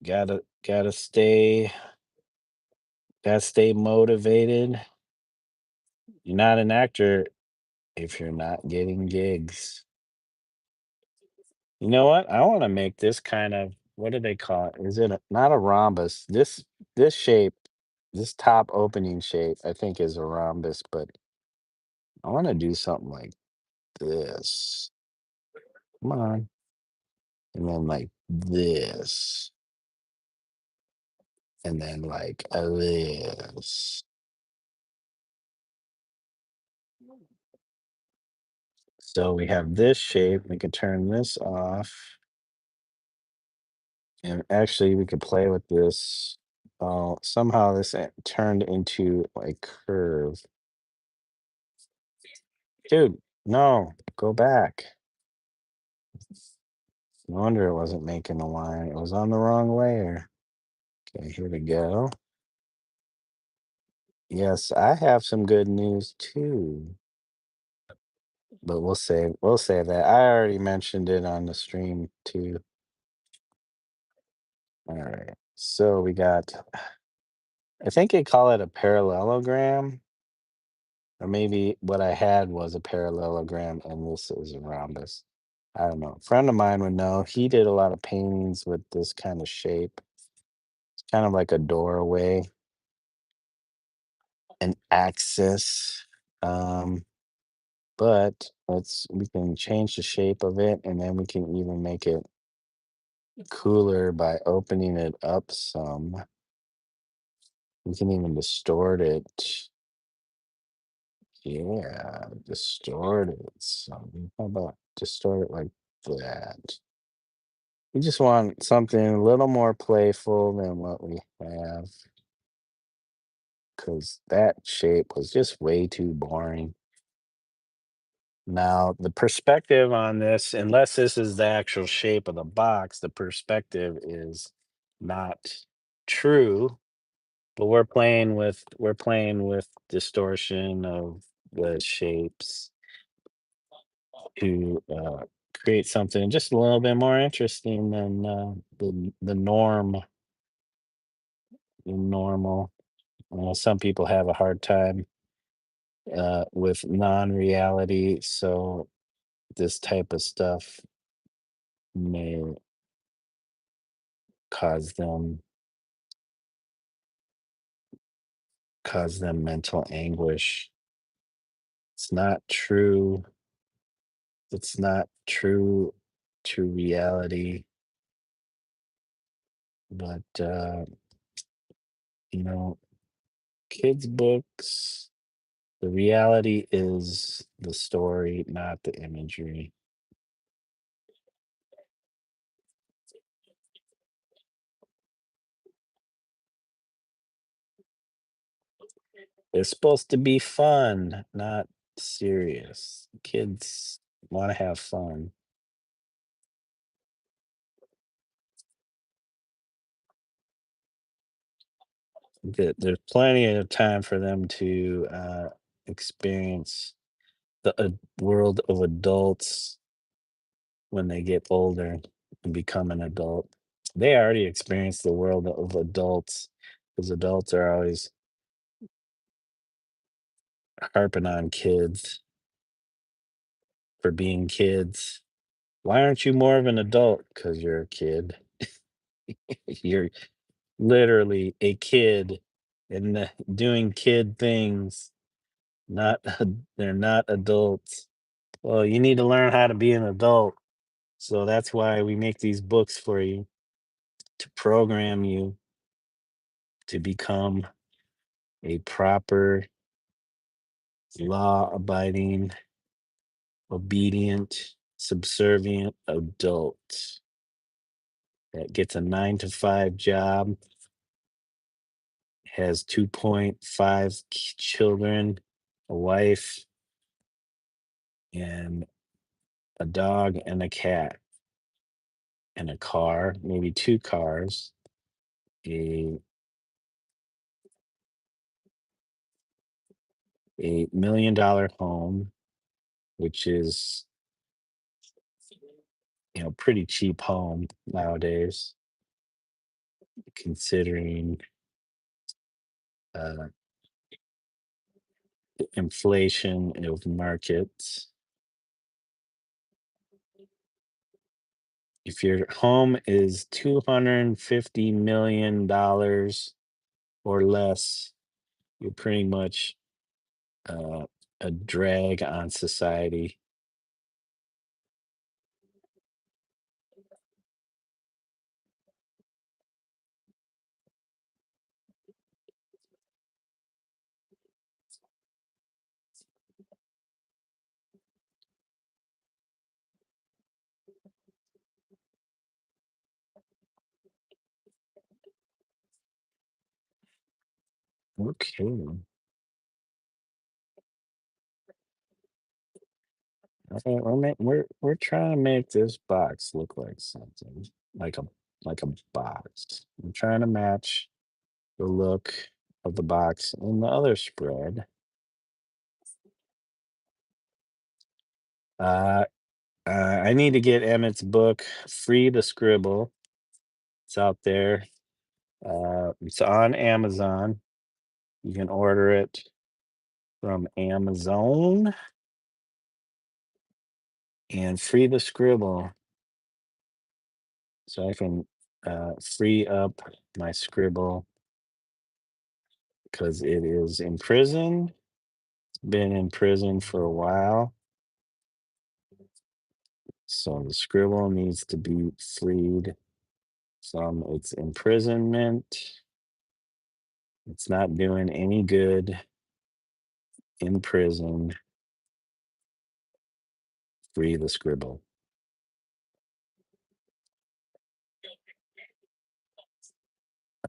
Gotta stay motivated. You're not an actor if you're not getting gigs. You know what? I want to make this kind of, what do they call it? Is it not a rhombus? This shape, this top opening shape, I think is a rhombus, but I want to do something like this. Come on. And then like this. And then like this. So we have this shape. We can turn this off. And actually, we could play with this. Somehow this turned into a curve. Dude, no, go back. No wonder it wasn't making a line. It was on the wrong layer. Okay, here we go. Yes, I have some good news too. But we'll save that. I already mentioned it on the stream too. All right. So we got, I think they call it a parallelogram. Or maybe what I had was a parallelogram and this is a rhombus. I don't know. A friend of mine would know. He did a lot of paintings with this kind of shape. It's kind of like a doorway, an axis. Um, but we can change the shape of it and then we can even make it cooler by opening it up some. We can even distort it. Yeah, distort it some. How about distort it like that? We just want something a little more playful than what we have, because that shape was just way too boring. Now, the perspective on this, unless this is the actual shape of the box, the perspective is not true. But we're playing with distortion of the shapes to create something just a little bit more interesting than the normal. Some people have a hard time with non-reality, so this type of stuff may cause them cause them mental anguish. It's not true. It's not true to reality, but you know, kids' books, the reality is the story, not the imagery. It's supposed to be fun, not serious. Kids want to have fun. There's plenty of time for them to experience the world of adults when they get older and become an adult. They already experience the world of adults because adults are always harping on kids for being kids. Why aren't you more of an adult? Because you're a kid. You're literally a kid and doing kid things. Not they're not adults. Well, you need to learn how to be an adult. So that's why we make these books for you to program you to become a proper, law abiding, obedient, subservient adult that gets a 9 to 5 job, has 2.5 children, a wife, and a dog and a cat, and a car, maybe 2 cars, a $1 million home, which is, pretty cheap home nowadays, considering uh, the inflation of markets. If your home is $250 million or less, you're pretty much uh, a drag on society. Okay. All right, we're trying to make this box look like something, like a like a box. I'm trying to match the look of the box in the other spread. Uh, I need to get Emmett's book, Free the Scribble. It's out there. It's on Amazon. You can order it from Amazon and Free the Scribble, so I can free up my scribble because it is in prison. Been in prison for a while, so the scribble needs to be freed from its imprisonment. It's not doing any good in prison. Free the scribble.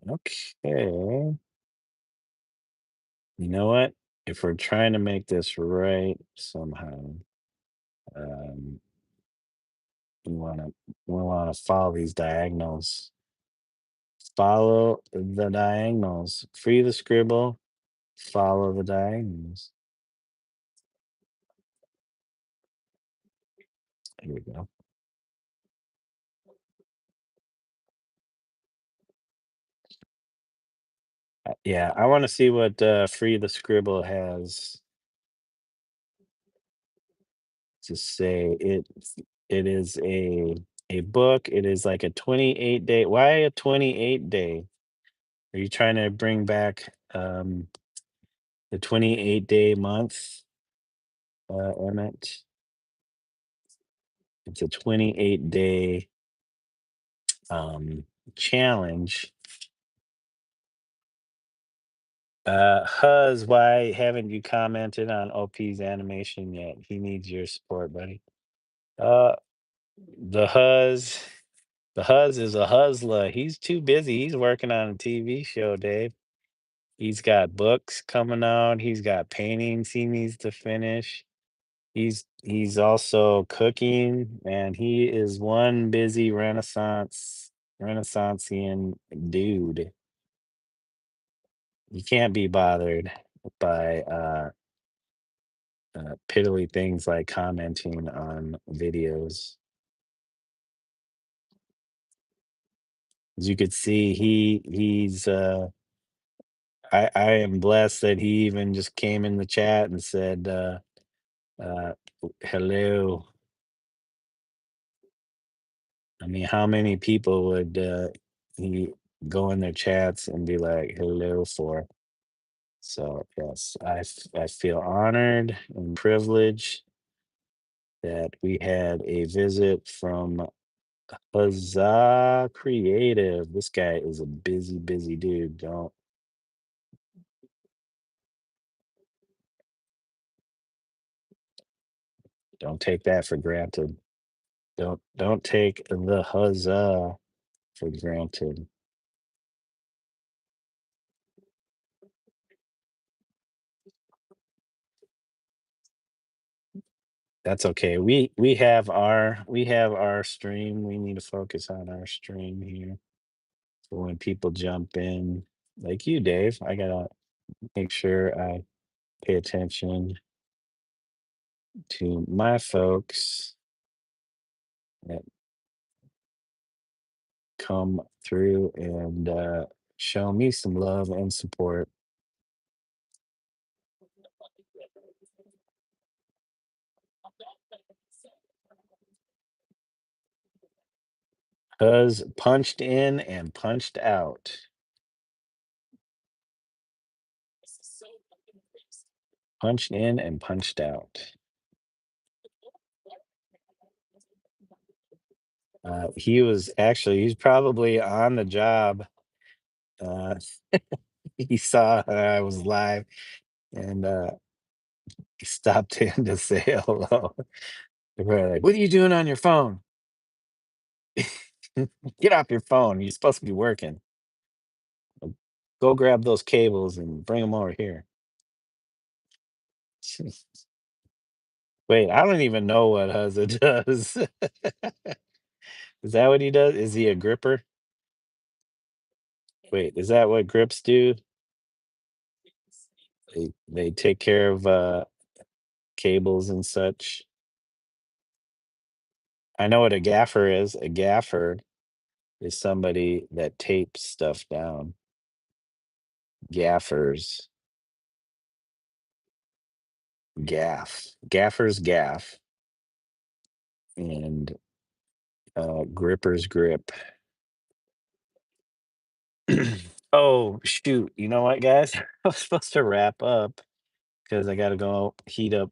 Okay. You know what? If we're trying to make this right somehow, um, we wanna follow these diagonals. Follow the diagonals. Free the scribble. Follow the diagonals. Here we go. Yeah, I want to see what Free the Scribble has to say. It is a book. It is like a 28 day. Why a 28 day? Are you trying to bring back the 28-day month, Emmett? It's a 28-day challenge. Huz, why haven't you commented on OP's animation yet? He needs your support, buddy. Uh, the Huz, the Huz is a hustler. He's too busy. He's working on a TV show, Dave. He's got books coming out. He's got paintings he needs to finish. He's also cooking, and he is one busy Renaissancean dude. You can't be bothered by piddly things like commenting on videos. As you could see, I am blessed that he even just came in the chat and said uh hello. I mean, how many people would he go in their chats and be like hello for. So yes, I feel honored and privileged that we had a visit from Huzzah Creative. This guy is a busy, busy dude. Don't take that for granted. Don't take the huzzah for granted. That's okay. We have our stream. We need to focus on our stream here. So when people jump in, like you, Dave, I gotta make sure I pay attention to my folks that come through and show me some love and support. Cuz punched in and punched out. Punched in and punched out. He's probably on the job. Uh, he saw I was live and he stopped in to say hello. They were like, "What are you doing on your phone? Get off your phone. You're supposed to be working. Go grab those cables and bring them over here." Wait, I don't even know what Huzza does. Is that what he does? Is he a gripper? Wait, is that what grips do? They take care of cables and such. I know what a gaffer is. A gaffer is somebody that tapes stuff down. Gaffers, gaffers gaff, and grippers grip. Oh shoot! You know what, guys? I was supposed to wrap up because I got to go heat up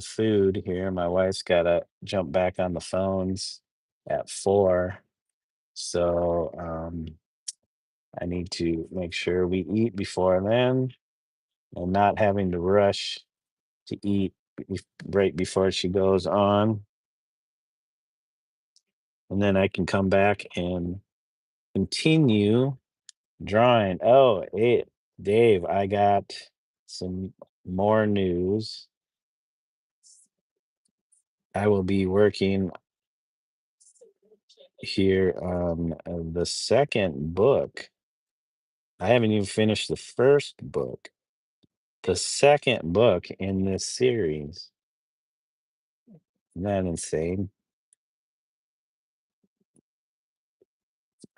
food here. My wife's got to jump back on the phones at 4, so I need to make sure we eat before then, and not having to rush to eat right before she goes on, and then I can come back and continue drawing. Oh, hey, Dave, I got some more news. I will be working here on the second book. I haven't even finished the first book. The second book in this series. Isn't that insane?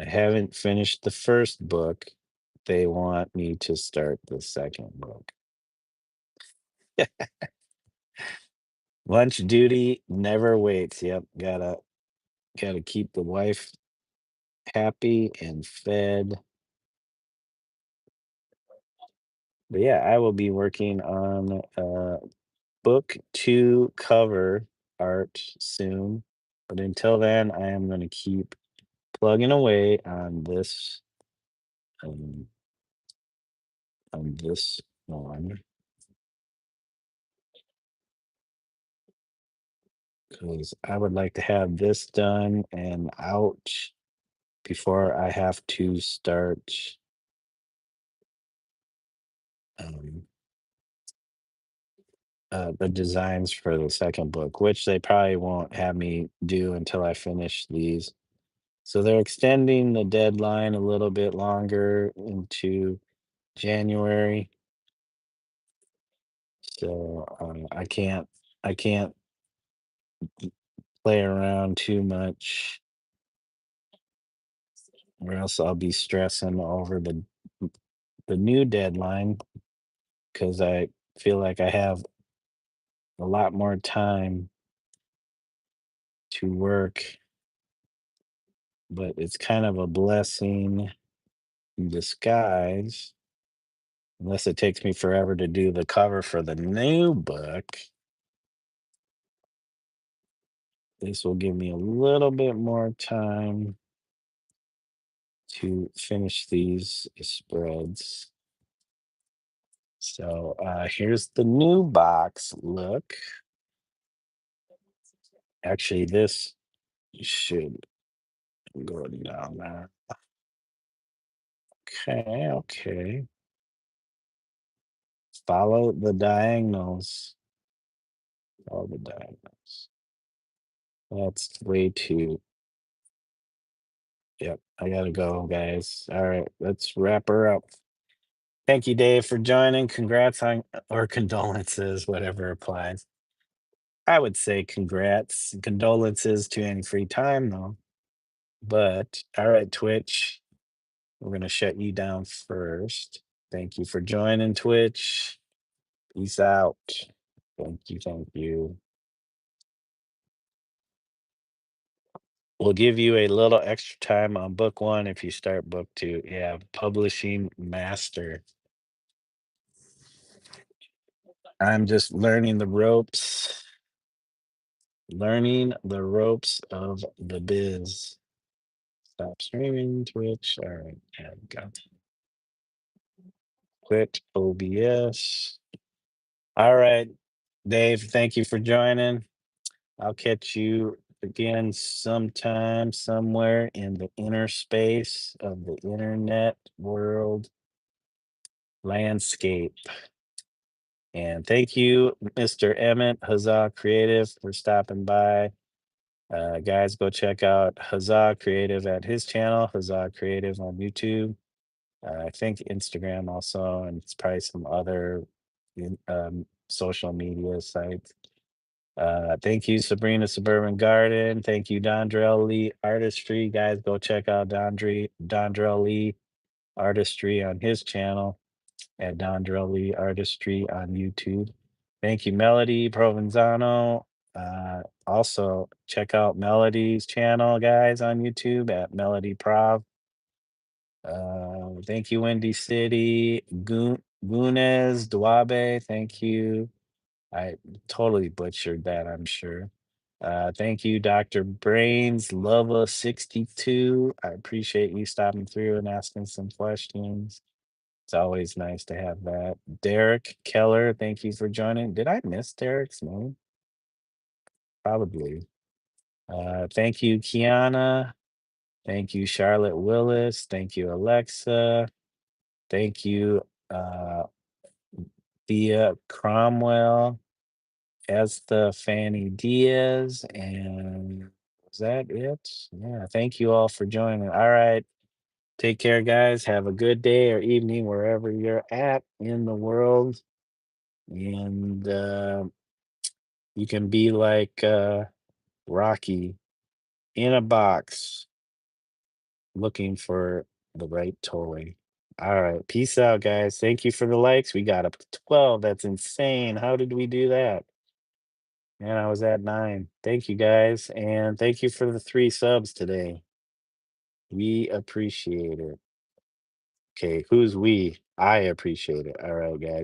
I haven't finished the first book. They want me to start the second book. Lunch duty never waits. Yep, gotta keep the wife happy and fed. But yeah, I will be working on book 2 cover art soon. But until then, I am gonna keep plugging away um, on this one because I would like to have this done and out before I have to start um, the designs for the second book, which they probably won't have me do until I finish these. So they're extending the deadline a little bit longer into January. So I can't play around too much, or else I'll be stressing over the new deadline because I feel like I have a lot more time to work but it's kind of a blessing in disguise. Unless it takes me forever to do the cover for the new book. This will give me a little bit more time to finish these spreads. So here's the new box look. Actually, this should go down there. Okay, okay. Follow the diagonals. Follow the diagonals. That's way too. Yep, I gotta go, guys. All right, let's wrap her up. Thank you, Dave, for joining. Congrats on, or condolences, whatever applies. I would say congrats. Condolences to any free time, though. But all right, Twitch, we're going to shut you down first. Thank you for joining, Twitch. Peace out. Thank you. Thank you. We'll give you a little extra time on book one if you start book two. Yeah, publishing master. I'm just learning the ropes. Learning the ropes of the biz. Stop streaming, Twitch. All right, yeah, got quit OBS. All right, Dave, thank you for joining. I'll catch you again sometime, somewhere in the inner space of the internet world landscape. And thank you, Mr. Emmett Huzzah Creative, for stopping by. Guys, go check out Huzzah Creative at his channel, Huzzah Creative on YouTube. I think Instagram also, and it's probably some other social media sites. Thank you, Sabrina Suburban Garden. Thank you, Dondrell Lee Artistry. Guys, go check out Dondrell Lee Artistry on his channel at Dondrell Lee Artistry on YouTube. Thank you, Melody Provenzano. Also, check out Melody's channel, guys, on YouTube at Melody Prov. Thank you, Windy City. Gunes Duabe, thank you. I totally butchered that, I'm sure. Thank you, Dr. Brains, Lova62. I appreciate you stopping through and asking some questions. It's always nice to have that. Derek Keller, thank you for joining. Did I miss Derek's name? Probably. Thank you, Kiana. Thank you, Charlotte Willis. Thank you, Alexa. Thank you, Thea Cromwell, Esther Fanny Diaz, and was that it? Yeah, thank you all for joining. All right. Take care, guys. Have a good day or evening wherever you're at in the world. And you can be like Rocky in a box looking for the right toy. All right. Peace out, guys. Thank you for the likes. We got up to 12. That's insane. How did we do that? Man, I was at 9. Thank you, guys. And thank you for the 3 subs today. We appreciate it. Okay. Who's we? I appreciate it. All right, guys.